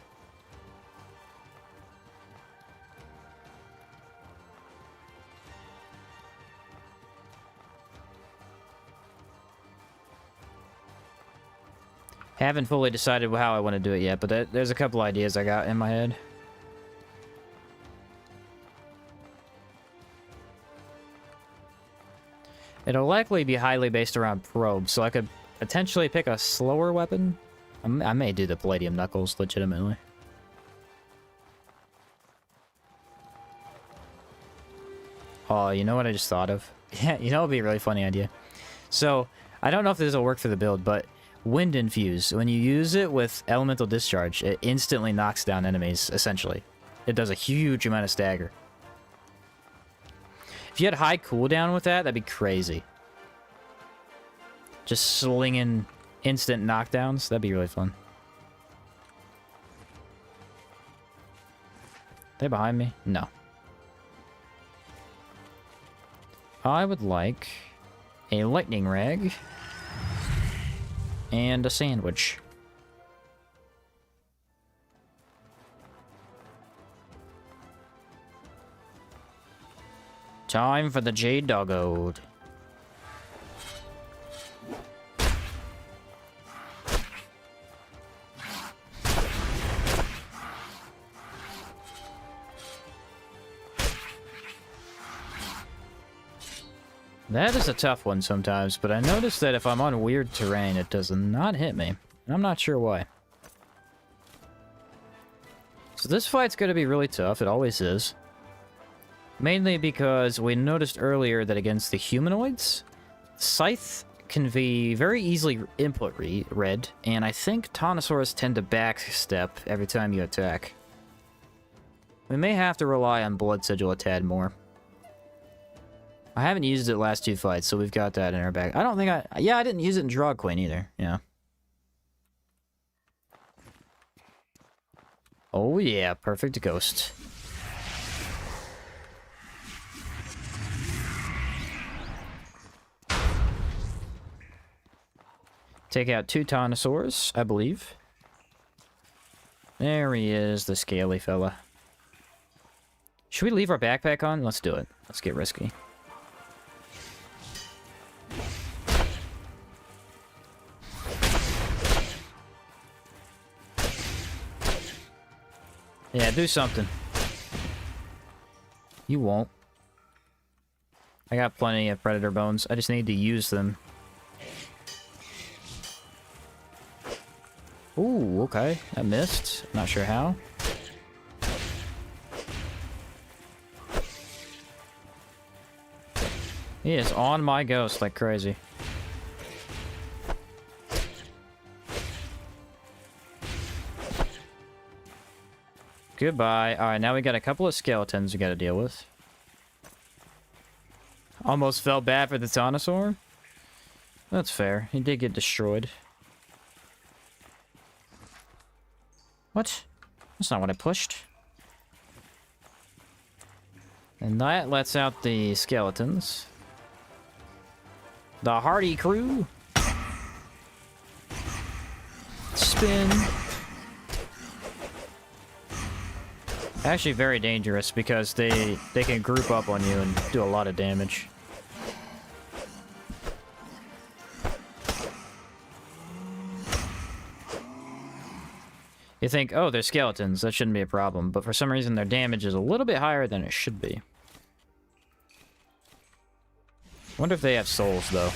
Haven't fully decided how I want to do it yet, but there's a couple ideas I got in my head. It'll likely be highly based around probes, so I could potentially pick a slower weapon. I may do the Palladium Knuckles, legitimately. Oh, you know what I just thought of? Yeah, you know what would be a really funny idea? So, I don't know if this will work for the build, but Wind Infuse, when you use it with Elemental Discharge, it instantly knocks down enemies, essentially. It does a huge amount of stagger. If you had high cooldown with that, that'd be crazy. Just slinging instant knockdowns, that'd be really fun. They behind me? No. I would like a lightning rag and a sandwich. Time for the Jade Doggo. That is a tough one sometimes, but I noticed that if I'm on weird terrain, it does not hit me. And I'm not sure why. So this fight's going to be really tough. It always is. Mainly because we noticed earlier that against the humanoids, Scythe can be very easily input read, and I think Taunosaurs tend to backstep every time you attack. We may have to rely on Blood Sigil a tad more. I haven't used it last two fights, so we've got that in our bag. I don't think yeah, I didn't use it in Trog Queen either. Yeah. Oh yeah, perfect ghost. Take out 2 Taunosaurs, I believe. There he is, the scaly fella. Should we leave our backpack on? Let's do it. Let's get risky. Yeah, do something. You won't. I got plenty of predator bones. I just need to use them. Ooh, okay. I missed. Not sure how. He is on my ghost like crazy. Goodbye. Alright, now we got a couple of skeletons we gotta deal with. Almost felt bad for the Taunosaur. That's fair. He did get destroyed. What? That's not what I pushed. And that lets out the skeletons. The hardy crew. Spin. Actually very dangerous because they can group up on you and do a lot of damage. You think, oh, they're skeletons, that shouldn't be a problem, but for some reason their damage is a little bit higher than it should be. Wonder if they have souls, though.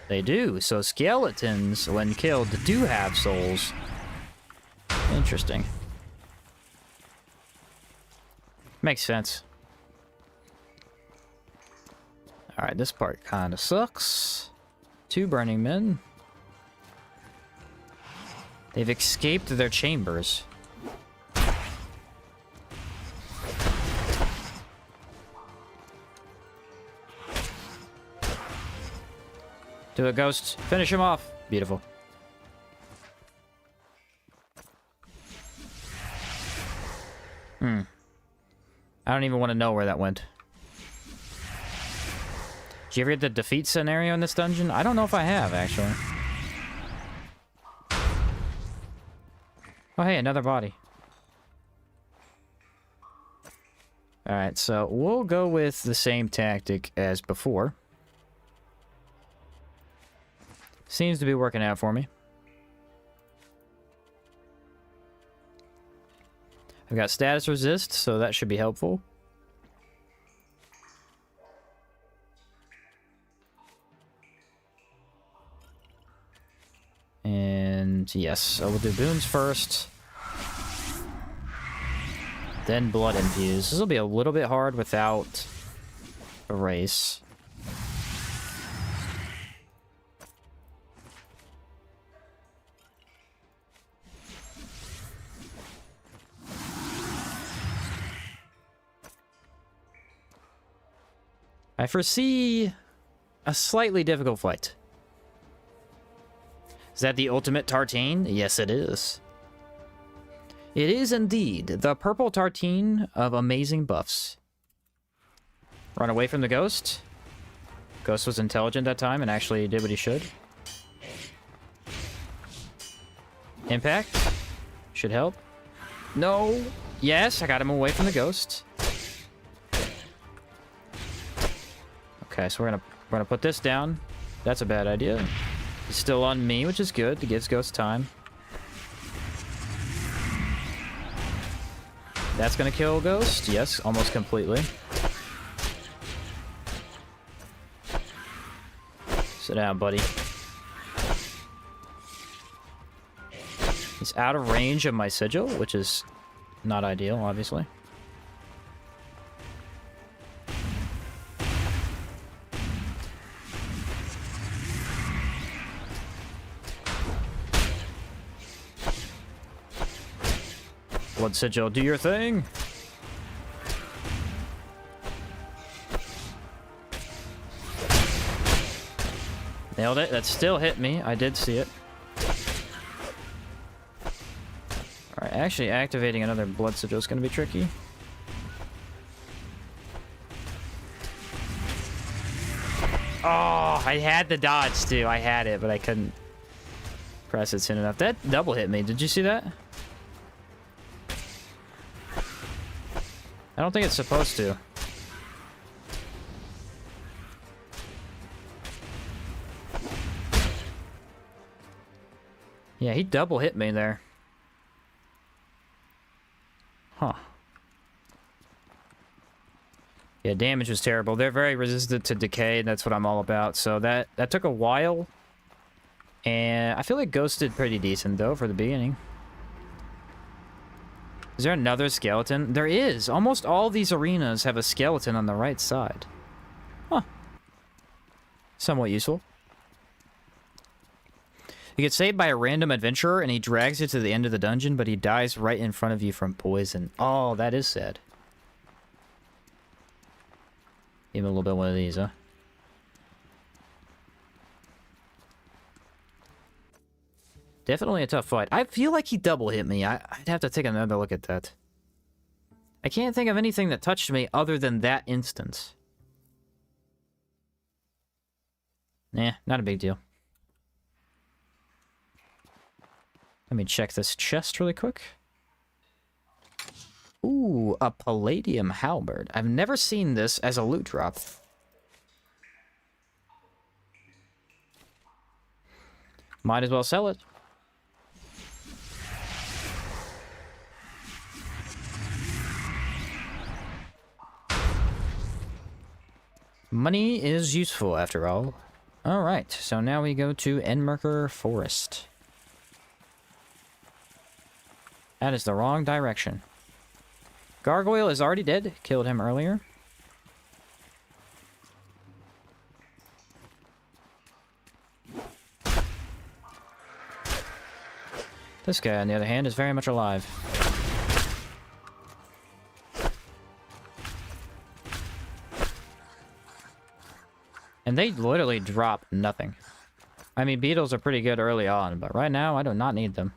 They do, so skeletons, when killed, do have souls. Interesting. Makes sense. Alright, this part kinda sucks. 2 burning men. They've escaped their chambers. Do a ghost. Finish him off. Beautiful. I don't even want to know where that went. Did you ever get the defeat scenario in this dungeon? I don't know if I have, actually. Oh, hey, another body. Alright, so we'll go with the same tactic as before. Seems to be working out for me. I've got status resist, so that should be helpful. And yes, I will do boons first. Then blood infuse. This will be a little bit hard without erase. I foresee a slightly difficult fight. Is that the ultimate tartane? Yes, it is. It is indeed the purple tartane of amazing buffs. Run away from the ghost. Ghost was intelligent that time and actually did what he should. Impact. Should help. No. Yes, I got him away from the ghost. Okay, so we're gonna put this down. That's a bad idea. He's still on me, which is good. It gives Ghost time. That's gonna kill Ghost. Yes, almost completely. Sit down, buddy. He's out of range of my sigil, which is not ideal, obviously. Blood sigil, do your thing. Nailed it. That still hit me. I did see it. Alright, actually activating another blood sigil is going to be tricky. Oh, I had the dodge too. I had it, but I couldn't press it soon enough. That double hit me. Did you see that? I don't think it's supposed to. Yeah, he double hit me there. Huh. Yeah, damage was terrible. They're very resistant to decay, and that's what I'm all about. So that took a while. And I feel like Ghost did pretty decent, though, for the beginning. Is there another skeleton? There is! Almost all these arenas have a skeleton on the right side. Huh. Somewhat useful. You get saved by a random adventurer, and he drags you to the end of the dungeon, but he dies right in front of you from poison. Oh, that is sad. Give him a little bit one of these, huh? Definitely a tough fight. I feel like he double hit me. I'd have to take another look at that. I can't think of anything that touched me other than that instance. Nah, not a big deal. Let me check this chest really quick. Ooh, a palladium halberd. I've never seen this as a loot drop. Might as well sell it. Money is useful, after all. Alright, so now we go to Enmerker Forest. That is the wrong direction. Gargoyle is already dead. Killed him earlier. This guy, on the other hand, is very much alive. And they literally drop nothing. I mean, beetles are pretty good early on, but right now, I do not need them.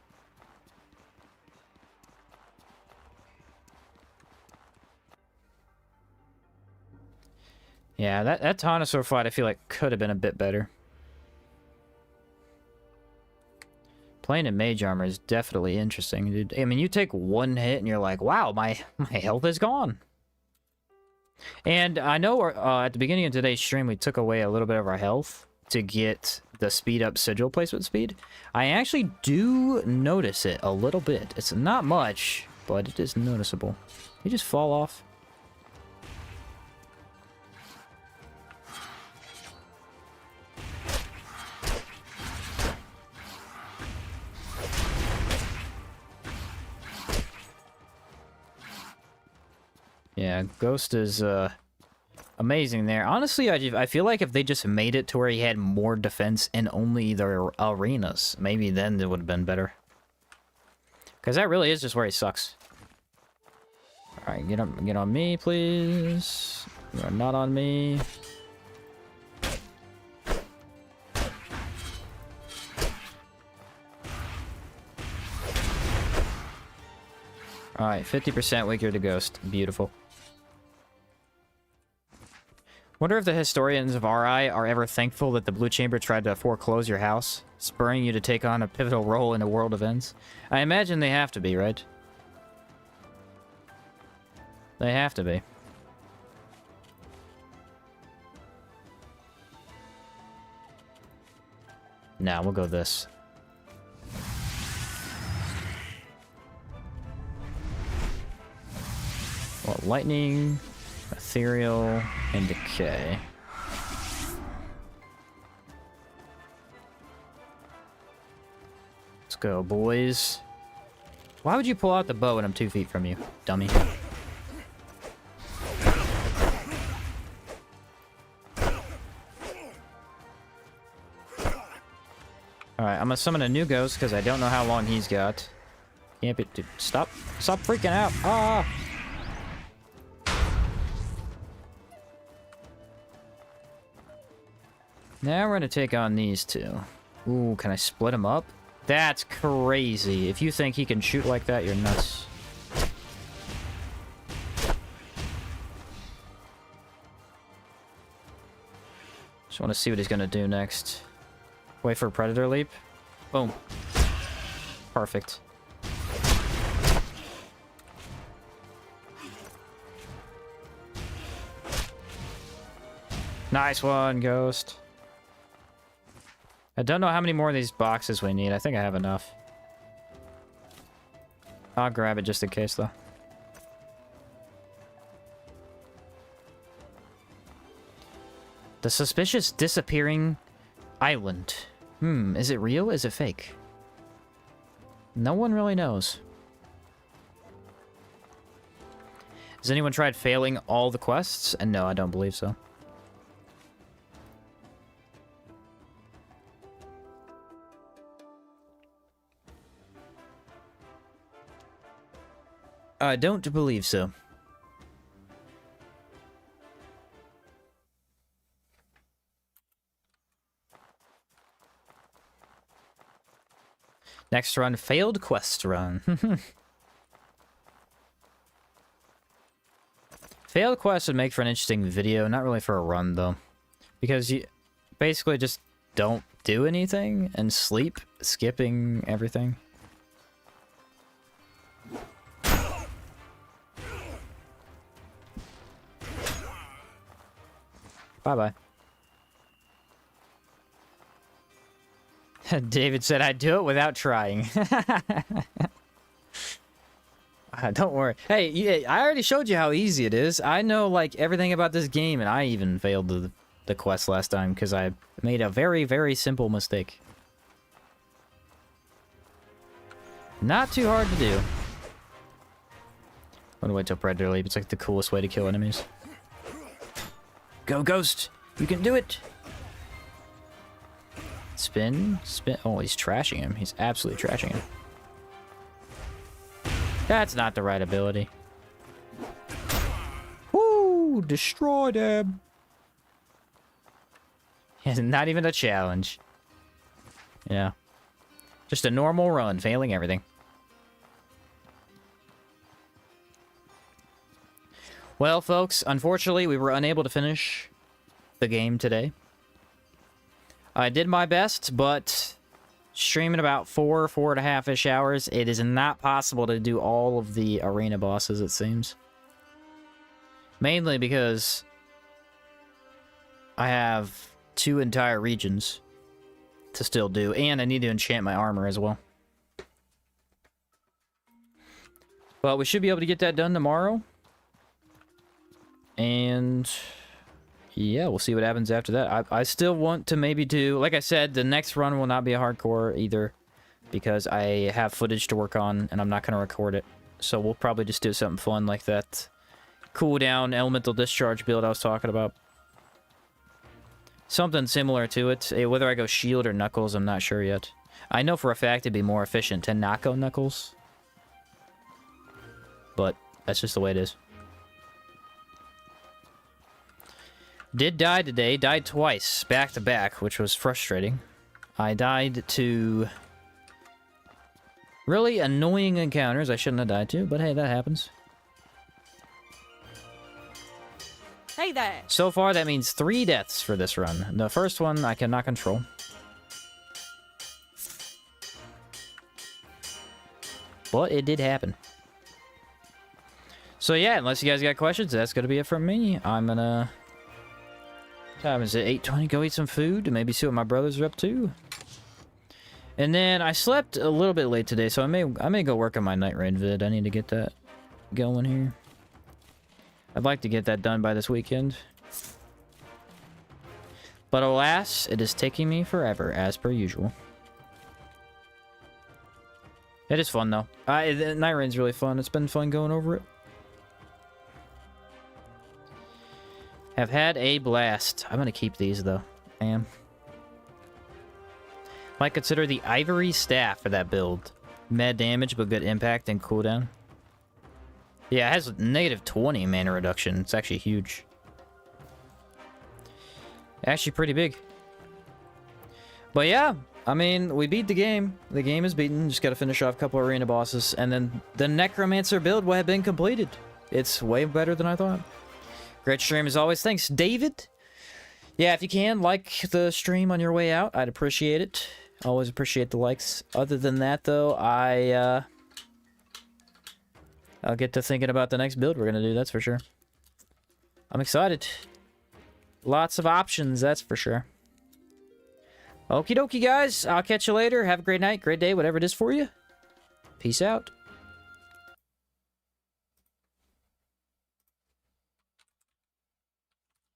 Yeah, that Taunosaur fight, I feel like, could have been a bit better. Playing in mage armor is definitely interesting, dude. I mean, you take one hit and you're like, wow, my health is gone. And I know at the beginning of today's stream, we took away a little bit of our health to get the speed up sigil placement speed. I actually do notice it a little bit. It's not much, but it is noticeable. You just fall off. Yeah, Ghost is amazing there. Honestly, I feel like if they just made it to where he had more defense in only the arenas, maybe then it would have been better. Because that really is just where he sucks. Alright, get on me, please. You're not on me. Alright, 50% weaker to Ghost. Beautiful. Wonder if the historians of RI are ever thankful that the Blue Chamber tried to foreclose your house, spurring you to take on a pivotal role in the world events. I imagine they have to be, right? They have to be. Now we'll go this. Well, lightning, ethereal, and decay. Let's go, boys. Why would you pull out the bow when I'm 2 feet from you, dummy? Alright, I'm gonna summon a new ghost because I don't know how long he's got. Can't be. Dude, stop freaking out. Ah! Now we're gonna take on these two. Ooh, can I split them up? That's crazy. If you think he can shoot like that, you're nuts. Just want to see what he's gonna do next. Wait for a predator leap. Boom. Perfect. Nice one, Ghost. I don't know how many more of these boxes we need. I think I have enough. I'll grab it just in case, though. The suspicious disappearing island. Is it real? Is it fake? No one really knows. Has anyone tried failing all the quests? And no, I don't believe so. I don't believe so. Next run, failed quest run. Failed quest would make for an interesting video, not really for a run though. Because you basically just don't do anything and sleep, skipping everything. Bye-bye. David said I'd do it without trying. Don't worry. Hey, yeah, I already showed you how easy it is. I know, like, everything about this game, and I even failed the quest last time because I made a very, very simple mistake. Not too hard to do. I'm gonna wait till Predator Leap. It's like the coolest way to kill enemies. Go, Ghost! You can do it! Spin, spin. Oh, he's trashing him. He's absolutely trashing him. That's not the right ability. Woo! Destroy them! Not even a challenge. Yeah. Just a normal run, failing everything. Well, folks, unfortunately, we were unable to finish the game today. I did my best, but streaming about 4.5-ish hours, it is not possible to do all of the arena bosses, it seems. Mainly because I have 2 entire regions to still do, and I need to enchant my armor as well. But we should be able to get that done tomorrow. And yeah, we'll see what happens after that. I still want to maybe do, like I said, the next run will not be a hardcore either, because I have footage to work on and I'm not going to record it. So we'll probably just do something fun like that cooldown elemental discharge build I was talking about. Something similar to it. Whether I go shield or knuckles, I'm not sure yet. I know for a fact it'd be more efficient to not go knuckles, but that's just the way it is. Did die today, died twice, back to back, which was frustrating. I died to really annoying encounters I shouldn't have died to, but hey, that happens. Hey there! So far, that means 3 deaths for this run. The first one I cannot control. But it did happen. So yeah, unless you guys got questions, that's gonna be it from me. I'm gonna... Time is it? 8:20. Go eat some food and maybe see what my brothers are up to. And then I slept a little bit late today, so I may go work on my night raid vid. I need to get that going here. I'd like to get that done by this weekend. But alas, it is taking me forever, as per usual. It is fun, though. The Night Rain's really fun. It's been fun going over it. Have had a blast. I'm going to keep these, though. I am. Might consider the Ivory Staff for that build. Mad damage, but good impact and cooldown. Yeah, it has -20 mana reduction. It's actually huge. Actually pretty big. But yeah, I mean, we beat the game. The game is beaten. Just got to finish off a couple arena bosses. And then the Necromancer build will have been completed. It's way better than I thought. Great stream as always. Thanks, David. Yeah, if you can, like the stream on your way out. I'd appreciate it. Always appreciate the likes. Other than that, though, I'll get to thinking about the next build we're going to do, that's for sure. I'm excited. Lots of options, that's for sure. Okie dokie, guys. I'll catch you later. Have a great night, great day, whatever it is for you. Peace out.